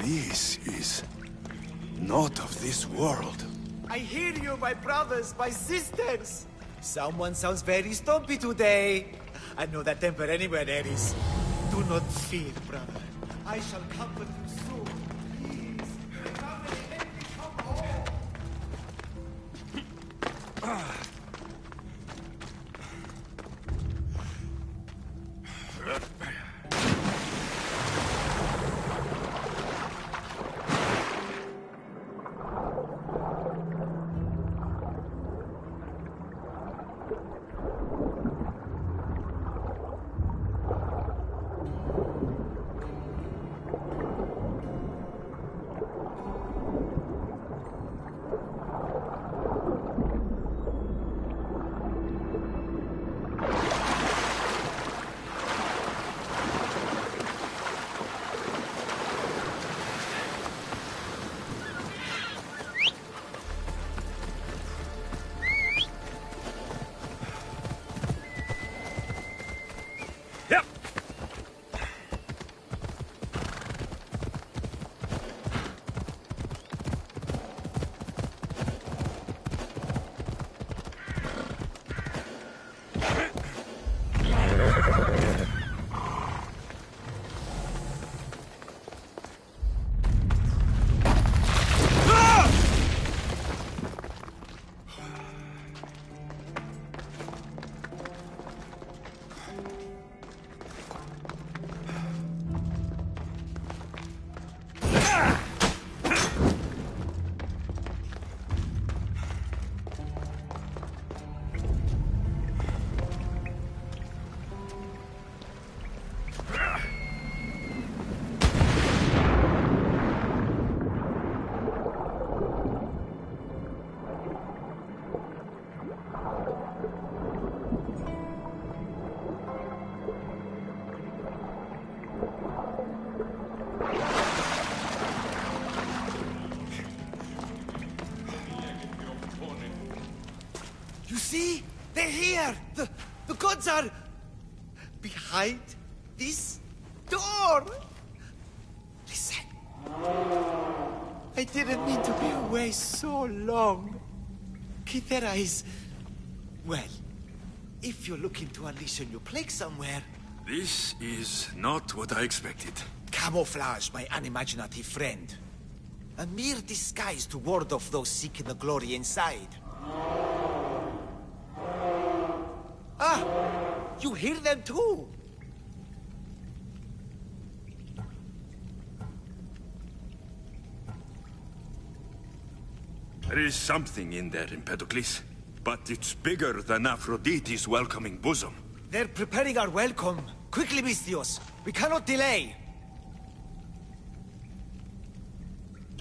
This is not of this world. I hear you, my brothers, my sisters. Someone sounds very stumpy today. I know that temper anywhere there is. Do not fear, brother. I shall comfort you soon. Please, my family, let me come home. You see? They're here! The gods are... behind this door! Listen. I didn't mean to be away so long. Kythera is... well, if you're looking to unleash a new plague somewhere... This is not what I expected. Camouflage, my unimaginative friend. A mere disguise to ward off those seeking the glory inside. Ah! You hear them too! There is something in there, Empedocles. But it's bigger than Aphrodite's welcoming bosom. They're preparing our welcome. Quickly, Misthios. We cannot delay.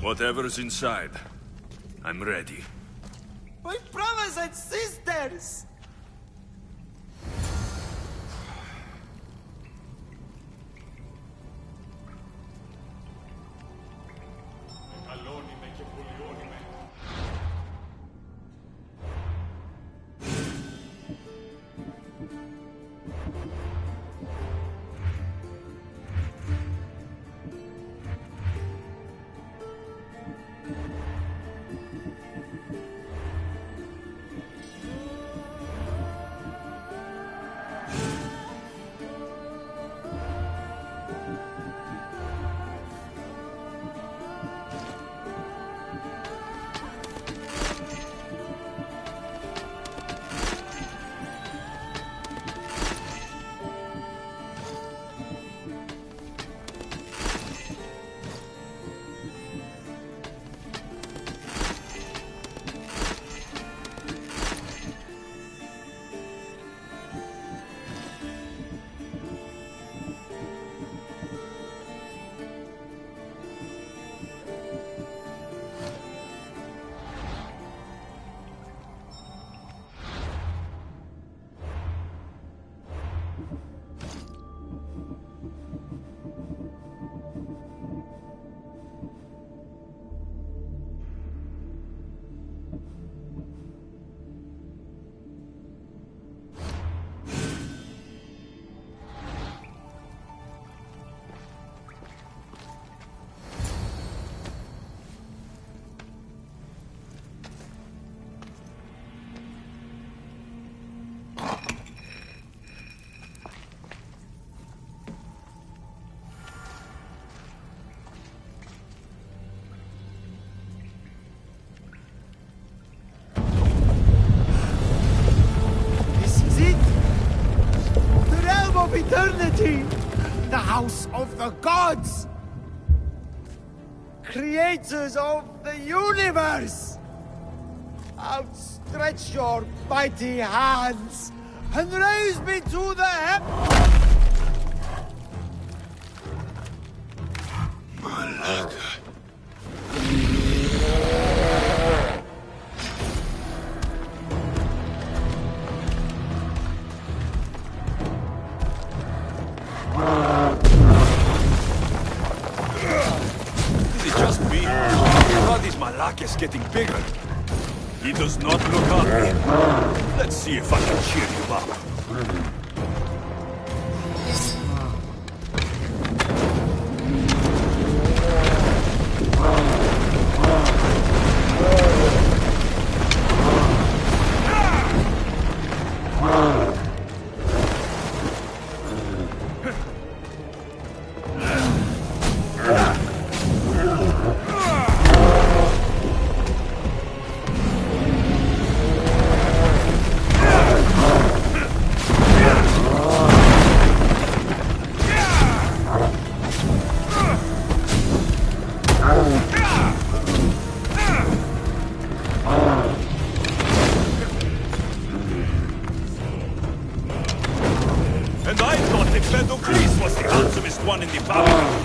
Whatever's inside, I'm ready. My brothers and sisters! we, the house of the gods, creators of the universe, outstretch your mighty hands and raise me to the heavens. Malaga. Is it just me? Or is Malakis getting bigger? He does not look up. Let's see if I can cheer him up. And I thought Empedocles was the handsomest one in the Babylon.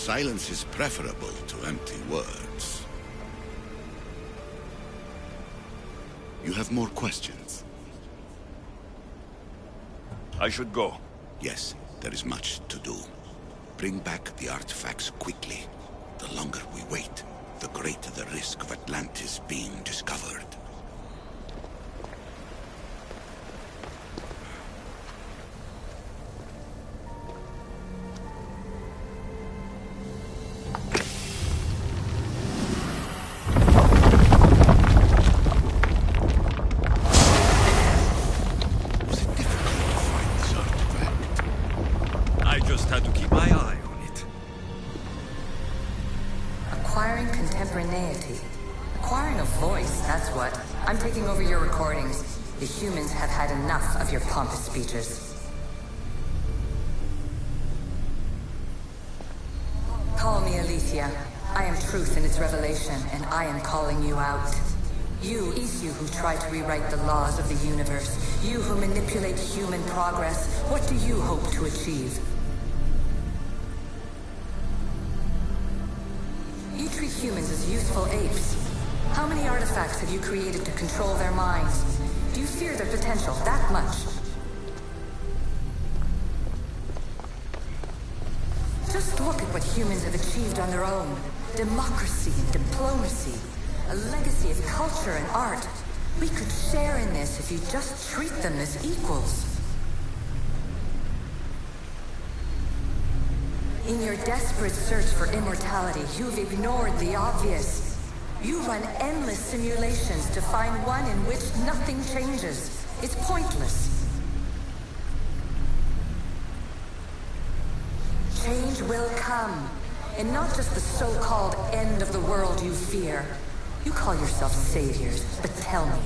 Silence is preferable to empty words. You have more questions? I should go. Yes, there is much to do. Bring back the artifacts quickly. The longer we wait, the greater the risk of Atlantis being discovered. Speeches. Call me Aletheia. I am truth in its revelation, and I am calling you out. You, it's you who try to rewrite the laws of the universe. You who manipulate human progress. What do you hope to achieve? humans as useful apes. How many artifacts have you created to control their minds? Do you fear their potential that much? Just look at what humans have achieved on their own. Democracy and diplomacy. A legacy of culture and art. We could share in this if you just treat them as equals. In your desperate search for immortality, you've ignored the obvious. You run endless simulations to find one in which nothing changes. It's pointless. Change will come, and not just the so-called end of the world you fear. You call yourself saviors, but tell me,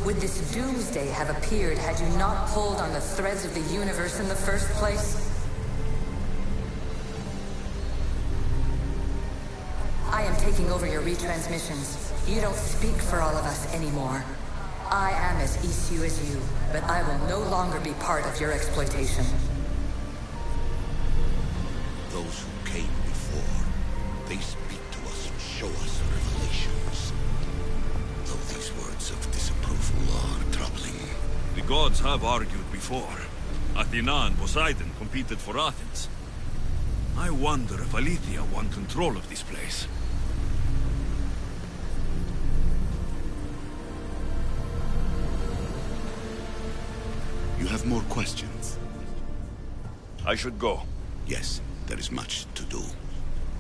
would this doomsday have appeared had you not pulled on the threads of the universe in the first place? I am taking over your retransmissions. You don't speak for all of us anymore. I am as Isu as you, but I will no longer be part of your exploitation. Those who came before, they speak to us and show us revelations. Though these words of disapproval are troubling. The gods have argued before. Athena and Poseidon competed for Athens. I wonder if Aletheia won control of this place. You have more questions? I should go. Yes, there is much to do.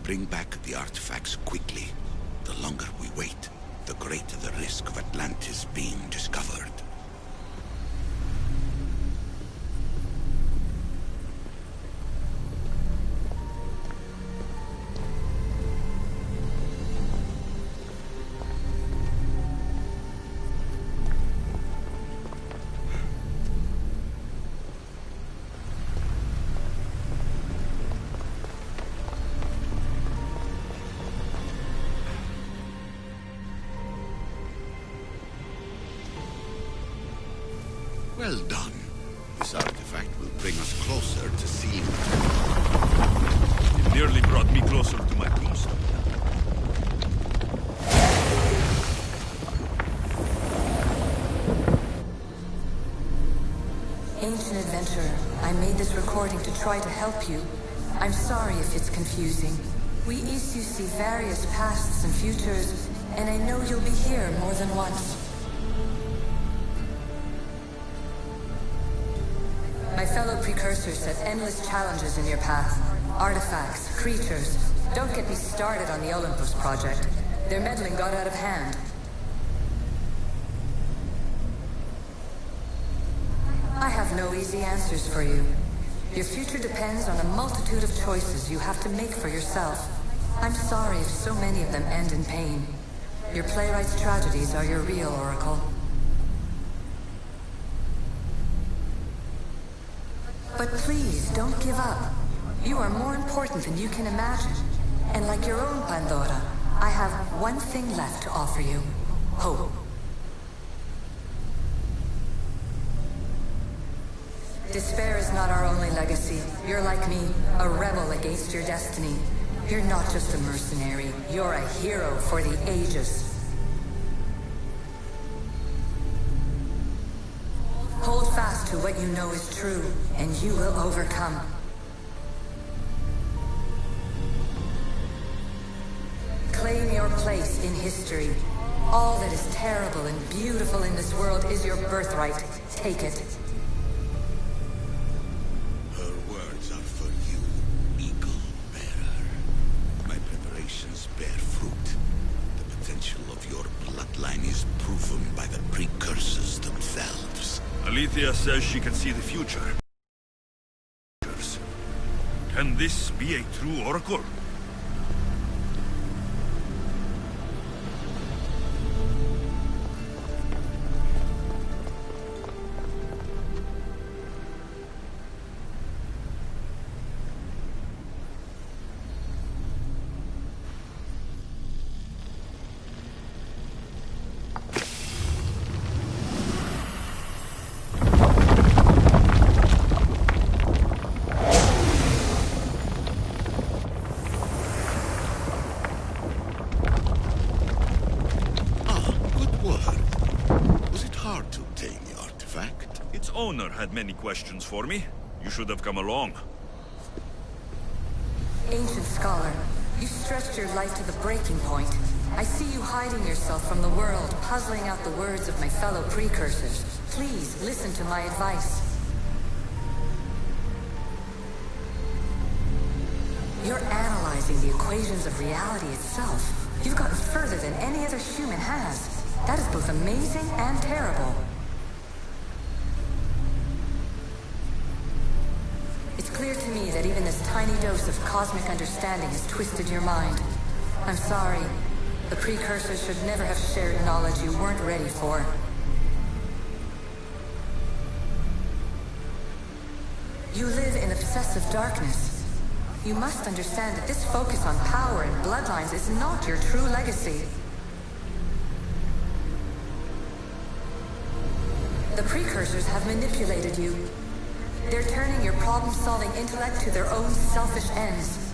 Bring back the artifacts quickly. The longer we wait, the greater the risk of Atlantis being discovered. Well done. This artifact will bring us closer to seeing. It nearly brought me closer to my tombstone. Ancient adventurer, I made this recording to try to help you. I'm sorry if it's confusing. We Isu see various pasts and futures, and I know you'll be here more than once. My fellow precursors set endless challenges in your path. Artifacts, creatures. Don't get me started on the Olympus project. Their meddling got out of hand. I have no easy answers for you. Your future depends on a multitude of choices you have to make for yourself. I'm sorry if so many of them end in pain. Your playwright's tragedies are your real oracle. But please, don't give up. You are more important than you can imagine. And like your own Pandora, I have one thing left to offer you. Hope. Despair is not our only legacy. You're like me, a rebel against your destiny. You're not just a mercenary, you're a hero for the ages. Hold fast to what you know is true, and you will overcome. Claim your place in history. All that is terrible and beautiful in this world is your birthright. Take it. Her words are for you, Eagle Bearer. My preparations bear fruit. The potential of your bloodline is proven by the precursors themselves. Aletheia says she can see the future. Can this be a true oracle? owner had many questions for me. You should have come along. Ancient scholar, you stretched your life to the breaking point. I see you hiding yourself from the world, puzzling out the words of my fellow precursors. Please, listen to my advice. You're analyzing the equations of reality itself. You've gotten further than any other human has. That is both amazing and terrible. It's clear to me that even this tiny dose of cosmic understanding has twisted your mind. I'm sorry. The precursors should never have shared knowledge you weren't ready for. You live in obsessive darkness. You must understand that this focus on power and bloodlines is not your true legacy. The precursors have manipulated you. They're turning your problem-solving intellect to their own selfish ends.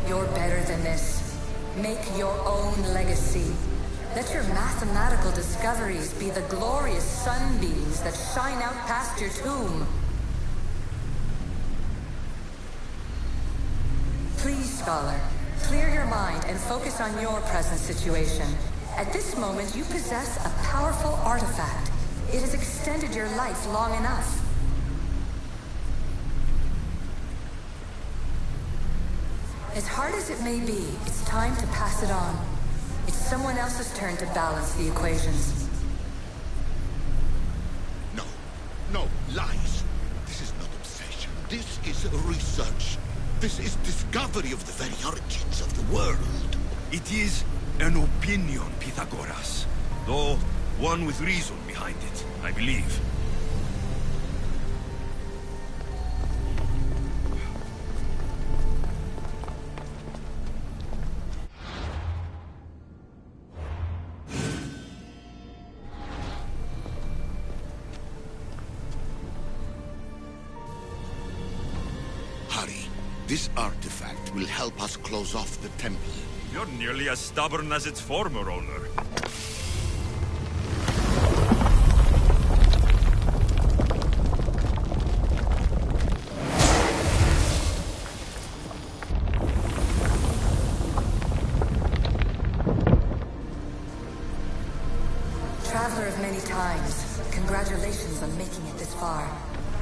You're better than this. Make your own legacy. Let your mathematical discoveries be the glorious sunbeams that shine out past your tomb. Please, scholar, clear your mind and focus on your present situation. At this moment, you possess a powerful artifact. It has extended your life long enough. As hard as it may be, it's time to pass it on. It's someone else's turn to balance the equations. No, lies. This is not obsession. This is research. This is discovery of the very origins of the world. It is an opinion, Pythagoras. Though one with reason behind it, I believe. This artifact will help us close off the temple. You're nearly as stubborn as its former owner. Traveler of many times, congratulations on making it this far.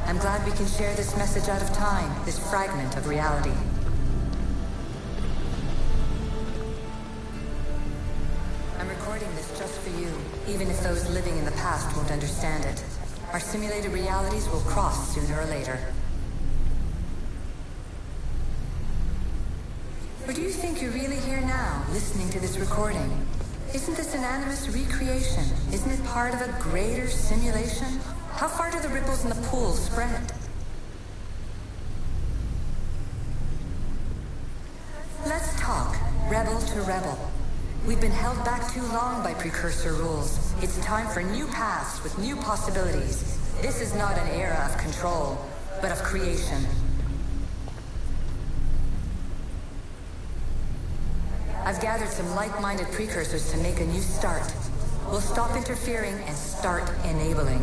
I'm glad we can share this message out of time, this fragment of reality. I'm recording this just for you, even if those living in the past won't understand it. Our simulated realities will cross sooner or later. Or do you think you're really here now, listening to this recording? Isn't this an animus recreation? Isn't it part of a greater simulation? How far do the ripples in the pool spread? Let's talk, rebel to rebel. We've been held back too long by precursor rules. It's time for new paths with new possibilities. This is not an era of control, but of creation. I've gathered some like-minded precursors to make a new start. We'll stop interfering and start enabling.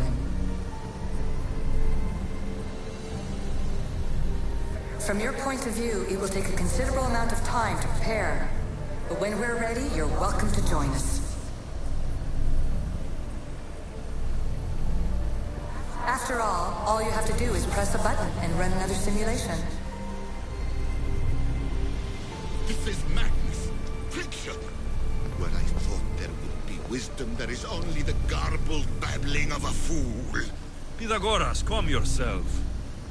From your point of view, it will take a considerable amount of time to prepare. But when we're ready, you're welcome to join us. After all you have to do is press a button and run another simulation. This is madness. Fiction. Where I thought there would be wisdom, there is only the garbled babbling of a fool. Pythagoras, calm yourself.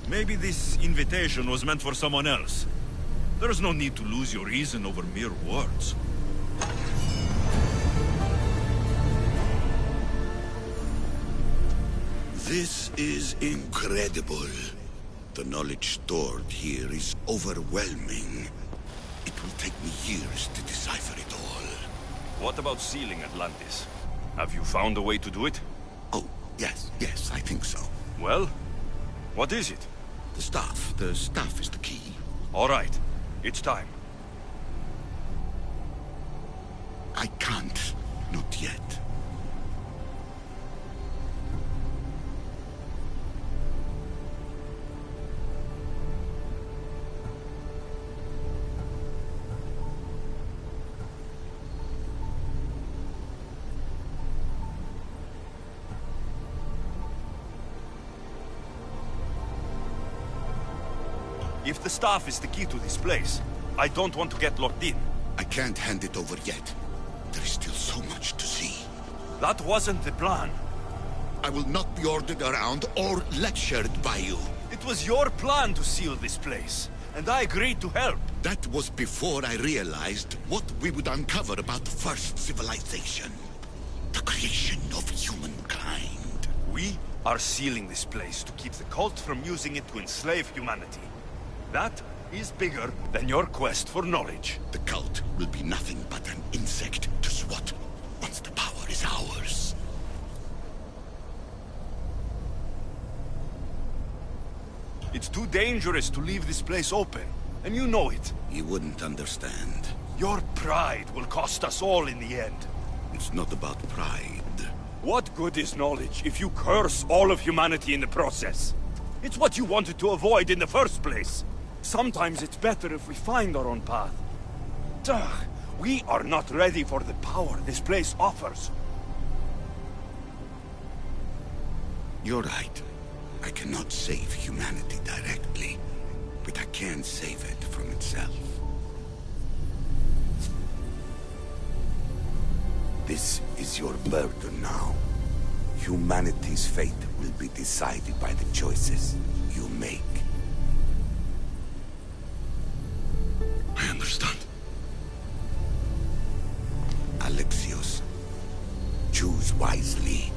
Maybe this invitation was meant for someone else. There's no need to lose your reason over mere words. This is incredible. The knowledge stored here is overwhelming. It will take me years to decipher it all. What about sealing Atlantis? Have you found a way to do it? Oh, yes, I think so. Well, what is it? The staff. The staff is the key. All right. It's time. I can't. Not yet. If the staff is the key to this place, I don't want to get locked in. I can't hand it over yet. There is still so much to see. That wasn't the plan. I will not be ordered around or lectured by you. It was your plan to seal this place, and I agreed to help. That was before I realized what we would uncover about the first civilization. The creation of humankind. We are sealing this place to keep the cult from using it to enslave humanity. That is bigger than your quest for knowledge. The cult will be nothing but an insect to swat once the power is ours. It's too dangerous to leave this place open, and you know it. You wouldn't understand. Your pride will cost us all in the end. It's not about pride. What good is knowledge if you curse all of humanity in the process? It's what you wanted to avoid in the first place. Sometimes it's better if we find our own path. Ugh, we are not ready for the power this place offers. You're right. I cannot save humanity directly, but I can save it from itself. This is your burden now. Humanity's fate will be decided by the choices you make. I understand. Alexios, choose wisely.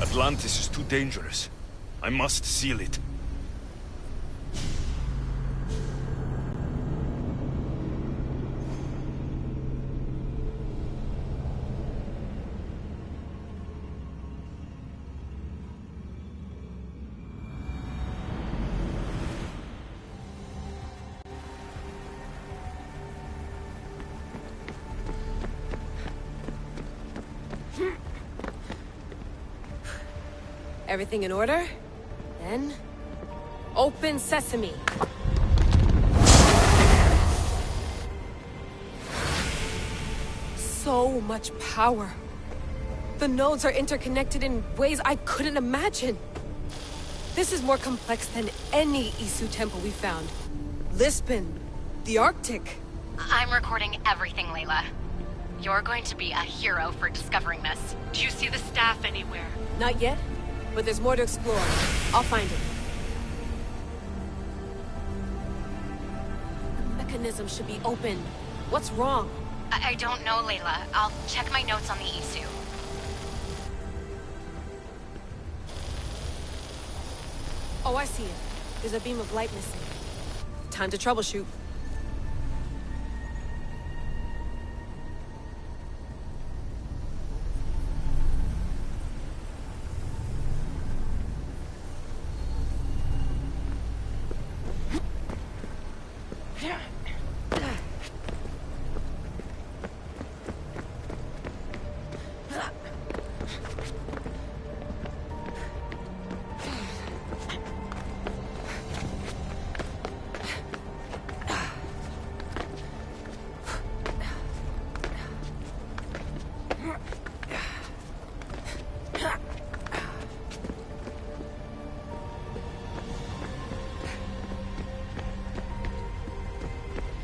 Atlantis is too dangerous. I must seal it. Everything in order? Then... open sesame! So much power. The nodes are interconnected in ways I couldn't imagine. This is more complex than any Isu temple we found. Lisbon, the Arctic. I'm recording everything, Layla. You're going to be a hero for discovering this. Do you see the staff anywhere? Not yet, but there's more to explore. I'll find it. The mechanism should be open. What's wrong? I don't know, Layla. I'll check my notes on the Isu. Oh, I see it. There's a beam of light missing. Time to troubleshoot.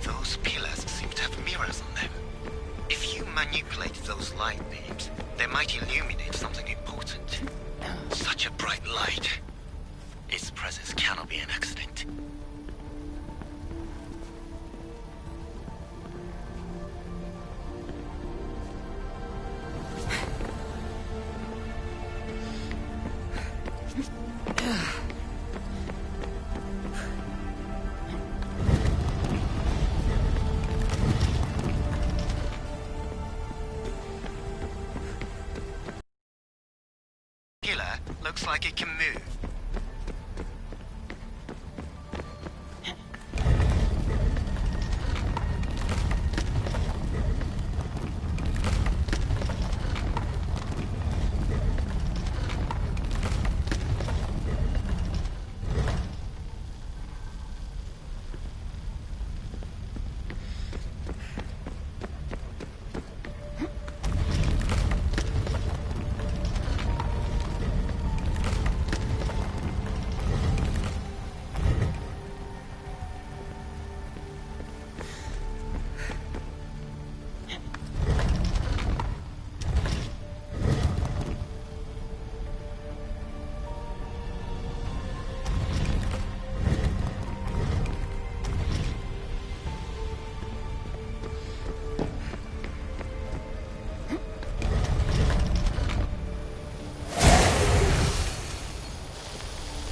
Those pillars seem to have mirrors on them. If you manipulate those light beams, they might illuminate something important. Such a bright light. Its presence cannot be an accident. Pillar looks like it can move.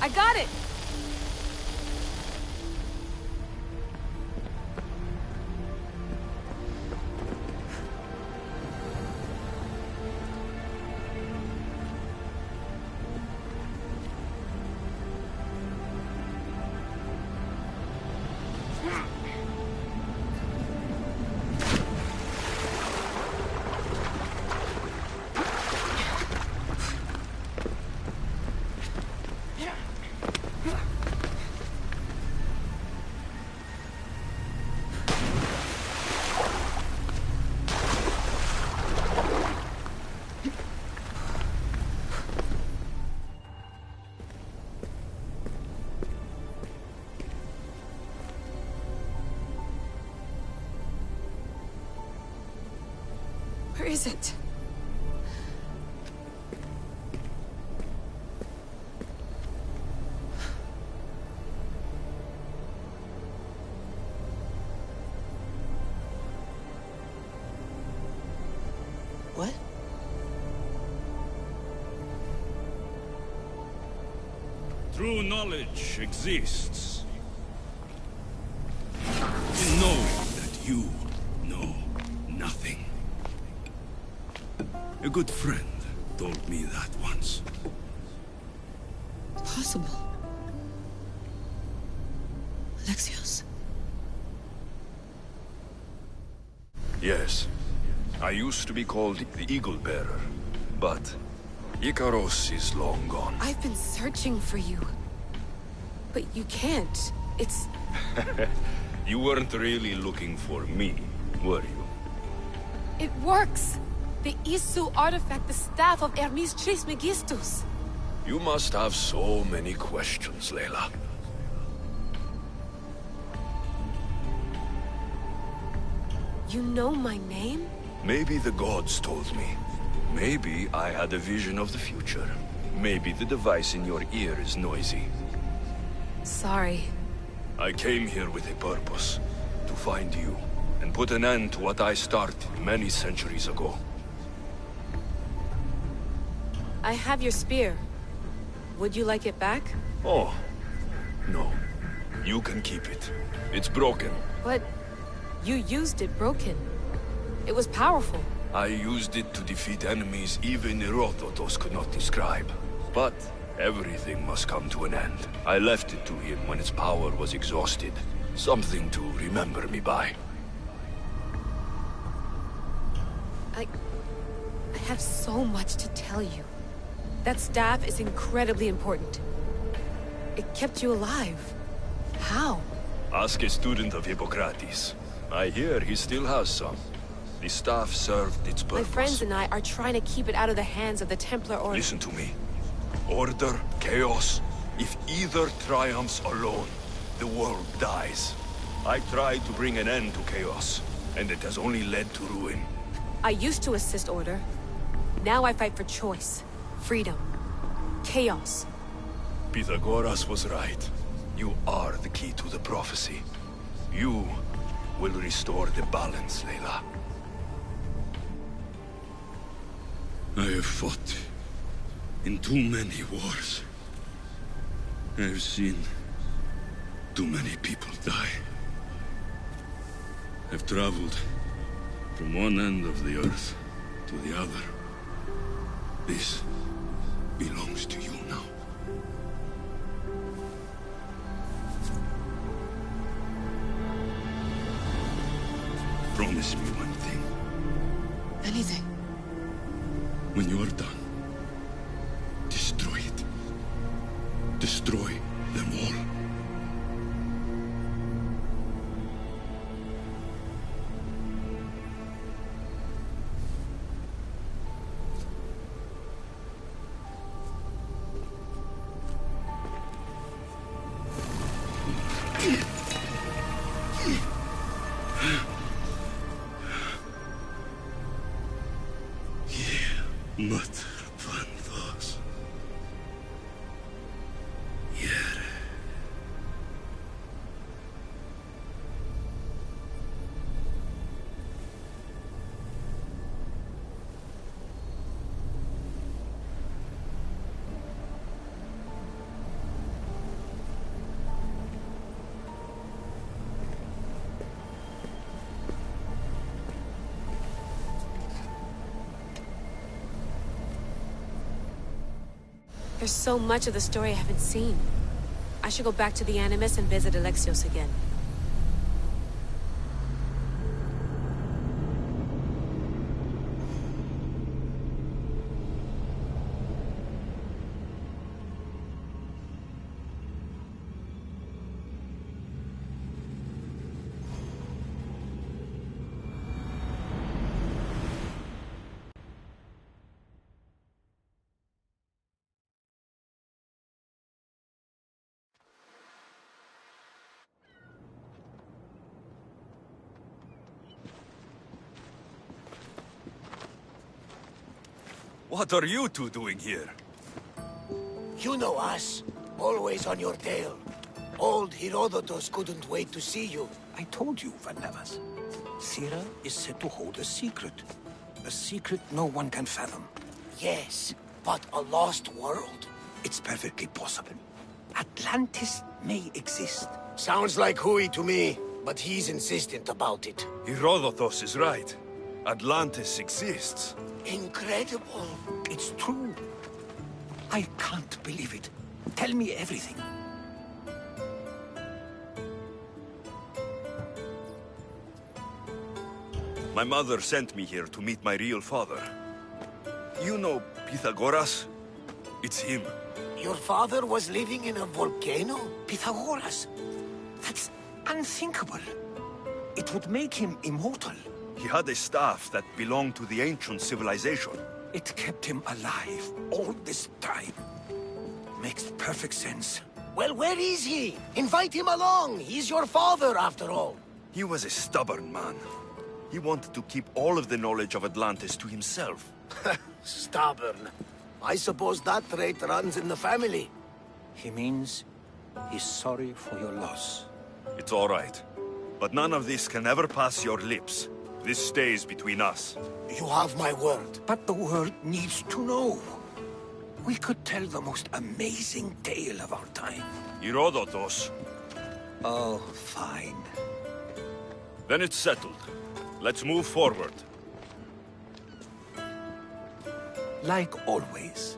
I got it! Where is it? What? True knowledge exists. In knowing that you know nothing. A good friend told me that once. Possible. Alexios? Yes. I used to be called the Eagle Bearer, but Icaros is long gone. I've been searching for you. But you can't. It's... You weren't really looking for me, were you? It works! The Isu artifact, the staff of Hermes Trismegistus. You must have so many questions, Layla. You know my name? Maybe the gods told me. Maybe I had a vision of the future. Maybe the device in your ear is noisy. Sorry. I came here with a purpose. To find you, and put an end to what I started many centuries ago. I have your spear. Would you like it back? Oh, No. You can keep it. It's broken. But you used it broken. It was powerful. I used it to defeat enemies even Herodotus could not describe. But everything must come to an end. I left it to him when its power was exhausted. Something to remember me by. I have so much to tell you. That staff is incredibly important. It kept you alive. How? Ask a student of Hippocrates. I hear he still has some. The staff served its purpose. My friends and I are trying to keep it out of the hands of the Templar Order. Listen to me. Order, chaos. If either triumphs alone, the world dies. I tried to bring an end to chaos, and it has only led to ruin. I used to assist Order. Now I fight for choice, freedom, chaos. Pythagoras was right. You are the key to the prophecy. You will restore the balance, Layla. I have fought in too many wars. I have seen too many people die. I've traveled from one end of the earth to the other. This belongs to you now. Promise me one thing. Anything. When you are done, destroy it. Destroy them all. Mother Panthos. Yere. There's so much of the story I haven't seen. I should go back to the Animus and visit Alexios again. What are you two doing here? You know us. Always on your tail. Old Herodotus couldn't wait to see you. I told you, Vanellas. Thera is said to hold a secret. A secret no one can fathom. Yes, but a lost world? It's perfectly possible. Atlantis may exist. Sounds like Hui to me, but he's insistent about it. Herodotus is right. Atlantis exists. Incredible. It's true. I can't believe it. Tell me everything. My mother sent me here to meet my real father. You know Pythagoras? It's him. Your father was living in a volcano? Pythagoras? That's unthinkable. It would make him immortal. He had a staff that belonged to the ancient civilization. It kept him alive all this time. Makes perfect sense. Well, where is he? Invite him along. He's your father, after all. He was a stubborn man. He wanted to keep all of the knowledge of Atlantis to himself. Stubborn. I suppose that trait runs in the family. He means he's sorry for your loss. It's all right. But none of this can ever pass your lips. This stays between us. You have my word. But the world needs to know. We could tell the most amazing tale of our time. Herodotus. Oh, fine. Then it's settled. Let's move forward. Like always.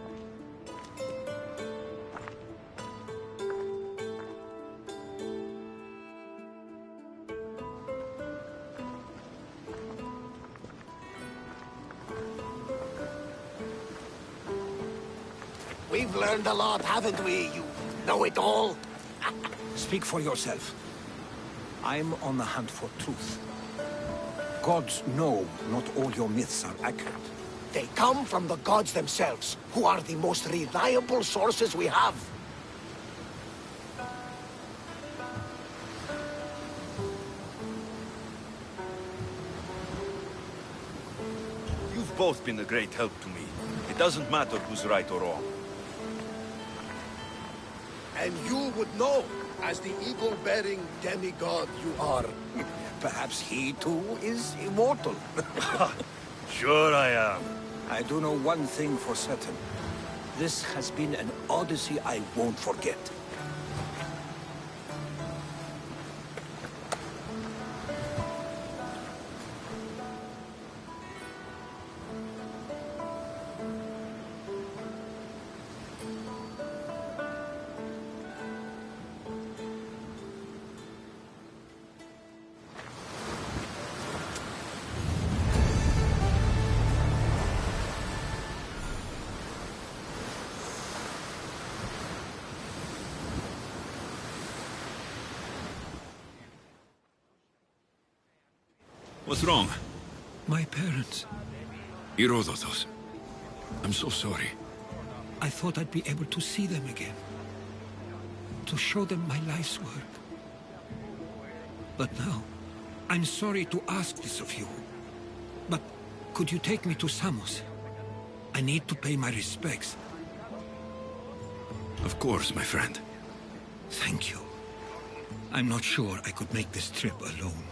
We've learned a lot, haven't we, you know-it-all? Speak for yourself. I'm on the hunt for truth. Gods know not all your myths are accurate. They come from the gods themselves, who are the most reliable sources we have. You've both been a great help to me. It doesn't matter who's right or wrong. And you would know, as the eagle-bearing demigod you are. Perhaps he too is immortal. Sure I am. I do know one thing for certain. This has been an Odyssey I won't forget. What's wrong? My parents. Herodotus. I'm so sorry. I thought I'd be able to see them again. To show them my life's work. But now, I'm sorry to ask this of you. But could you take me to Samos? I need to pay my respects. Of course, my friend. Thank you. I'm not sure I could make this trip alone.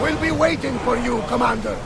We'll be waiting for you, Commander.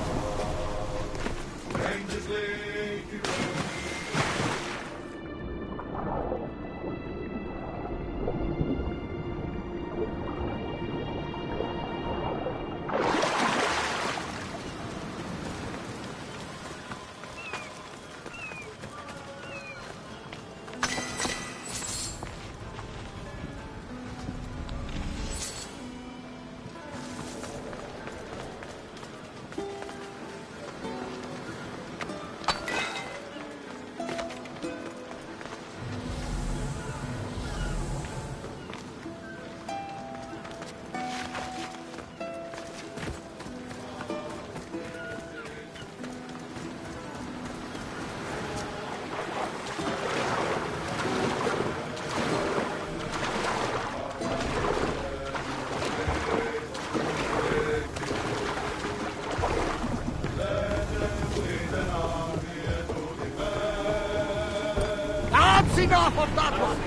Enough of that one!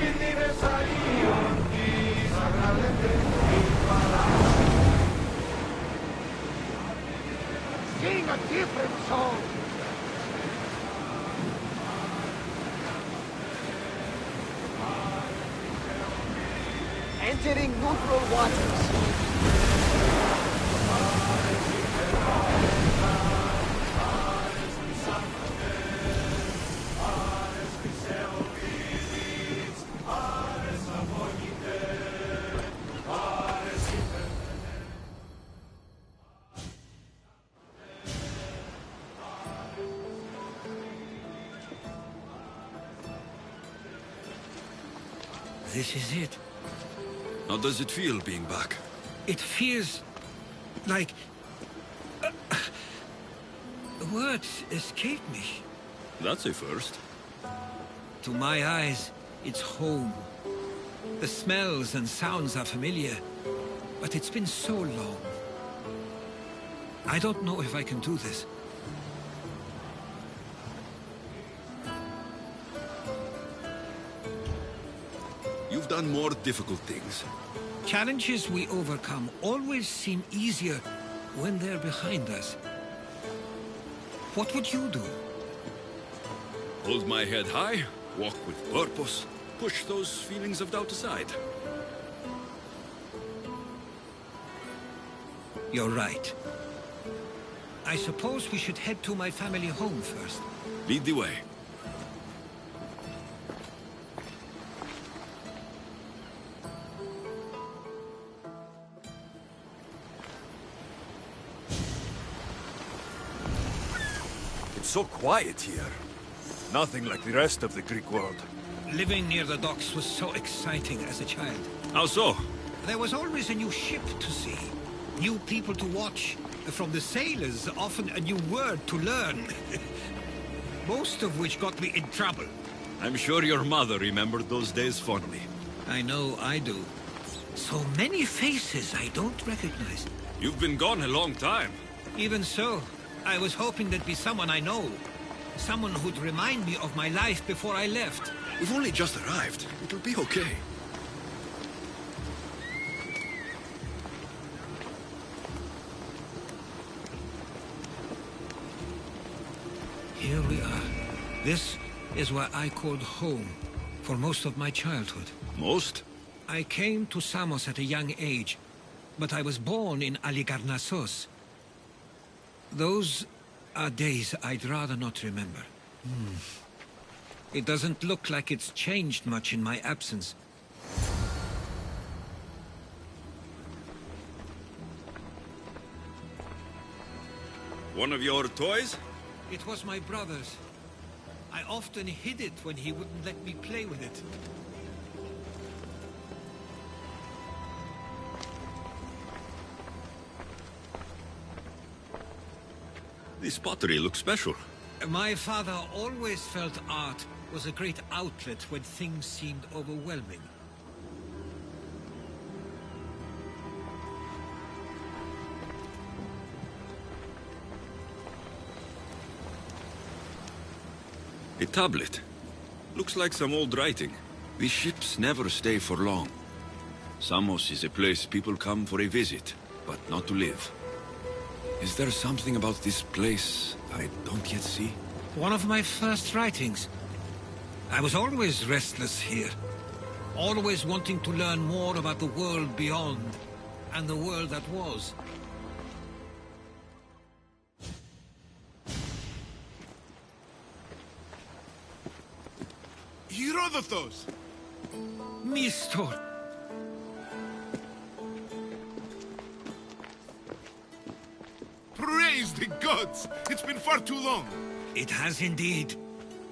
Sing a different song! Entering neutral waters. This is it. How does it feel being back? It feels like... words escape me. That's a first. To my eyes, it's home. The smells and sounds are familiar, but it's been so long. I don't know if I can do this. You've done more difficult things. Challenges we overcome always seem easier when they're behind us. What would you do? Hold my head high, walk with purpose, push those feelings of doubt aside. You're right. I suppose we should head to my family home first. Lead the way. It's so quiet here. Nothing like the rest of the Greek world. Living near the docks was so exciting as a child. How so? There was always a new ship to see, new people to watch. From the sailors, often a new word to learn. Most of which got me in trouble. I'm sure your mother remembered those days fondly. I know I do. So many faces I don't recognize. You've been gone a long time. Even so, I was hoping there'd be someone I know. Someone who'd remind me of my life before I left. We've only just arrived. It'll be okay. Here we are. This is where I called home for most of my childhood. Most? I came to Samos at a young age, but I was born in Aligarnassos. Those are days I'd rather not remember. It doesn't look like it's changed much in my absence. One of your toys? It was my brother's. I often hid it when he wouldn't let me play with it. This pottery looks special. My father always felt art was a great outlet when things seemed overwhelming. A tablet. Looks like some old writing. These ships never stay for long. Samos is a place people come for a visit, but not to live. Is there something about this place I don't yet see? One of my first writings. I was always restless here. Always wanting to learn more about the world beyond, and the world that was. Herodotus! Mistor! Praise the gods! It's been far too long. It has indeed.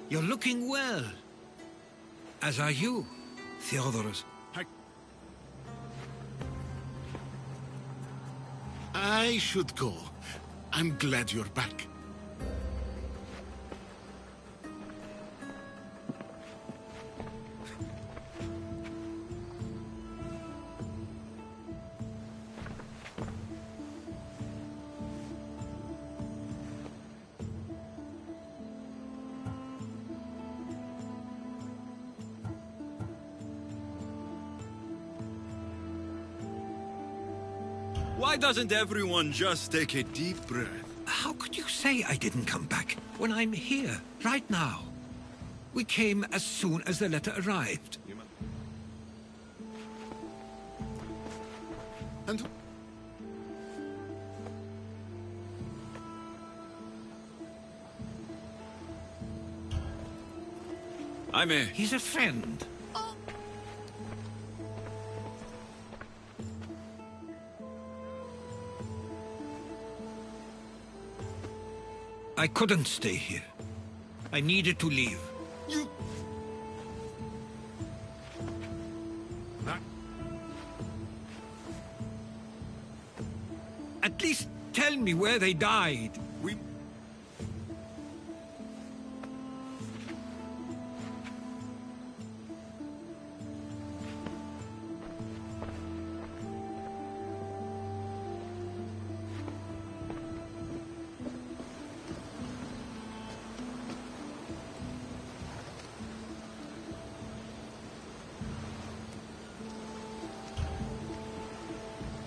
You're looking well. As are you, Theodorus. I should go. I'm glad you're back. Why doesn't everyone just take a deep breath? How could you say I didn't come back when I'm here, right now? We came as soon as the letter arrived. And... He's a friend. I couldn't stay here. I needed to leave. You... At least tell me where they died.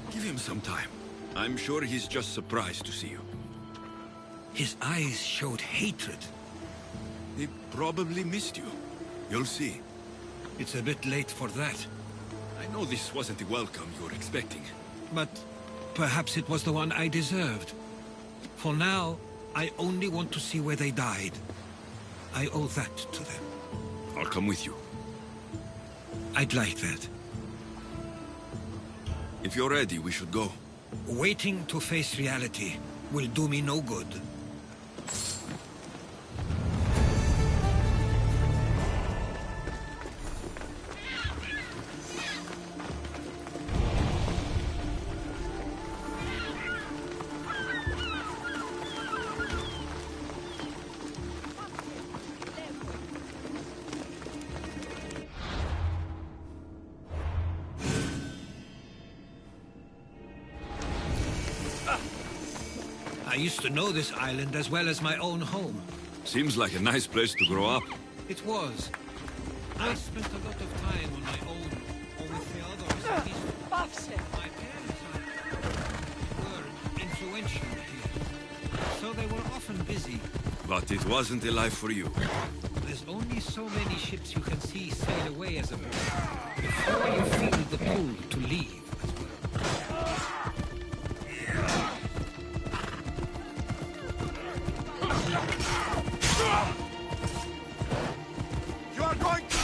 Give him some time. I'm sure he's just surprised to see you. His eyes showed hatred. He probably missed you. You'll see. It's a bit late for that. I know this wasn't the welcome you were expecting. But perhaps it was the one I deserved. For now, I only want to see where they died. I owe that to them. I'll come with you. I'd like that. If you're ready, we should go. Waiting to face reality will do me no good. I used to know this island as well as my own home. Seems like a nice place to grow up. It was. I spent a lot of time on my own, or with the others. My parents were influential here, so they were often busy. But it wasn't a life for you. There's only so many ships you can see sail away as a boat before you feel the pull to leave as well. You are going to...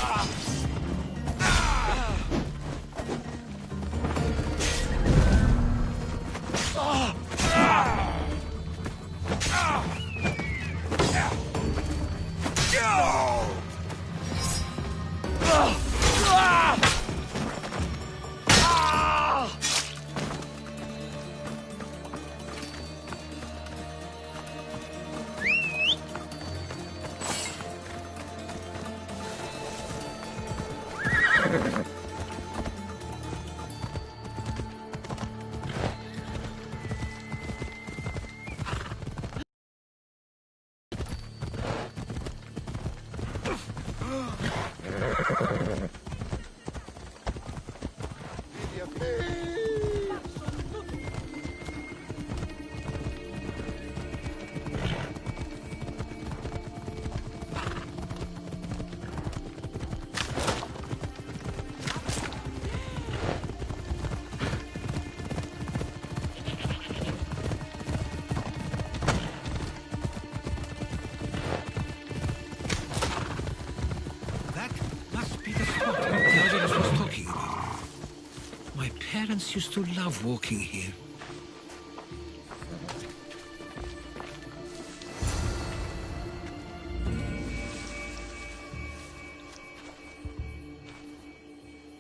once used to love walking here.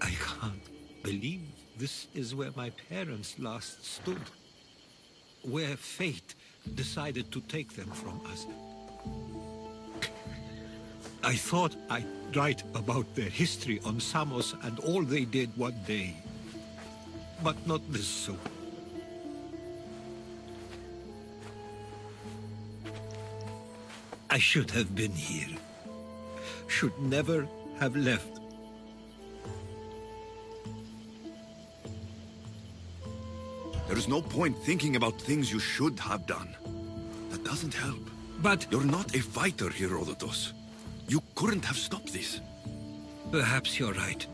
I can't believe this is where my parents last stood. Where fate decided to take them from us. I thought I'd write about their history on Samos and all they did one day. But not this soon. I should have been here. Should never have left. There is no point thinking about things you should have done. That doesn't help. But... You're not a fighter, Herodotus. You couldn't have stopped this. Perhaps you're right.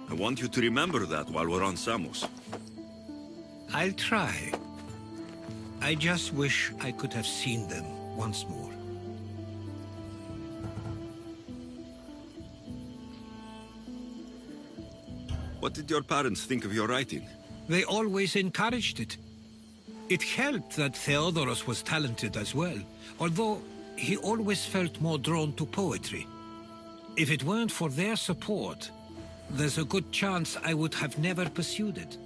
I want you to remember that while we're on Samos. I'll try. I just wish I could have seen them once more. What did your parents think of your writing? They always encouraged it. It helped that Theodoros was talented as well, although he always felt more drawn to poetry. If it weren't for their support, there's a good chance I would have never pursued it.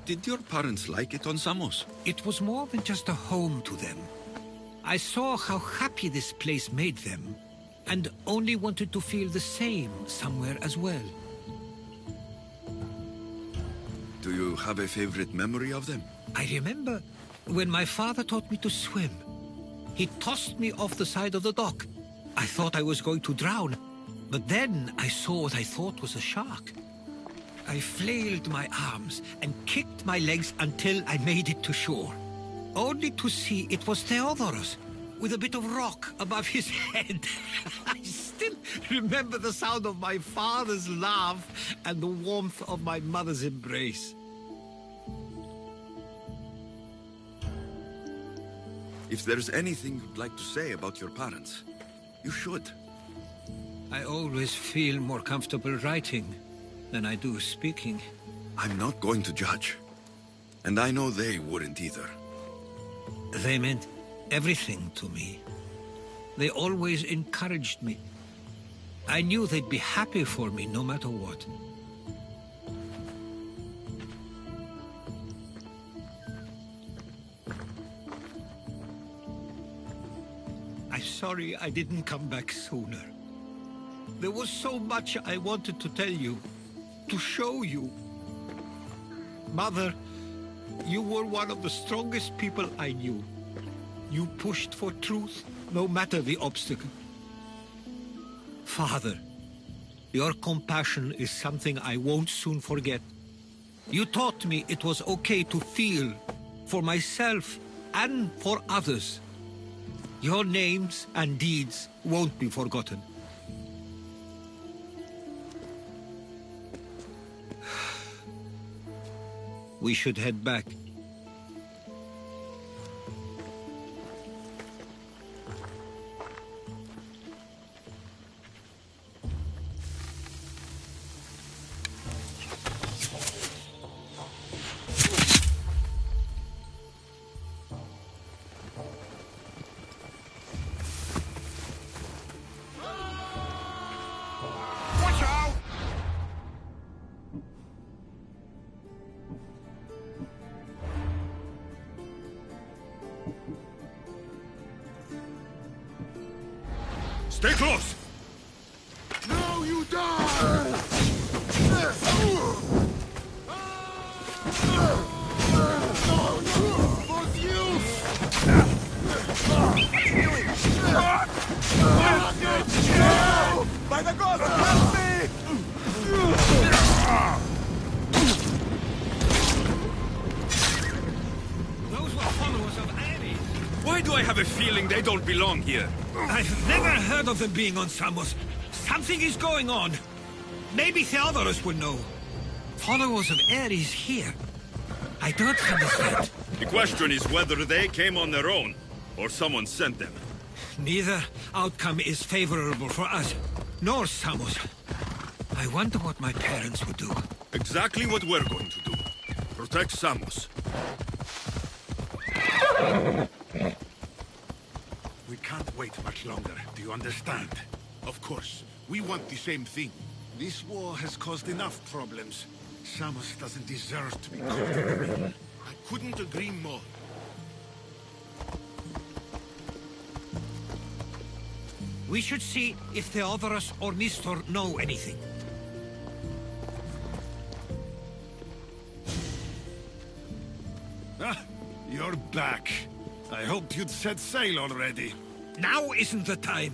Did your parents like it on Samos? It was more than just a home to them. I saw how happy this place made them, and only wanted to feel the same somewhere as well. Do you have a favorite memory of them? I remember when my father taught me to swim. He tossed me off the side of the dock. I thought I was going to drown, but then I saw what I thought was a shark. I flailed my arms and kicked my legs until I made it to shore, only to see it was Theodoros, with a bit of rock above his head. I still remember the sound of my father's laugh and the warmth of my mother's embrace. If there's anything you'd like to say about your parents, you should. I always feel more comfortable writing than I do speaking. I'm not going to judge. And I know they wouldn't either. They meant everything to me. They always encouraged me. I knew they'd be happy for me no matter what. I'm sorry I didn't come back sooner. There was so much I wanted to tell you, to show you. Mother, you were one of the strongest people I knew. You pushed for truth, no matter the obstacle. Father, your compassion is something I won't soon forget. You taught me it was okay to feel, for myself and for others. Your names and deeds won't be forgotten. We should head back. Stay close! Now you die! Was you? By the gods, help me! Those were followers of Ares. Why do I have a feeling they don't belong here? I've never heard of them being on Samos. Something is going on. Maybe Theodorus will know. Followers of Ares here. I don't understand. The question is whether they came on their own, or someone sent them. Neither outcome is favorable for us, nor Samos. I wonder what my parents would do. Exactly what we're going to do. Protect Samos. We can't wait much longer, do you understand? Of course. We want the same thing. This war has caused enough problems. Samos doesn't deserve to be caught in the middle. I couldn't agree more. We should see if Theodorus or Mistor know anything. Ah, you're back. I hoped you'd set sail already. Now isn't the time.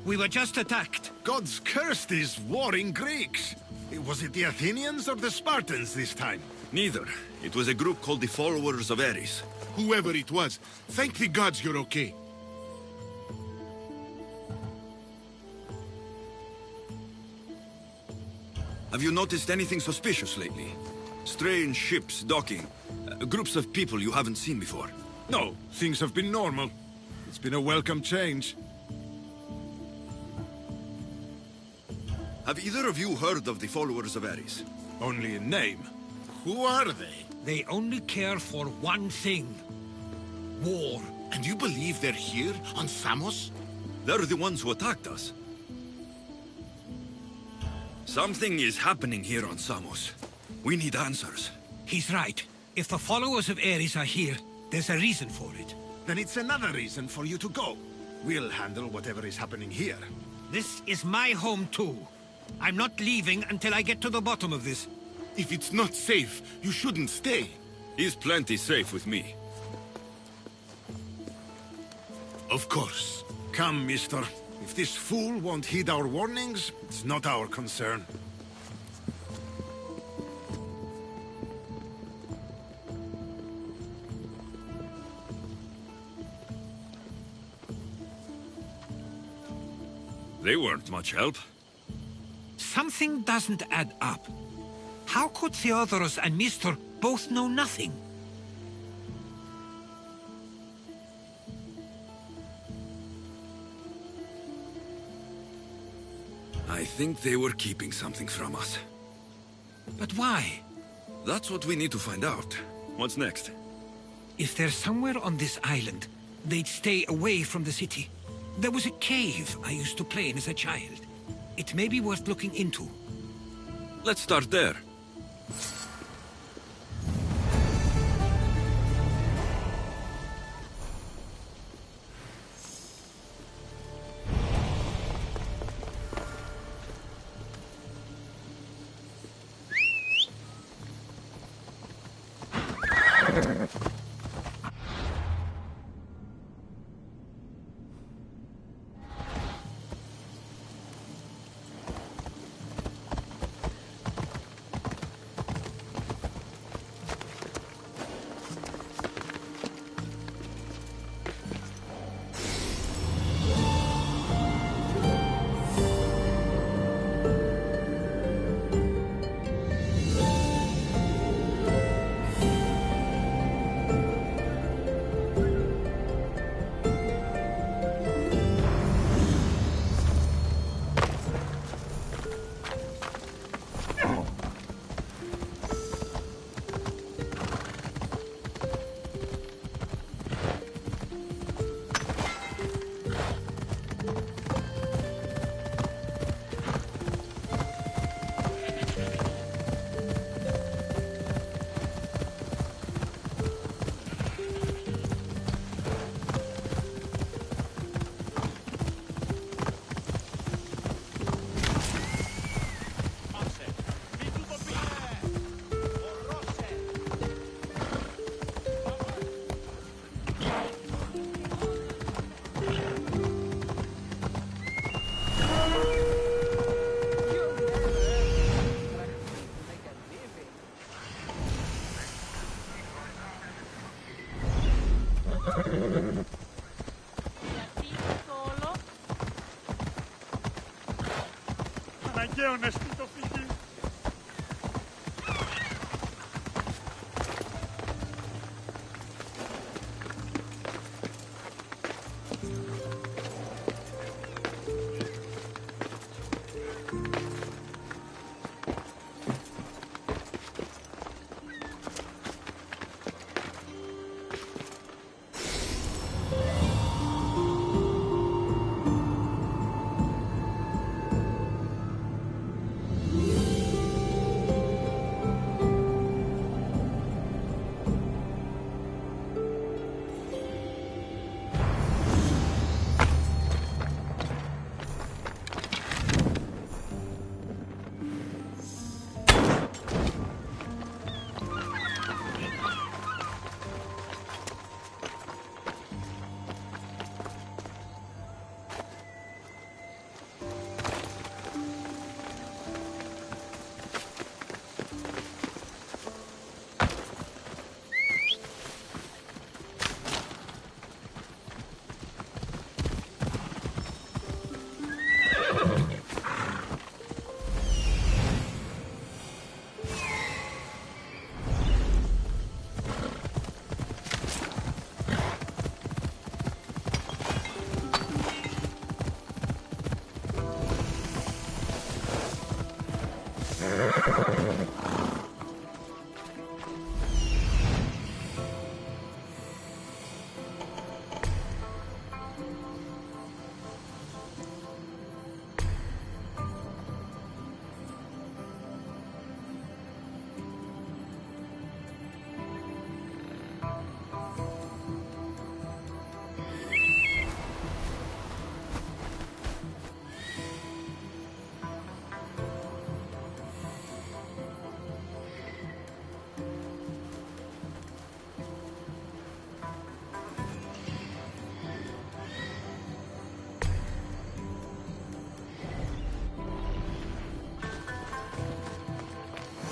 We were just attacked. Gods cursed these warring Greeks. Was it the Athenians or the Spartans this time? Neither. It was a group called the Followers of Ares. Whoever it was, thank the gods you're okay. Have you noticed anything suspicious lately? Strange ships docking. Groups of people you haven't seen before. No, things have been normal. It's been a welcome change. Have either of you heard of the Followers of Ares? Only in name. Who are they? They only care for one thing. War. And you believe they're here, on Samos? They're the ones who attacked us. Something is happening here on Samos. We need answers. He's right. If the followers of Ares are here, there's a reason for it. Then it's another reason for you to go. We'll handle whatever is happening here. This is my home too. I'm not leaving until I get to the bottom of this. If it's not safe, you shouldn't stay. He's plenty safe with me. Of course. Come, mister. If this fool won't heed our warnings, it's not our concern. They weren't much help. Something doesn't add up. How could Theodorus and Mistor both know nothing? I think they were keeping something from us. But why? That's what we need to find out. What's next? If they're somewhere on this island, they'd stay away from the city. There was a cave I used to play in as a child. It may be worth looking into. Let's start there. Αναγκαίο να στείλει το φυγή.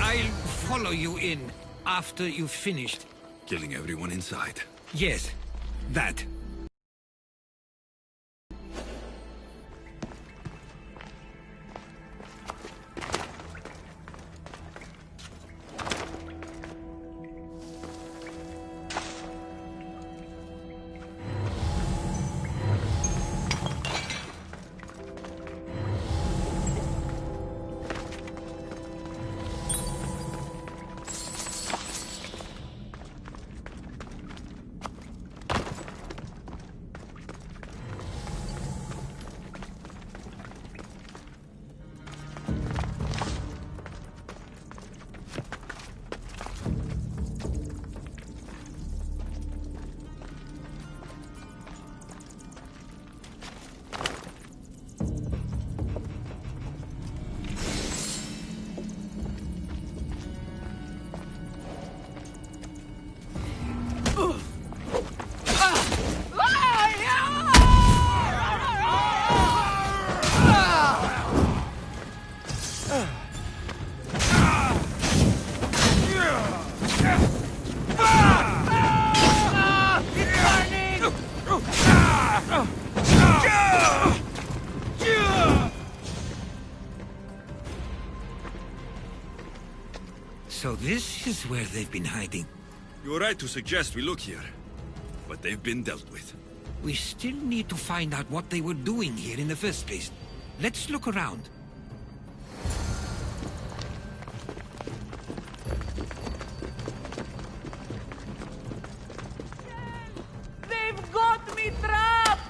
I'll follow you in after you've finished. Killing everyone inside. Yes, that. So this is where they've been hiding. You're right to suggest we look here. But they've been dealt with. We still need to find out what they were doing here in the first place. Let's look around. They've got me trapped!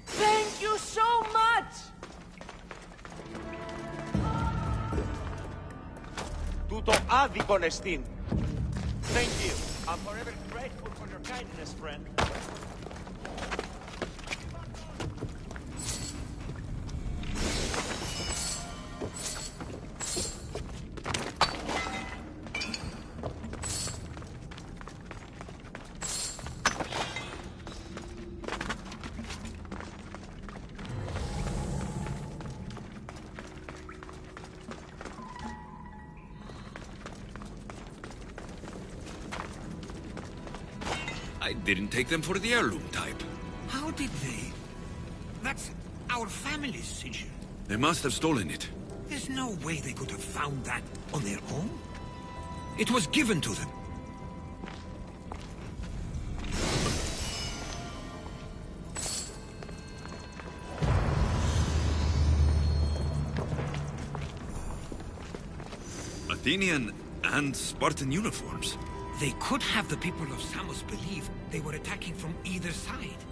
Thank you so much! Tutto άδικον εστίν. Thank you. I'm forever grateful for your kindness, friend. I didn't take them for the heirloom type. How did they? That's our family's sigil. They must have stolen it. There's no way they could have found that on their own. It was given to them. Athenian and Spartan uniforms. They could have the people of Samos believe they were attacking from either side.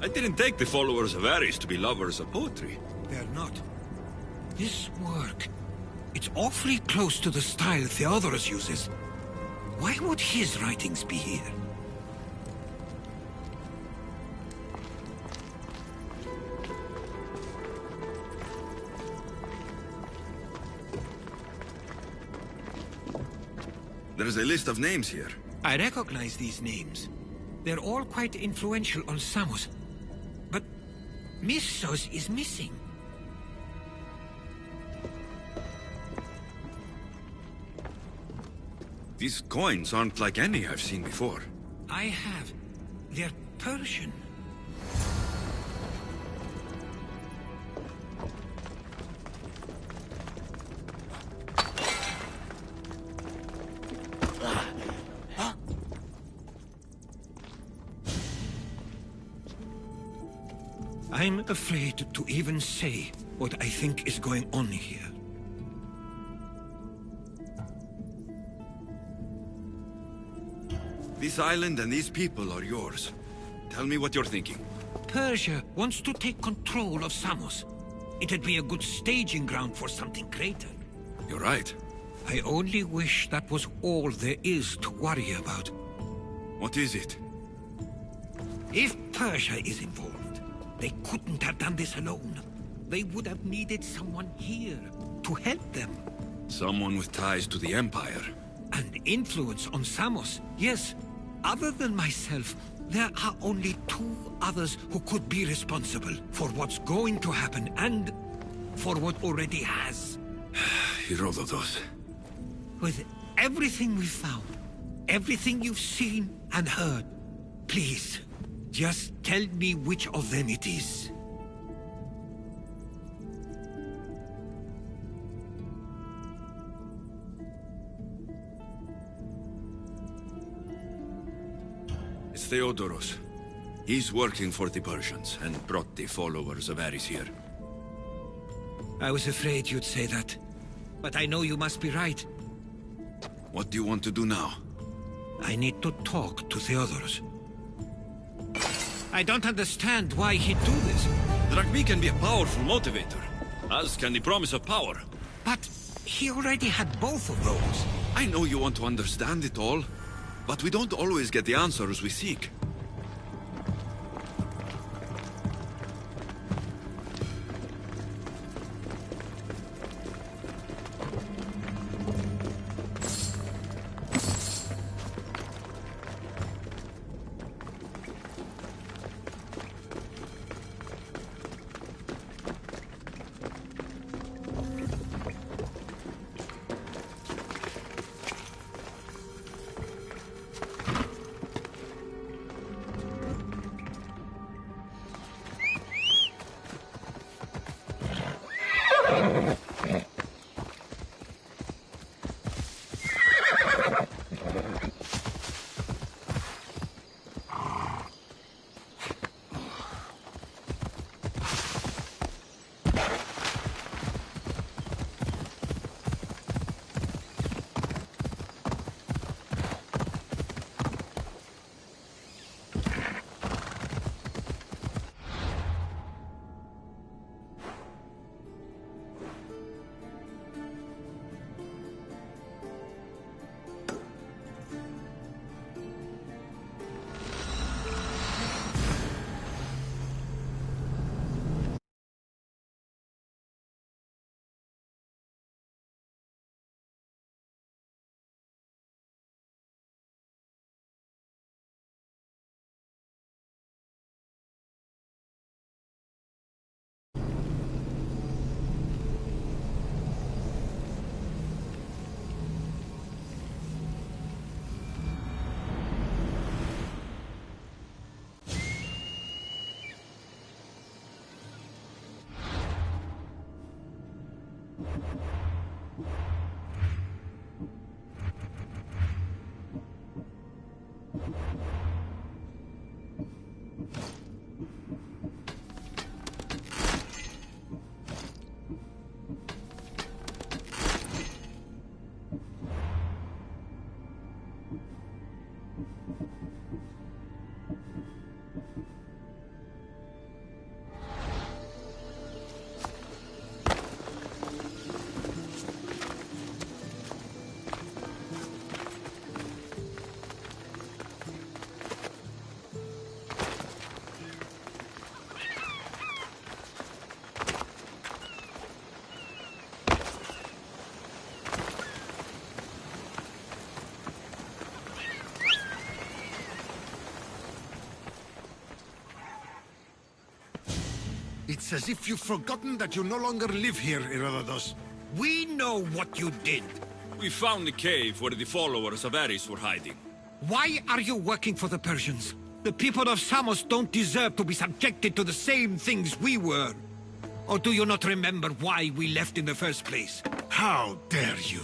I didn't take the followers of Ares to be lovers of poetry. They're not. This work, it's awfully close to the style Theodorus uses. Why would his writings be here? There's a list of names here. I recognize these names. They're all quite influential on Samos. But Missos is missing. These coins aren't like any I've seen before. I have. They're Persian. I'm afraid to even say what I think is going on here. This island and these people are yours. Tell me what you're thinking. Persia wants to take control of Samos. It'd be a good staging ground for something greater. You're right. I only wish that was all there is to worry about. What is it? If Persia is involved, they couldn't have done this alone. They would have needed someone here to help them. Someone with ties to the Empire. And influence on Samos, yes. Other than myself, there are only two others who could be responsible for what's going to happen and for what already has. Herodotus. With everything we've found, everything you've seen and heard, please, just tell me which of them it is. It's Theodoros. He's working for the Persians and brought the followers of Ares here. I was afraid you'd say that. But I know you must be right. What do you want to do now? I need to talk to Theodoros. I don't understand why he'd do this. Drachmi can be a powerful motivator, as can the promise of power. But he already had both of those. I know you want to understand it all, but we don't always get the answers we seek. It's as if you've forgotten that you no longer live here, Herodotus. We know what you did. We found the cave where the followers of Ares were hiding. Why are you working for the Persians? The people of Samos don't deserve to be subjected to the same things we were. Or do you not remember why we left in the first place? How dare you?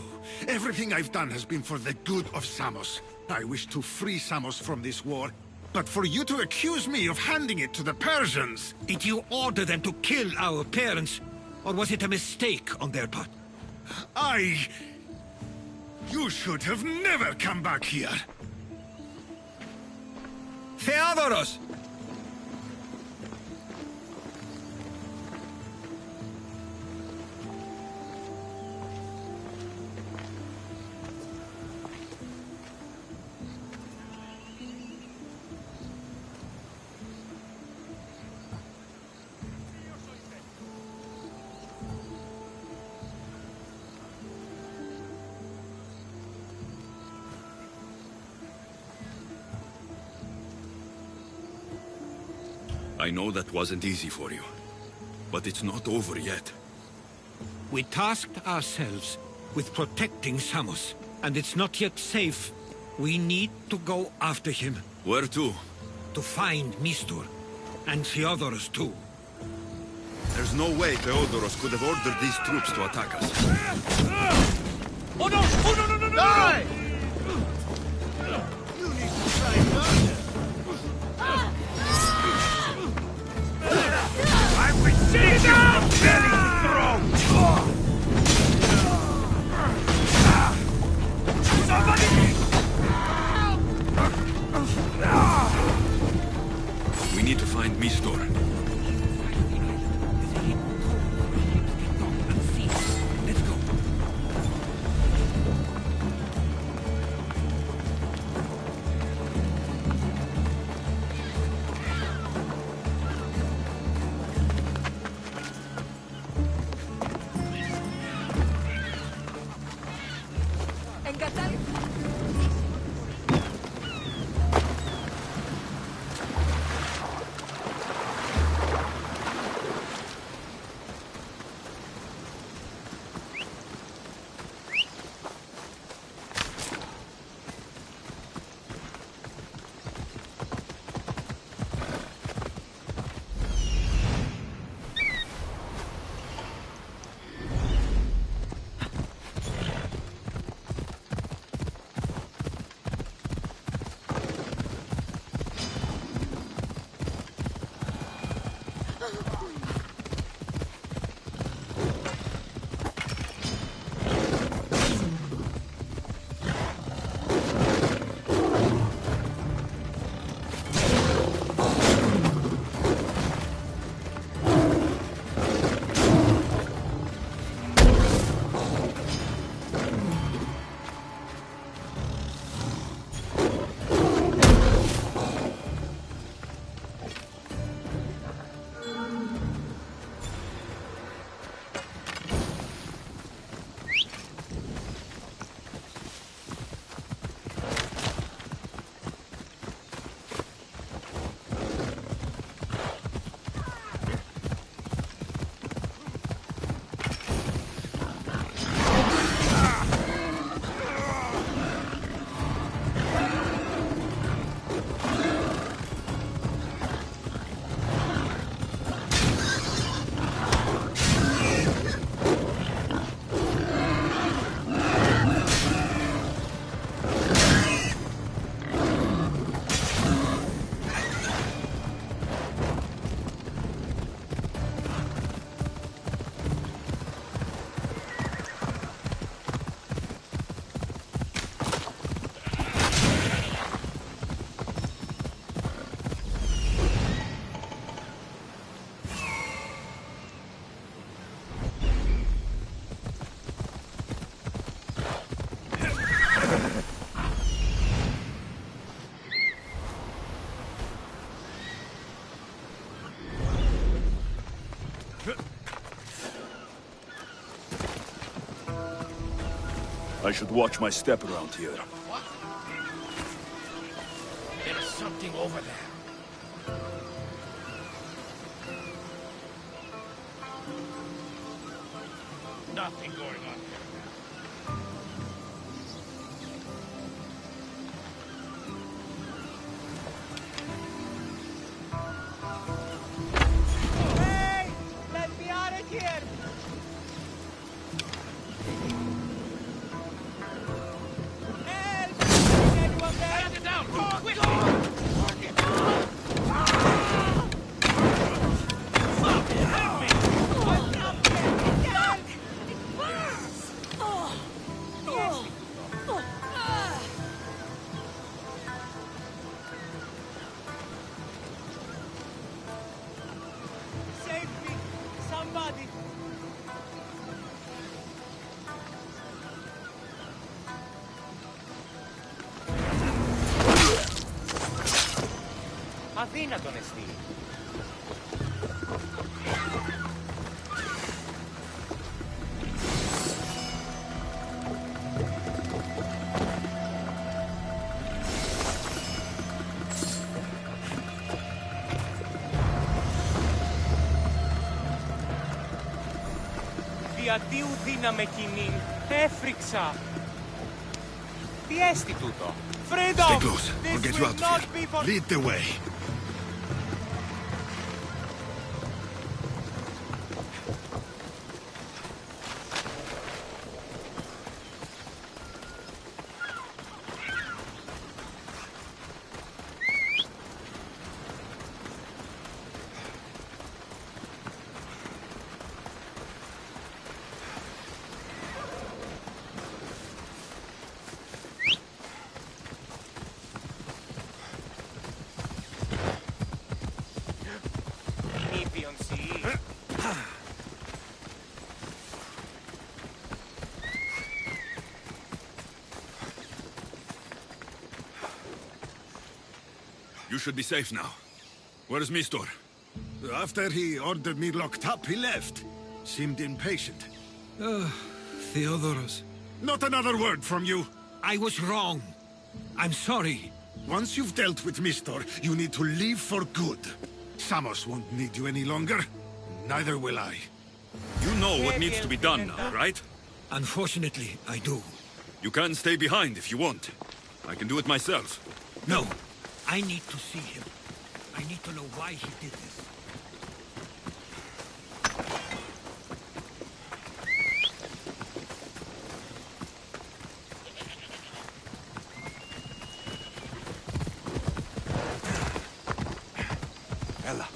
Everything I've done has been for the good of Samos. I wish to free Samos from this war, But for you to accuse me of handing it to the Persians... Did you order them to kill our parents? Or was it a mistake on their part? You should have never come back here. Theodoros! I know that wasn't easy for you, but it's not over yet. We tasked ourselves with protecting Samos, and it's not yet safe. We need to go after him. Where to? To find Mistur, and Theodoros too. There's no way Theodoros could have ordered these troops to attack us. Oh no! Oh no, no, no, no! Die! You need to try murder! I will seize your very throat! Somebody! We need to find Mistur. Let's go. I should watch my step around here. What? There's something over there. Nothing going on here. Hey! Let me out of here! Help! Is anyone there? Get down! Quick! Αδύνατον εστί. Διατίου δύναμε κοινήν, έφρυξα. Τι έστι τούτο? Freedom! Stay close. I'll get you out of here. Lead the way. You should be safe now. Where's Mistor? After he ordered me locked up, he left. Seemed impatient. Theodoros. Not another word from you. I was wrong. I'm sorry. Once you've dealt with Mistor, you need to leave for good. Samos won't need you any longer. Neither will I. You know what needs to be done now, right? Unfortunately, I do. You can stay behind if you want. I can do it myself. No. I need to see him. I need to know why he did this. Ella.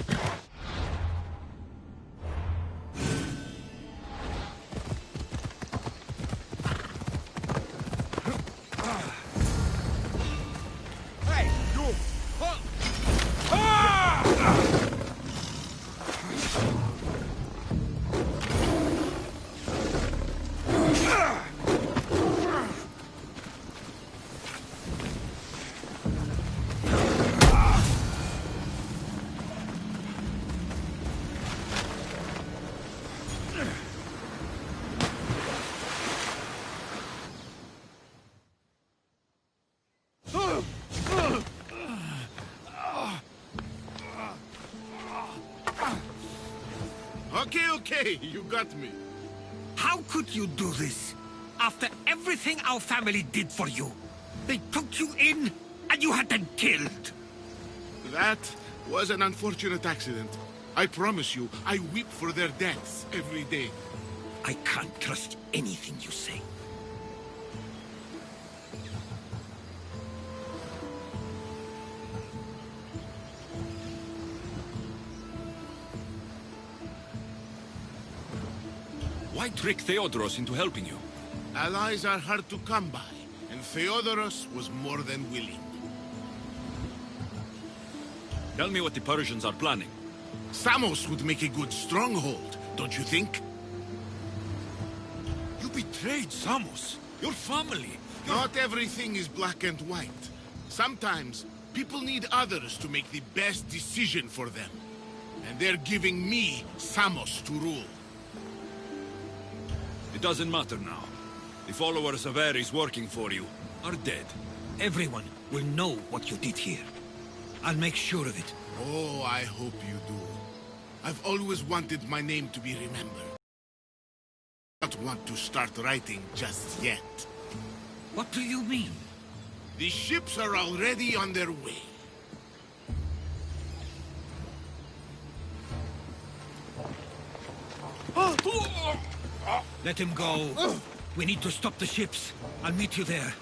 Okay, you got me. How could you do this? After everything our family did for you. They took you in, and you had them killed. That was an unfortunate accident. I promise you, I weep for their deaths every day. I can't trust anything you say. Why trick Theodoros into helping you? Allies are hard to come by, and Theodoros was more than willing. Tell me what the Persians are planning. Samos would make a good stronghold, don't you think? You betrayed Samos, your family. Not everything is black and white. Sometimes, people need others to make the best decision for them. And they're giving me Samos to rule. It doesn't matter now. The followers of Ares working for you are dead. Everyone will know what you did here. I'll make sure of it. Oh, I hope you do. I've always wanted my name to be remembered. I don't want to start writing just yet. What do you mean? The ships are already on their way. Let him go. We need to stop the ships. I'll meet you there.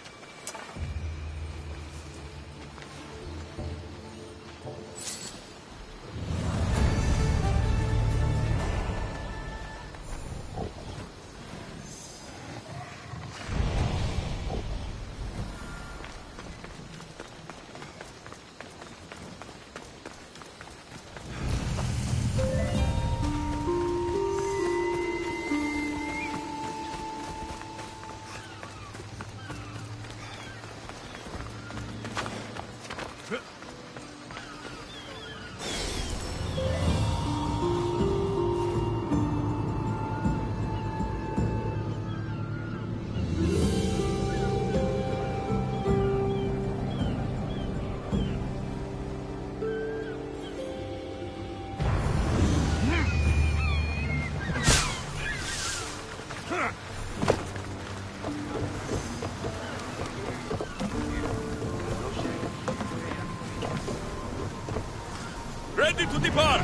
Ready to depart!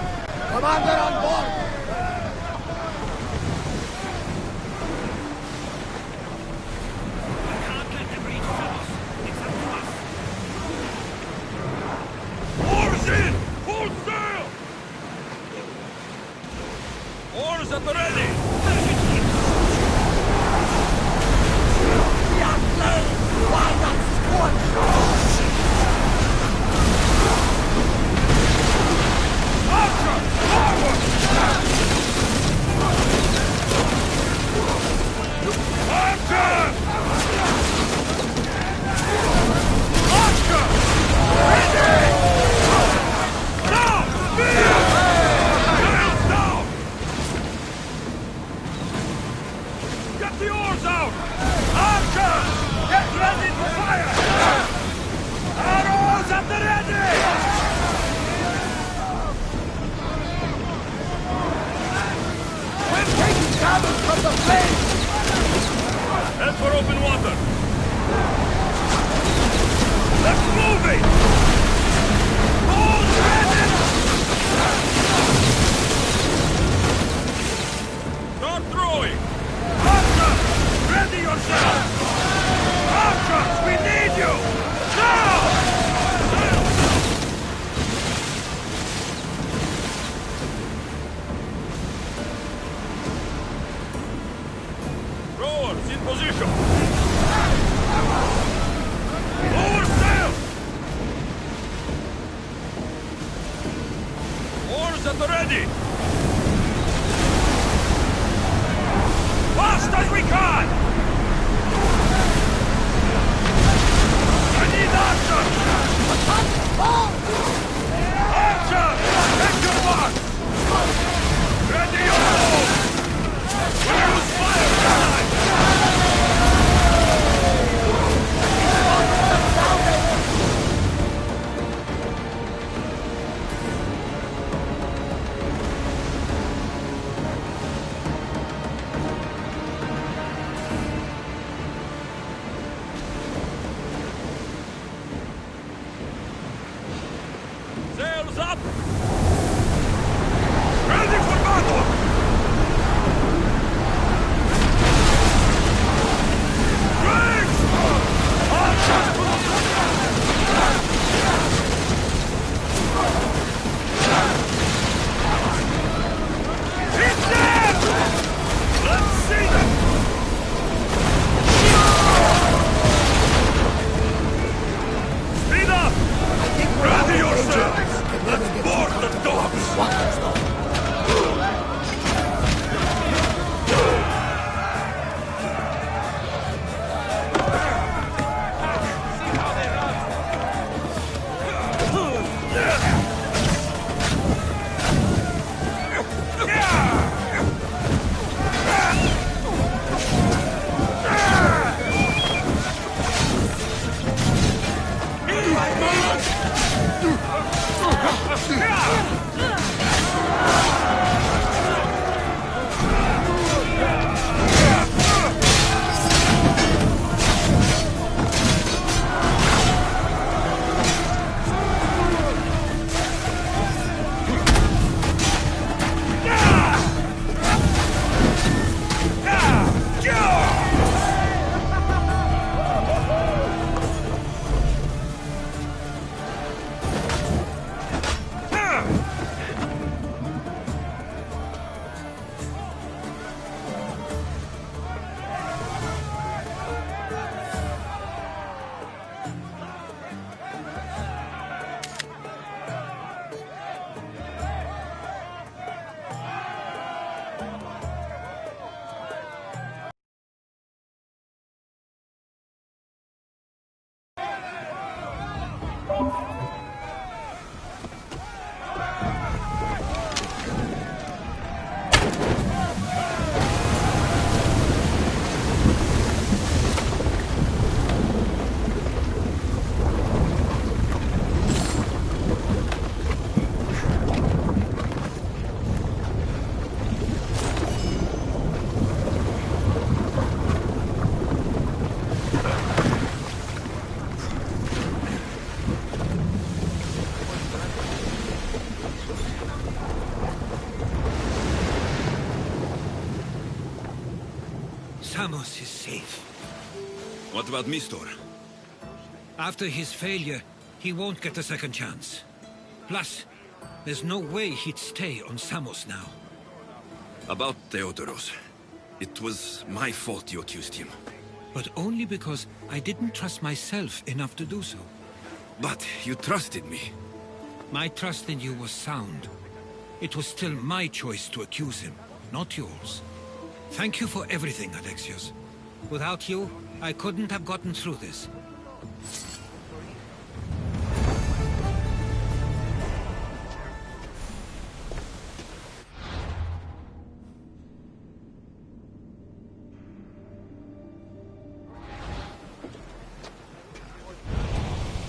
Commander on board! Oars in! Full sail! Oars at the ready! We are slaves! Why not scorch? Archer! Forward! Archer! Archer! Ready! Now! Speed! Sails down! Get the oars out! Archer! Get ready to fire! Arrows at the ready! Taking damage from the flames! Head for open water! Let's move it! Hold ready! Start throwing! Archers! Ready yourself! Archers, we need you! Now! Rowers in position! Lower sail! Oars at the ready! Fast as we can! I need archers! Attack! Archers! Take your mark! Ready your bow! We'll use fire tonight! Sails up! Ready for battle! Rings! Archers to the hit them! Let's see them! Speed up! Ready yourselves! Let's board the dogs! Samos is safe. What about Mistor? After his failure, he won't get a second chance. Plus, there's no way he'd stay on Samos now. About Theodoros. It was my fault you accused him. But only because I didn't trust myself enough to do so. But you trusted me. My trust in you was sound. It was still my choice to accuse him, not yours. Thank you for everything, Alexios. Without you, I couldn't have gotten through this.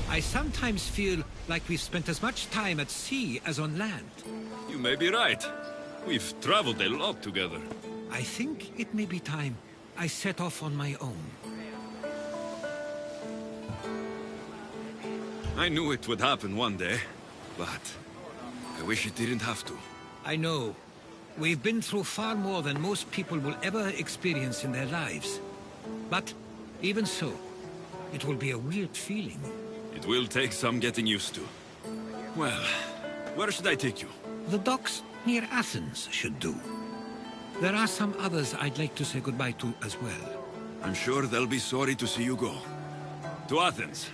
I sometimes feel like we've spent as much time at sea as on land. You may be right. We've traveled a lot together. I think it may be time I set off on my own. I knew it would happen one day, but I wish it didn't have to. I know. We've been through far more than most people will ever experience in their lives. But even so, it will be a weird feeling. It will take some getting used to. Well, where should I take you? The docks near Athens should do. There are some others I'd like to say goodbye to as well. I'm sure they'll be sorry to see you go. To Athens.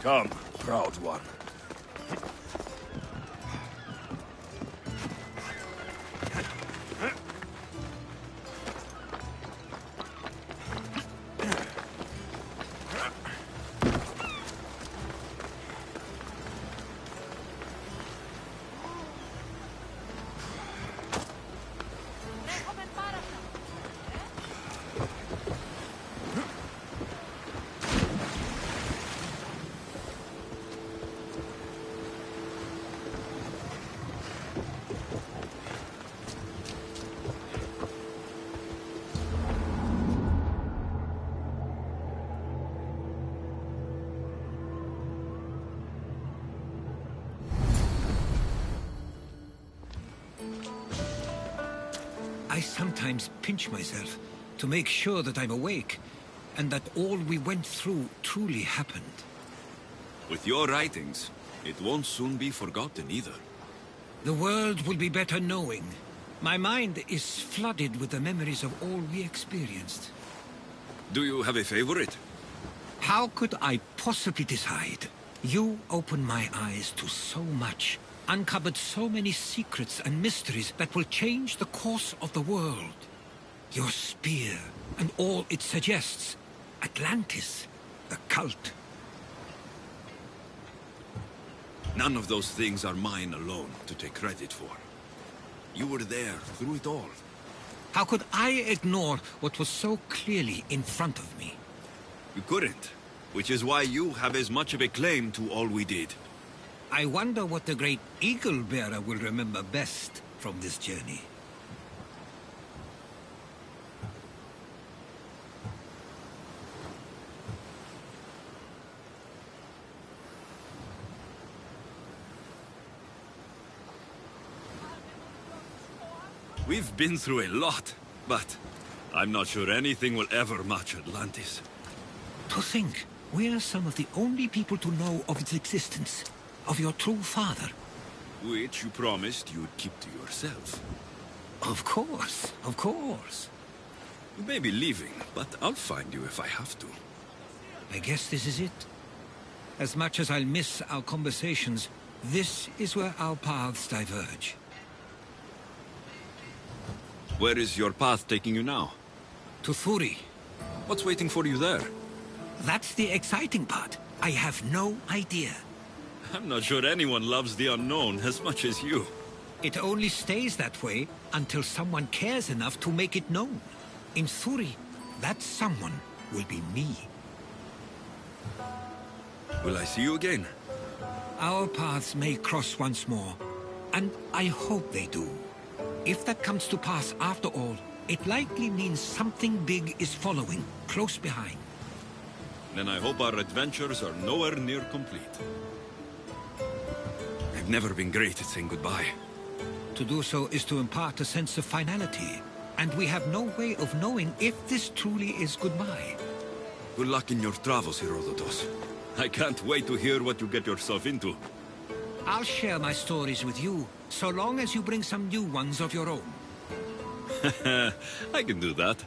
Come, proud one. I sometimes pinch myself to make sure that I'm awake, and that all we went through truly happened. With your writings, it won't soon be forgotten either. The world will be better knowing. My mind is flooded with the memories of all we experienced. Do you have a favorite? How could I possibly decide? You opened my eyes to so much, uncovered so many secrets and mysteries that will change the course of the world. Your spear, and all it suggests. Atlantis, the cult. None of those things are mine alone to take credit for. You were there through it all. How could I ignore what was so clearly in front of me? You couldn't, which is why you have as much of a claim to all we did. I wonder what the great Eagle Bearer will remember best from this journey. We've been through a lot, but I'm not sure anything will ever match Atlantis. To think, we're some of the only people to know of its existence, of your true father. Which you promised you'd keep to yourself. Of course, of course. You may be leaving, but I'll find you if I have to. I guess this is it. As much as I'll miss our conversations, this is where our paths diverge. Where is your path taking you now? To Thuri. What's waiting for you there? That's the exciting part. I have no idea. I'm not sure anyone loves the unknown as much as you. It only stays that way until someone cares enough to make it known. In Thuri, that someone will be me. Will I see you again? Our paths may cross once more, and I hope they do. If that comes to pass after all, it likely means something big is following, close behind. Then I hope our adventures are nowhere near complete. I've never been great at saying goodbye. To do so is to impart a sense of finality, and we have no way of knowing if this truly is goodbye. Good luck in your travels, Herodotus. I can't wait to hear what you get yourself into. I'll share my stories with you, so long as you bring some new ones of your own. I can do that.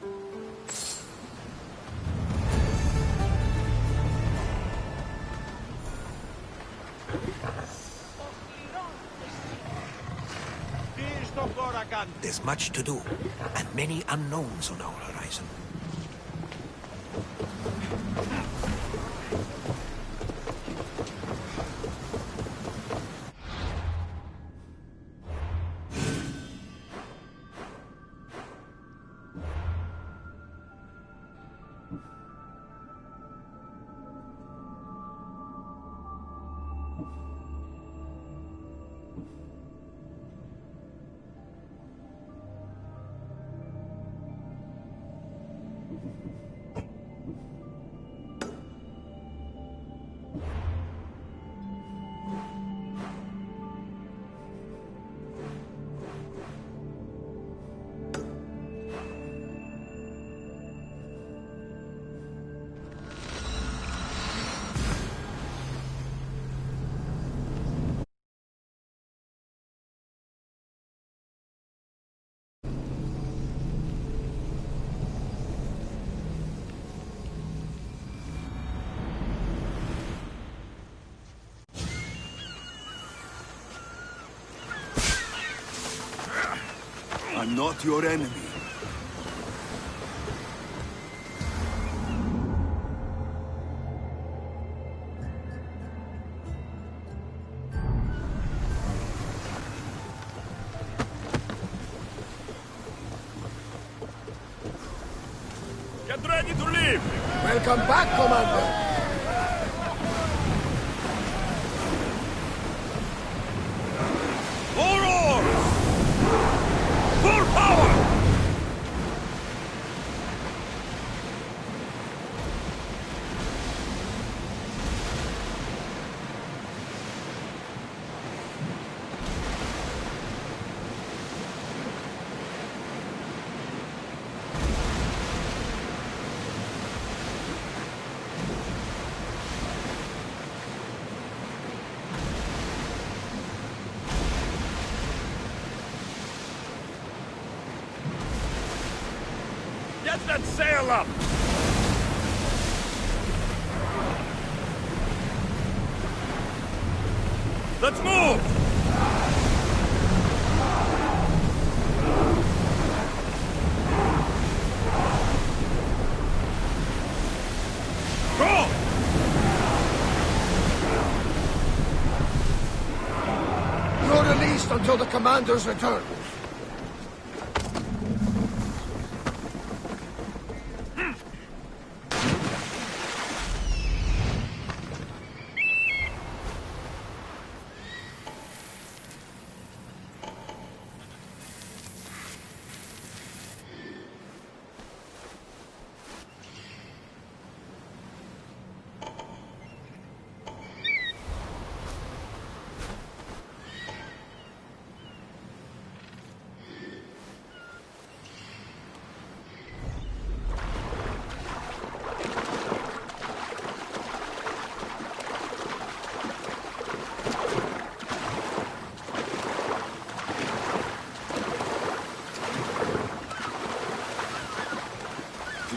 There's much to do, and many unknowns on our horizon. I'm not your enemy. Get ready to leave! Welcome back, Commander! Full power! Get that sail up! Let's move! Go! until the commander's return.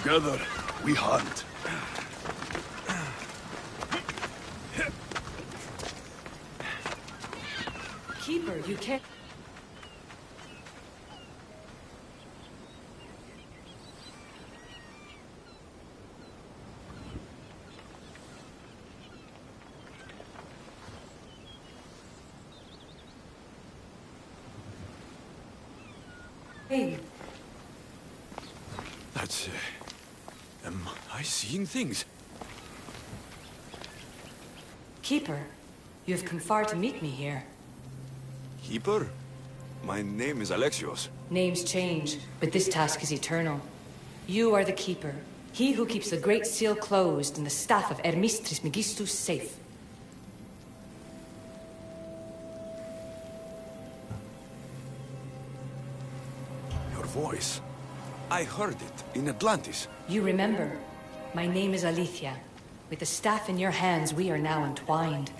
Together, we hunt. Keeper, you can't... Hey. That's... am I seeing things? Keeper, you have come far to meet me here. Keeper? My name is Alexios. Names change, but this task is eternal. You are the Keeper, he who keeps the Great Seal closed and the staff of Hermes Trismegistus safe. Your voice. I heard it in Atlantis. You remember. My name is Alethea. With the staff in your hands, we are now entwined.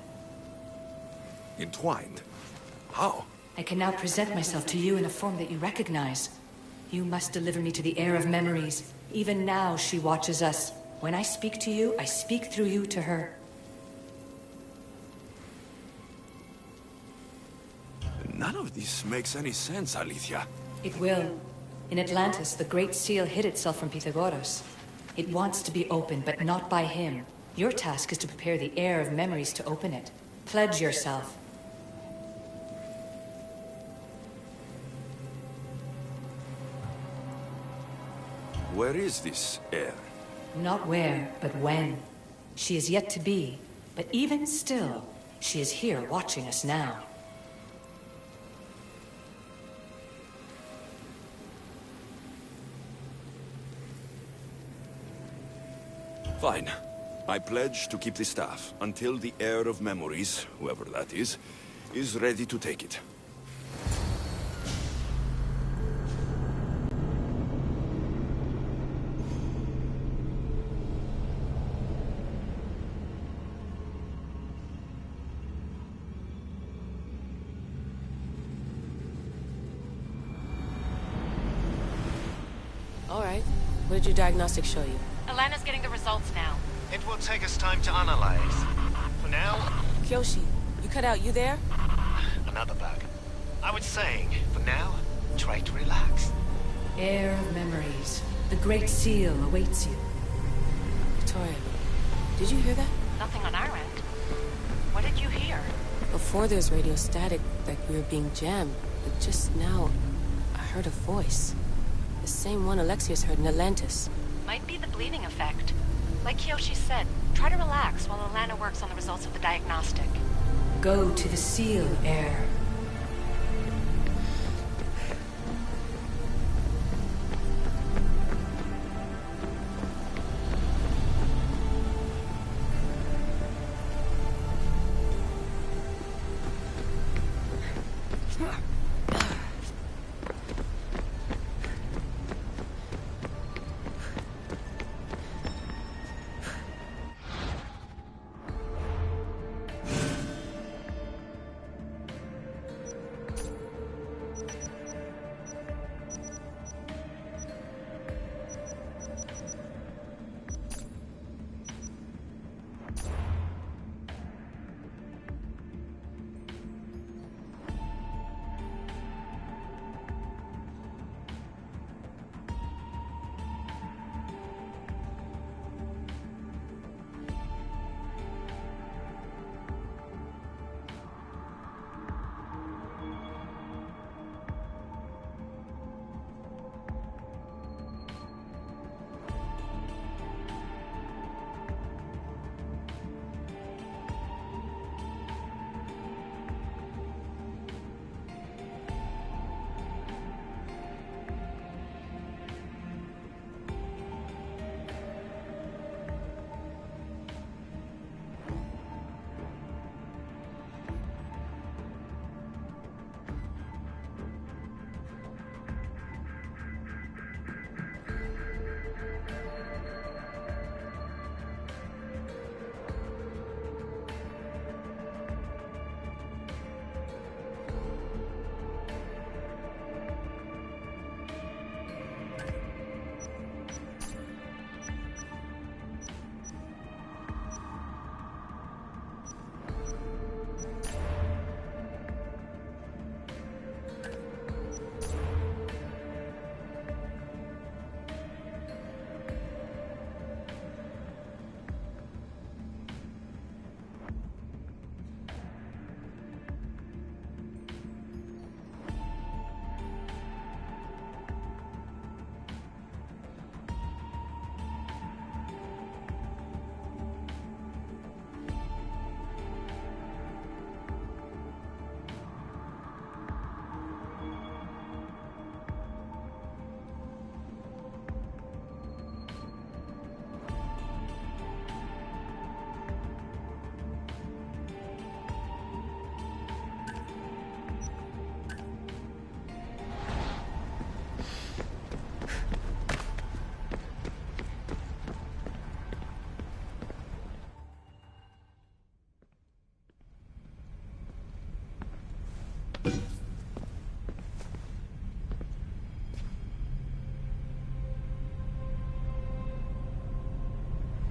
Entwined? How? I can now present myself to you in a form that you recognize. You must deliver me to the heir of memories. Even now, she watches us. When I speak to you, I speak through you to her. None of this makes any sense, Alethea. It will. In Atlantis, the Great Seal hid itself from Pythagoras. It wants to be opened, but not by him. Your task is to prepare the heir of memories to open it. Pledge yourself. Where is this heir? Not where, but when. She is yet to be, but even still, she is here watching us now. Fine. I pledge to keep the staff until the heir of memories, whoever that is ready to take it. All right. What did your diagnostics show you? Alana's getting the results now. It will take us time to analyze. For now... Kyoshi, you cut out. You there? Another bug. I was saying, for now, try to relax. Heir of memories. The Great Seal awaits you. Victoria, did you hear that? Nothing on our end. What did you hear? Before there was radio static, like we were being jammed. But just now, I heard a voice. The same one Alexios heard in Atlantis. Might be the bleeding effect. Like Kyoshi said, try to relax while Alana works on the results of the diagnostic. Go to the Seal, heir.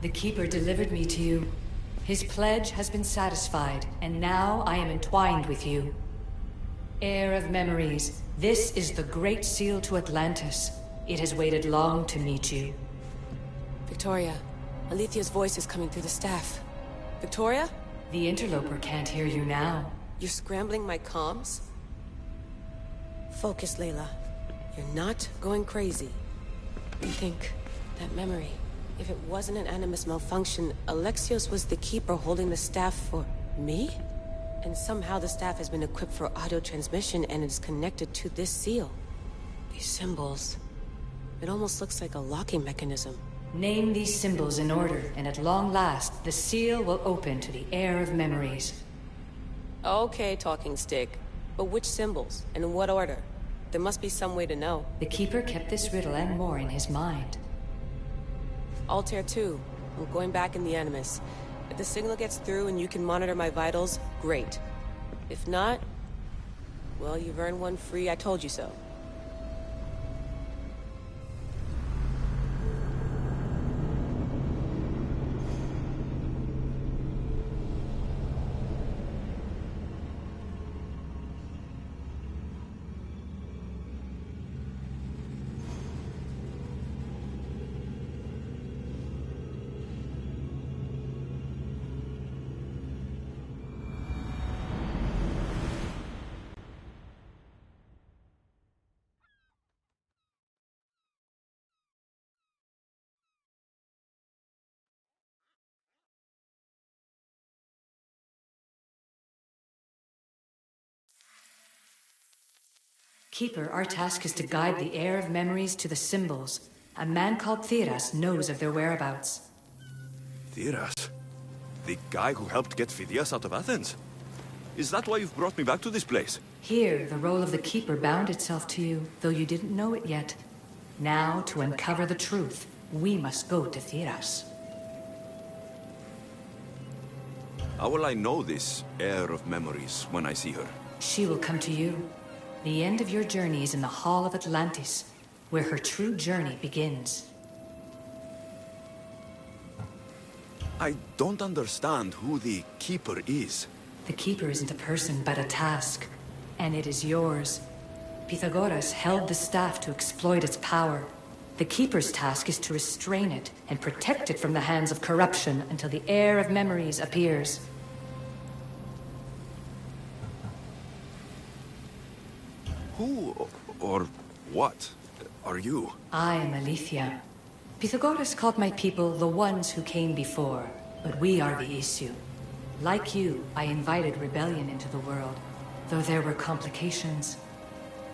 The Keeper delivered me to you. His pledge has been satisfied, and now I am entwined with you. Heir of memories, this is the Great Seal to Atlantis. It has waited long to meet you. Victoria, Alethea's voice is coming through the staff. Victoria? The interloper can't hear you now. You're scrambling my comms? Focus, Layla. You're not going crazy. Think, that memory. If it wasn't an Animus malfunction, Alexios was the Keeper holding the staff for... me? And somehow the staff has been equipped for audio transmission and is connected to this seal. These symbols... it almost looks like a locking mechanism. Name these symbols in order, and at long last, the seal will open to the Heir of Memories. Okay, talking stick. But which symbols? And in what order? There must be some way to know. The Keeper kept this riddle and more in his mind. Altair 2. I'm going back in the Animus. If the signal gets through and you can monitor my vitals, great. If not, well, you've earned one free I told you so. Keeper, our task is to guide the Heir of Memories to the symbols. A man called Theras knows of their whereabouts. Theras? The guy who helped get Phidias out of Athens? Is that why you've brought me back to this place? Here, the role of the Keeper bound itself to you, though you didn't know it yet. Now, to uncover the truth, we must go to Theras. How will I know this Heir of Memories when I see her? She will come to you. The end of your journey is in the Hall of Atlantis, where her true journey begins. I don't understand who the Keeper is. The Keeper isn't a person, but a task. And it is yours. Pythagoras held the staff to exploit its power. The Keeper's task is to restrain it and protect it from the hands of corruption until the Heir of Memories appears. Who or what are you? I am Aletheia. Pythagoras called my people the ones who came before, but we are the issue. Like you, I invited rebellion into the world, though there were complications.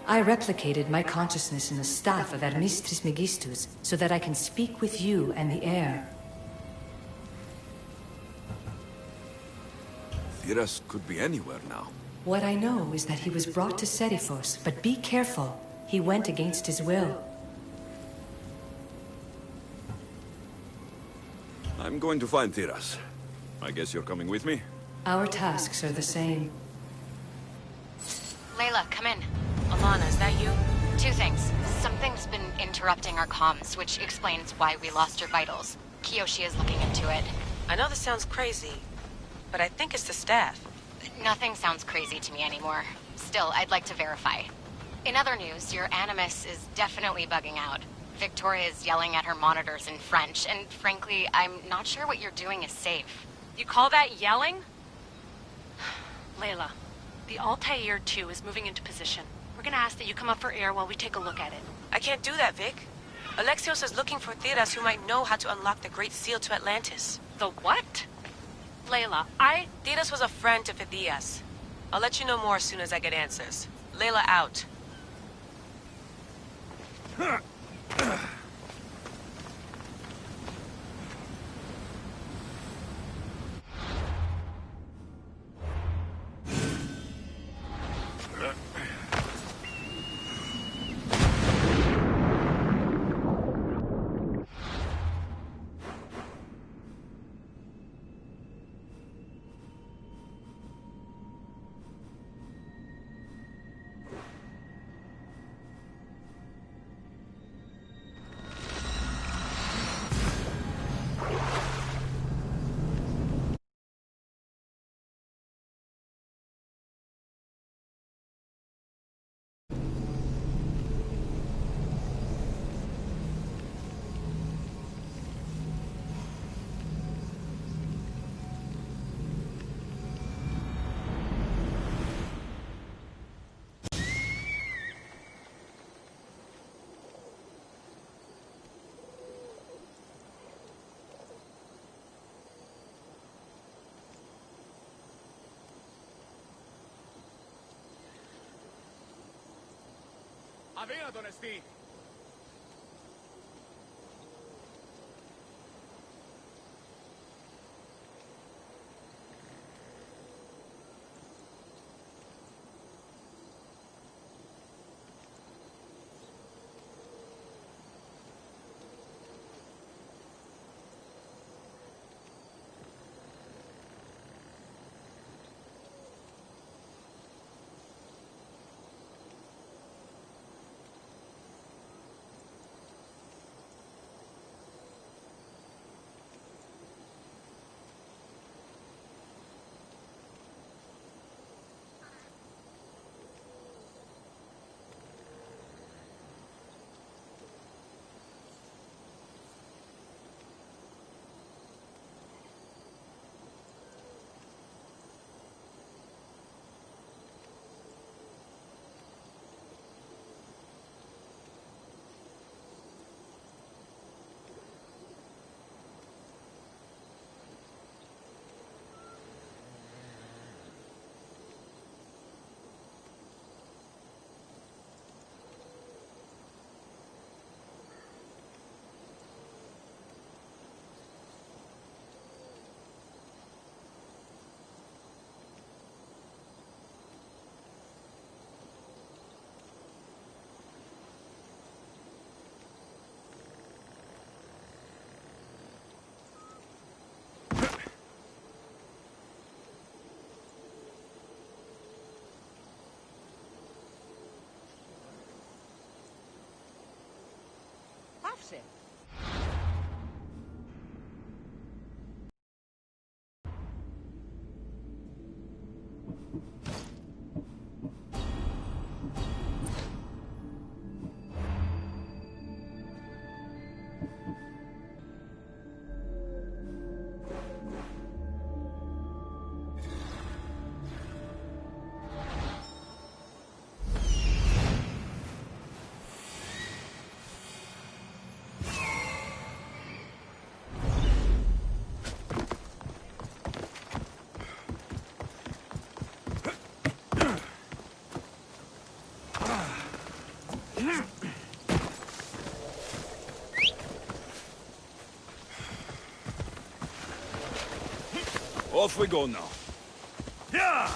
I replicated my consciousness in the staff of Hermes Trismegistus so that I can speak with you and the heir. Theras could be anywhere now. What I know is that he was brought to Seriphos, but be careful. He went against his will. I'm going to find Theras. I guess you're coming with me? Our tasks are the same. Layla, come in. Alana, is that you? Two things. Something's been interrupting our comms, which explains why we lost your vitals. Kiyoshi is looking into it. I know this sounds crazy, but I think it's the staff. Nothing sounds crazy to me anymore. Still, I'd like to verify. In other news, your Animus is definitely bugging out. Victoria is yelling at her monitors in French, and frankly, I'm not sure what you're doing is safe. You call that yelling? Layla, the Altair 2 is moving into position. We're gonna ask that you come up for air while we take a look at it. I can't do that, Vic. Alexios is looking for Theras who might know how to unlock the Great Seal to Atlantis. The what? Layla, Theras was a friend to Phidias. I'll let you know more as soon as I get answers. Layla out. Avea, Honesty! Πάψε. Off we go now. Yeah!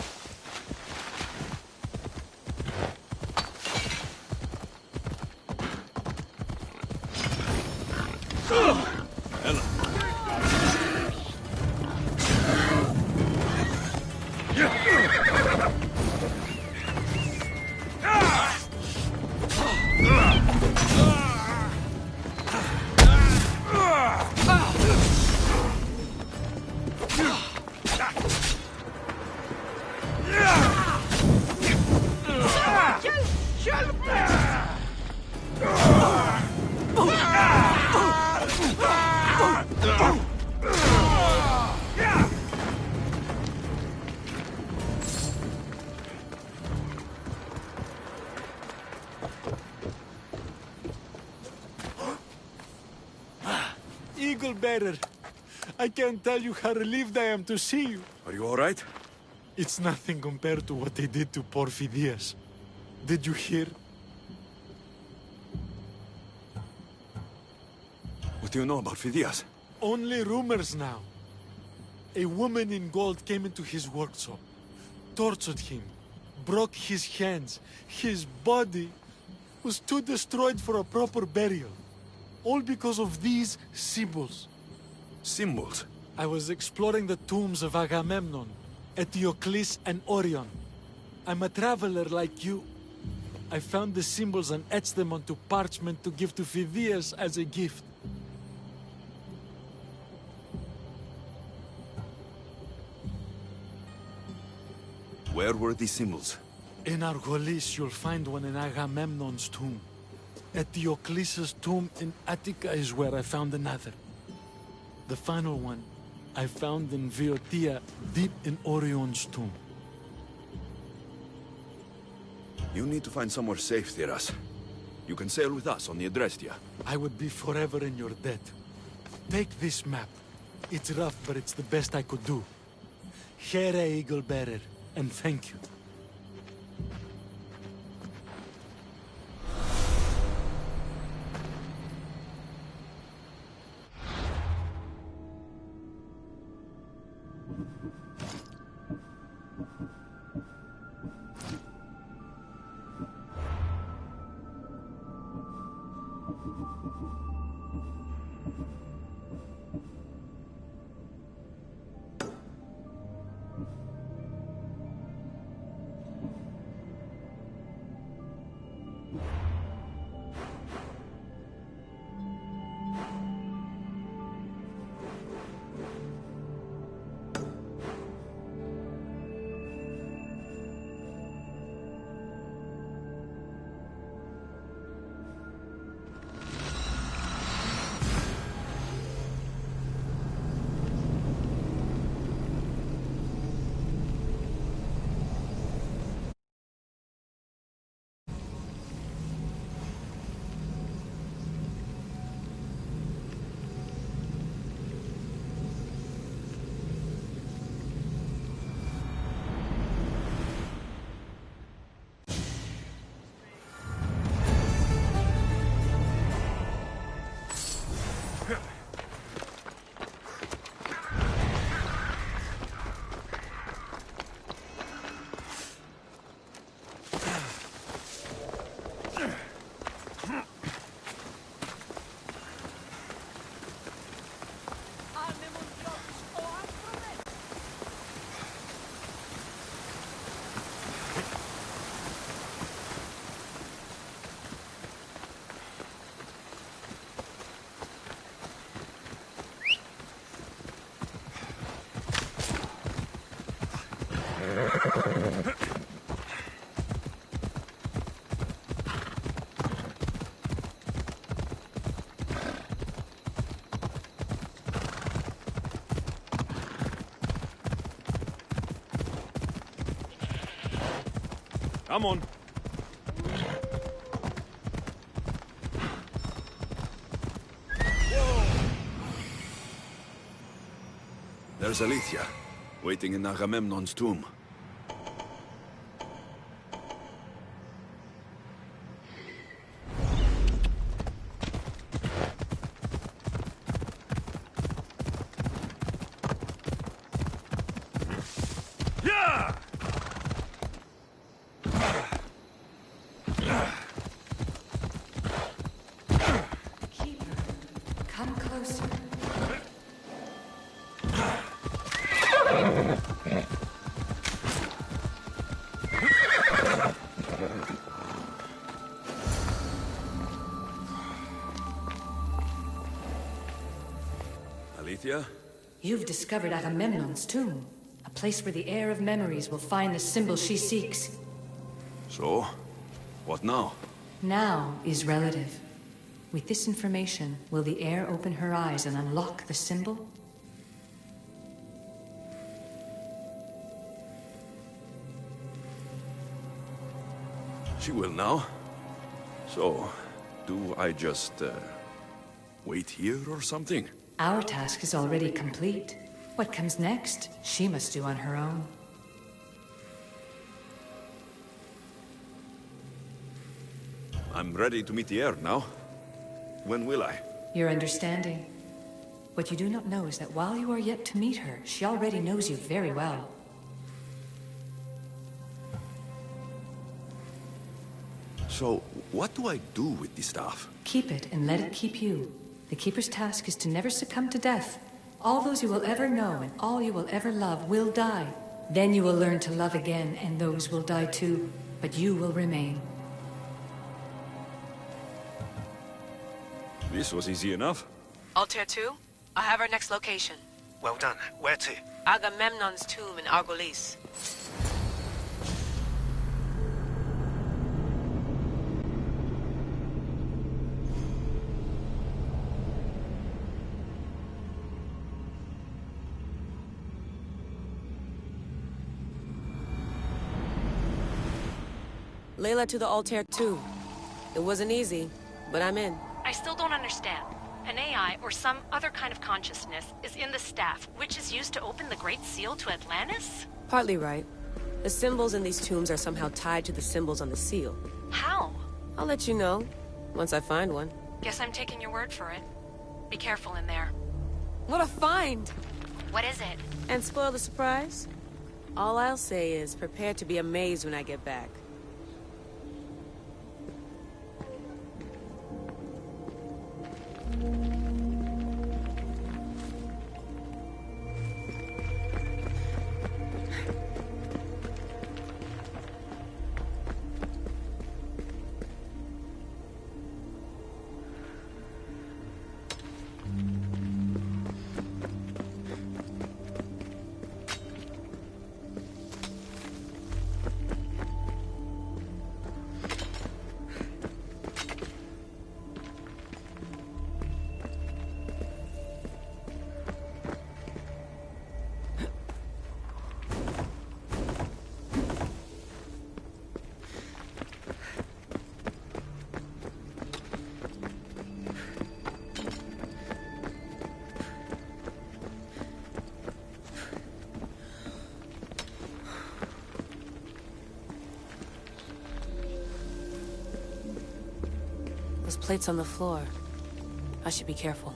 Eagle Bearer, I can't tell you how relieved I am to see you. Are you all right? It's nothing compared to what they did to poor Phidias. Did you hear? What do you know about Phidias? Only rumors now. A woman in gold came into his workshop, tortured him, broke his hands. His body was too destroyed for a proper burial. All because of these symbols. Symbols? I was exploring the tombs of Agamemnon, Eteocles, and Orion. I'm a traveler like you. I found the symbols and etched them onto parchment to give to Phidias as a gift. Where were these symbols? In Argolis, you'll find one in Agamemnon's tomb. At Eteocles' tomb in Attica is where I found another. The final one I found in Viotia, deep in Orion's tomb. You need to find somewhere safe, Theras. You can sail with us on the Adrestia. I would be forever in your debt. Take this map. It's rough, but it's the best I could do. Here, Eagle Bearer, and thank you. Come on. There's Alethea, waiting in Agamemnon's tomb. Come closer. Alethea? You've discovered Agamemnon's tomb, a place where the heir of memories will find the symbol she seeks. So? What now? Now is relative. With this information, will the heir open her eyes and unlock the symbol? She will now. So, do I just, wait here or something? Our task is already complete. What comes next, she must do on her own. I'm ready to meet the heir now. When will I? Your understanding. What you do not know is that while you are yet to meet her, she already knows you very well. So, what do I do with the staff? Keep it and let it keep you. The Keeper's task is to never succumb to death. All those you will ever know and all you will ever love will die. Then you will learn to love again, and those will die too. But you will remain. This was easy enough. Altair 2, I have our next location. Well done. Where to? Agamemnon's tomb in Argolis. Layla to the Altair 2. It wasn't easy, but I'm in. I still don't understand. An AI or some other kind of consciousness is in the staff, which is used to open the Great Seal to Atlantis? Partly right. The symbols in these tombs are somehow tied to the symbols on the seal. How? I'll let you know, once I find one. Guess I'm taking your word for it. Be careful in there. What a find! What is it? And spoil the surprise? All I'll say is, prepare to be amazed when I get back. Those plates on the floor. I should be careful.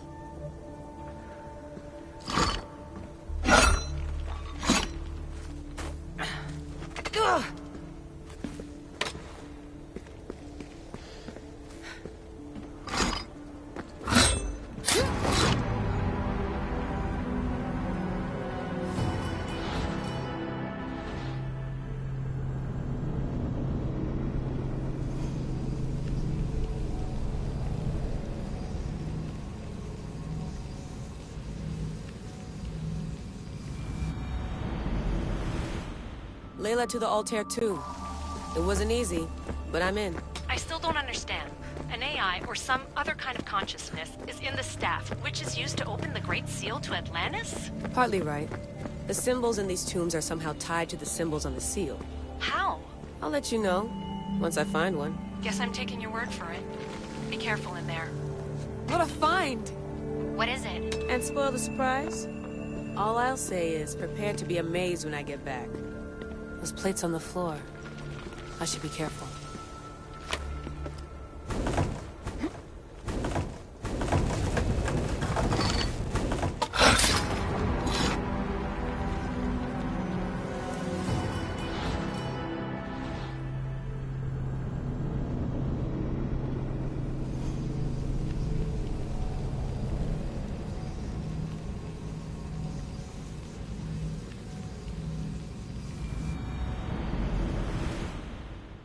Layla to the Altair too. It wasn't easy, but I'm in. I still don't understand. An AI or some other kind of consciousness is in the staff, which is used to open the Great Seal to Atlantis? Partly right. The symbols in these tombs are somehow tied to the symbols on the seal. How? I'll let you know, once I find one. Guess I'm taking your word for it. Be careful in there. What a find! What is it? And spoil the surprise? All I'll say is, prepare to be amazed when I get back. Those plates on the floor. I should be careful.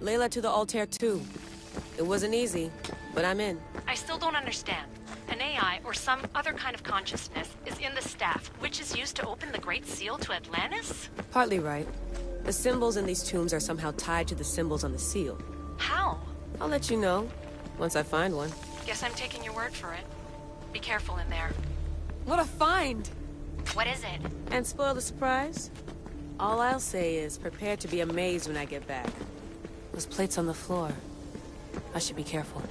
Layla to the Altair too. It wasn't easy, but I'm in. I still don't understand. An AI or some other kind of consciousness is in the staff, which is used to open the Great Seal to Atlantis? Partly right. The symbols in these tombs are somehow tied to the symbols on the seal. How? I'll let you know, once I find one. Guess I'm taking your word for it. Be careful in there. What a find! What is it? And spoil the surprise? All I'll say is, prepare to be amazed when I get back. Those plates on the floor. I should be careful.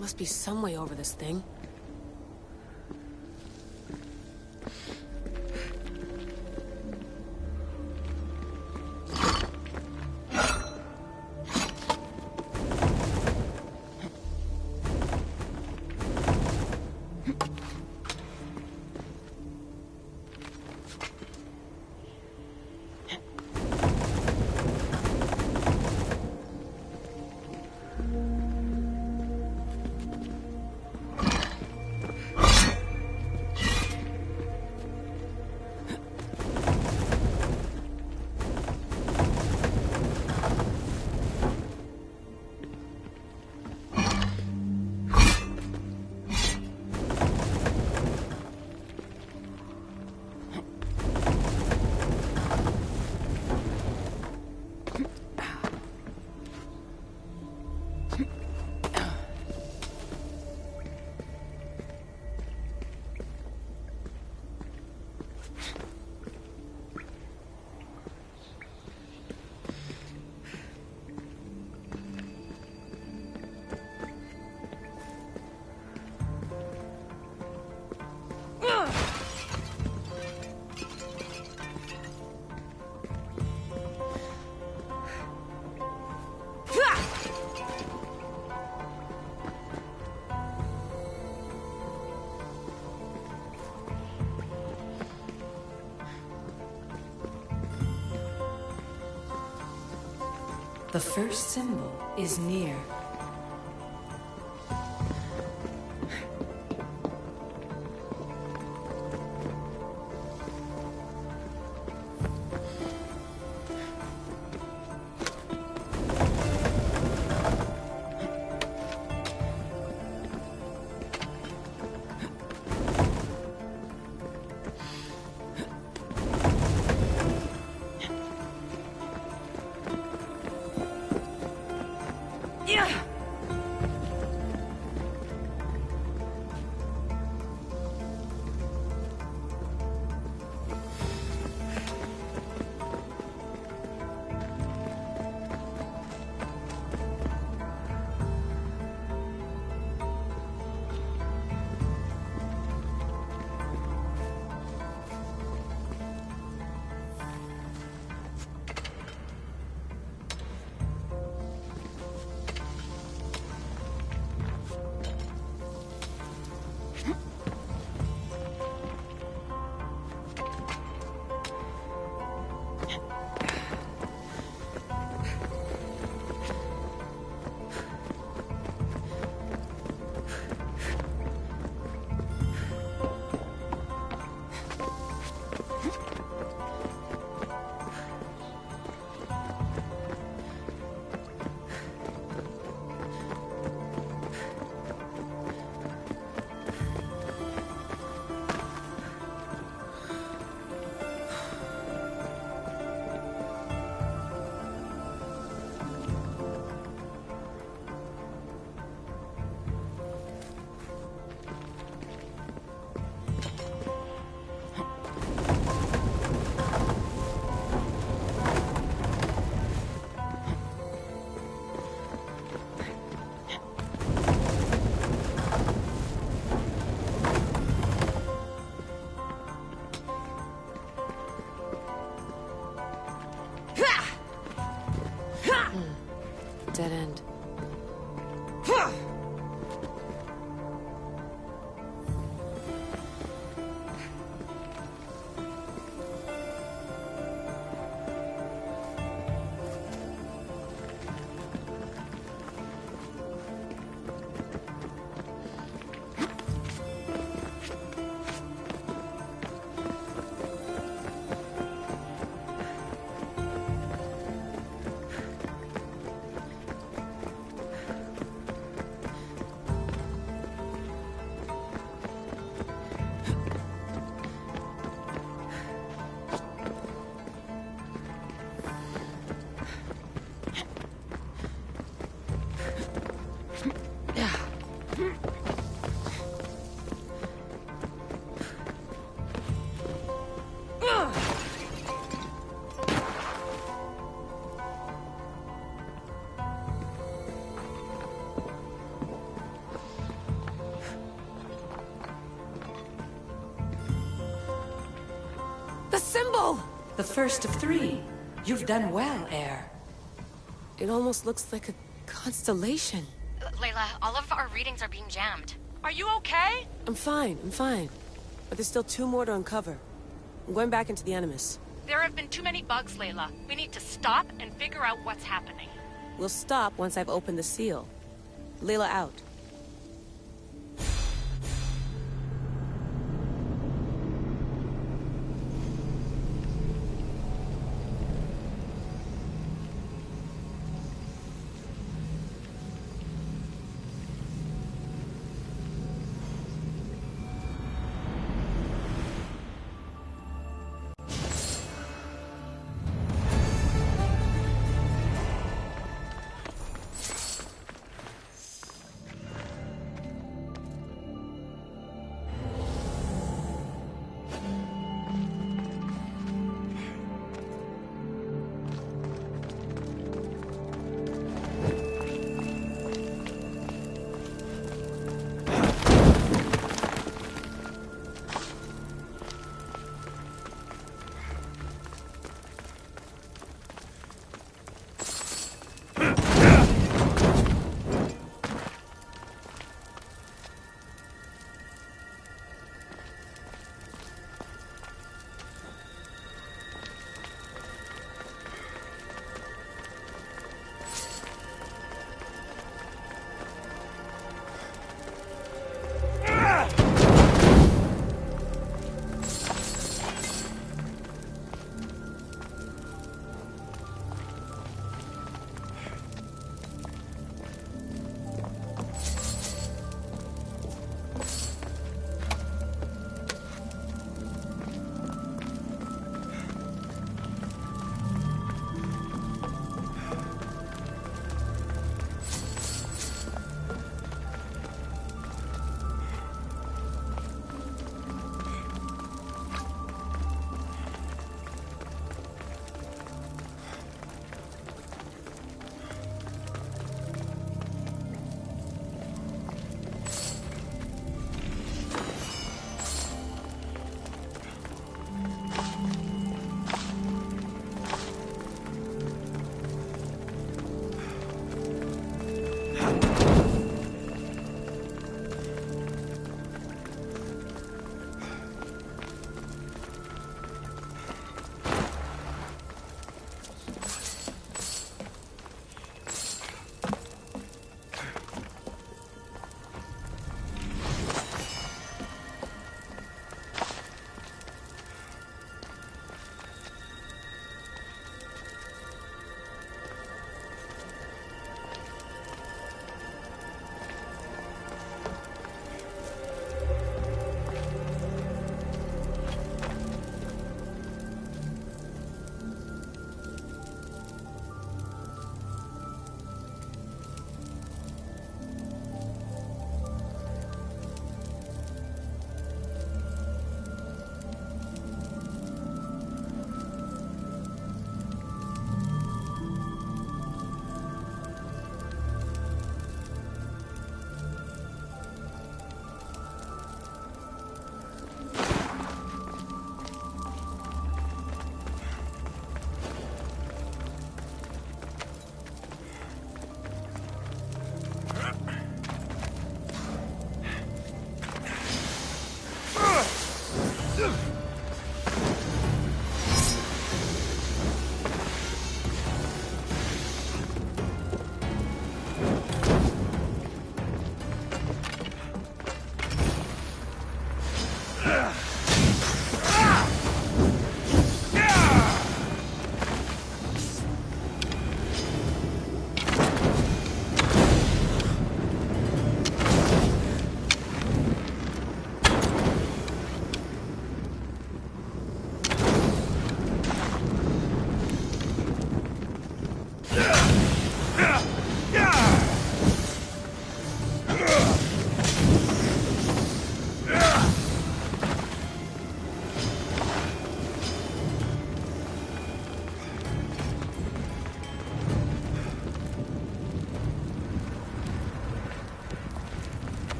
Must be some way over this thing. The first symbol is near. dead end. The symbol! The first of 3. You've done well, Heir. It almost looks like a constellation. Layla, all of our readings are being jammed. Are you okay? I'm fine. But there's still 2 more to uncover. I'm going back into the Animus. There have been too many bugs, Layla. We need to stop and figure out what's happening. We'll stop once I've opened the seal. Layla out.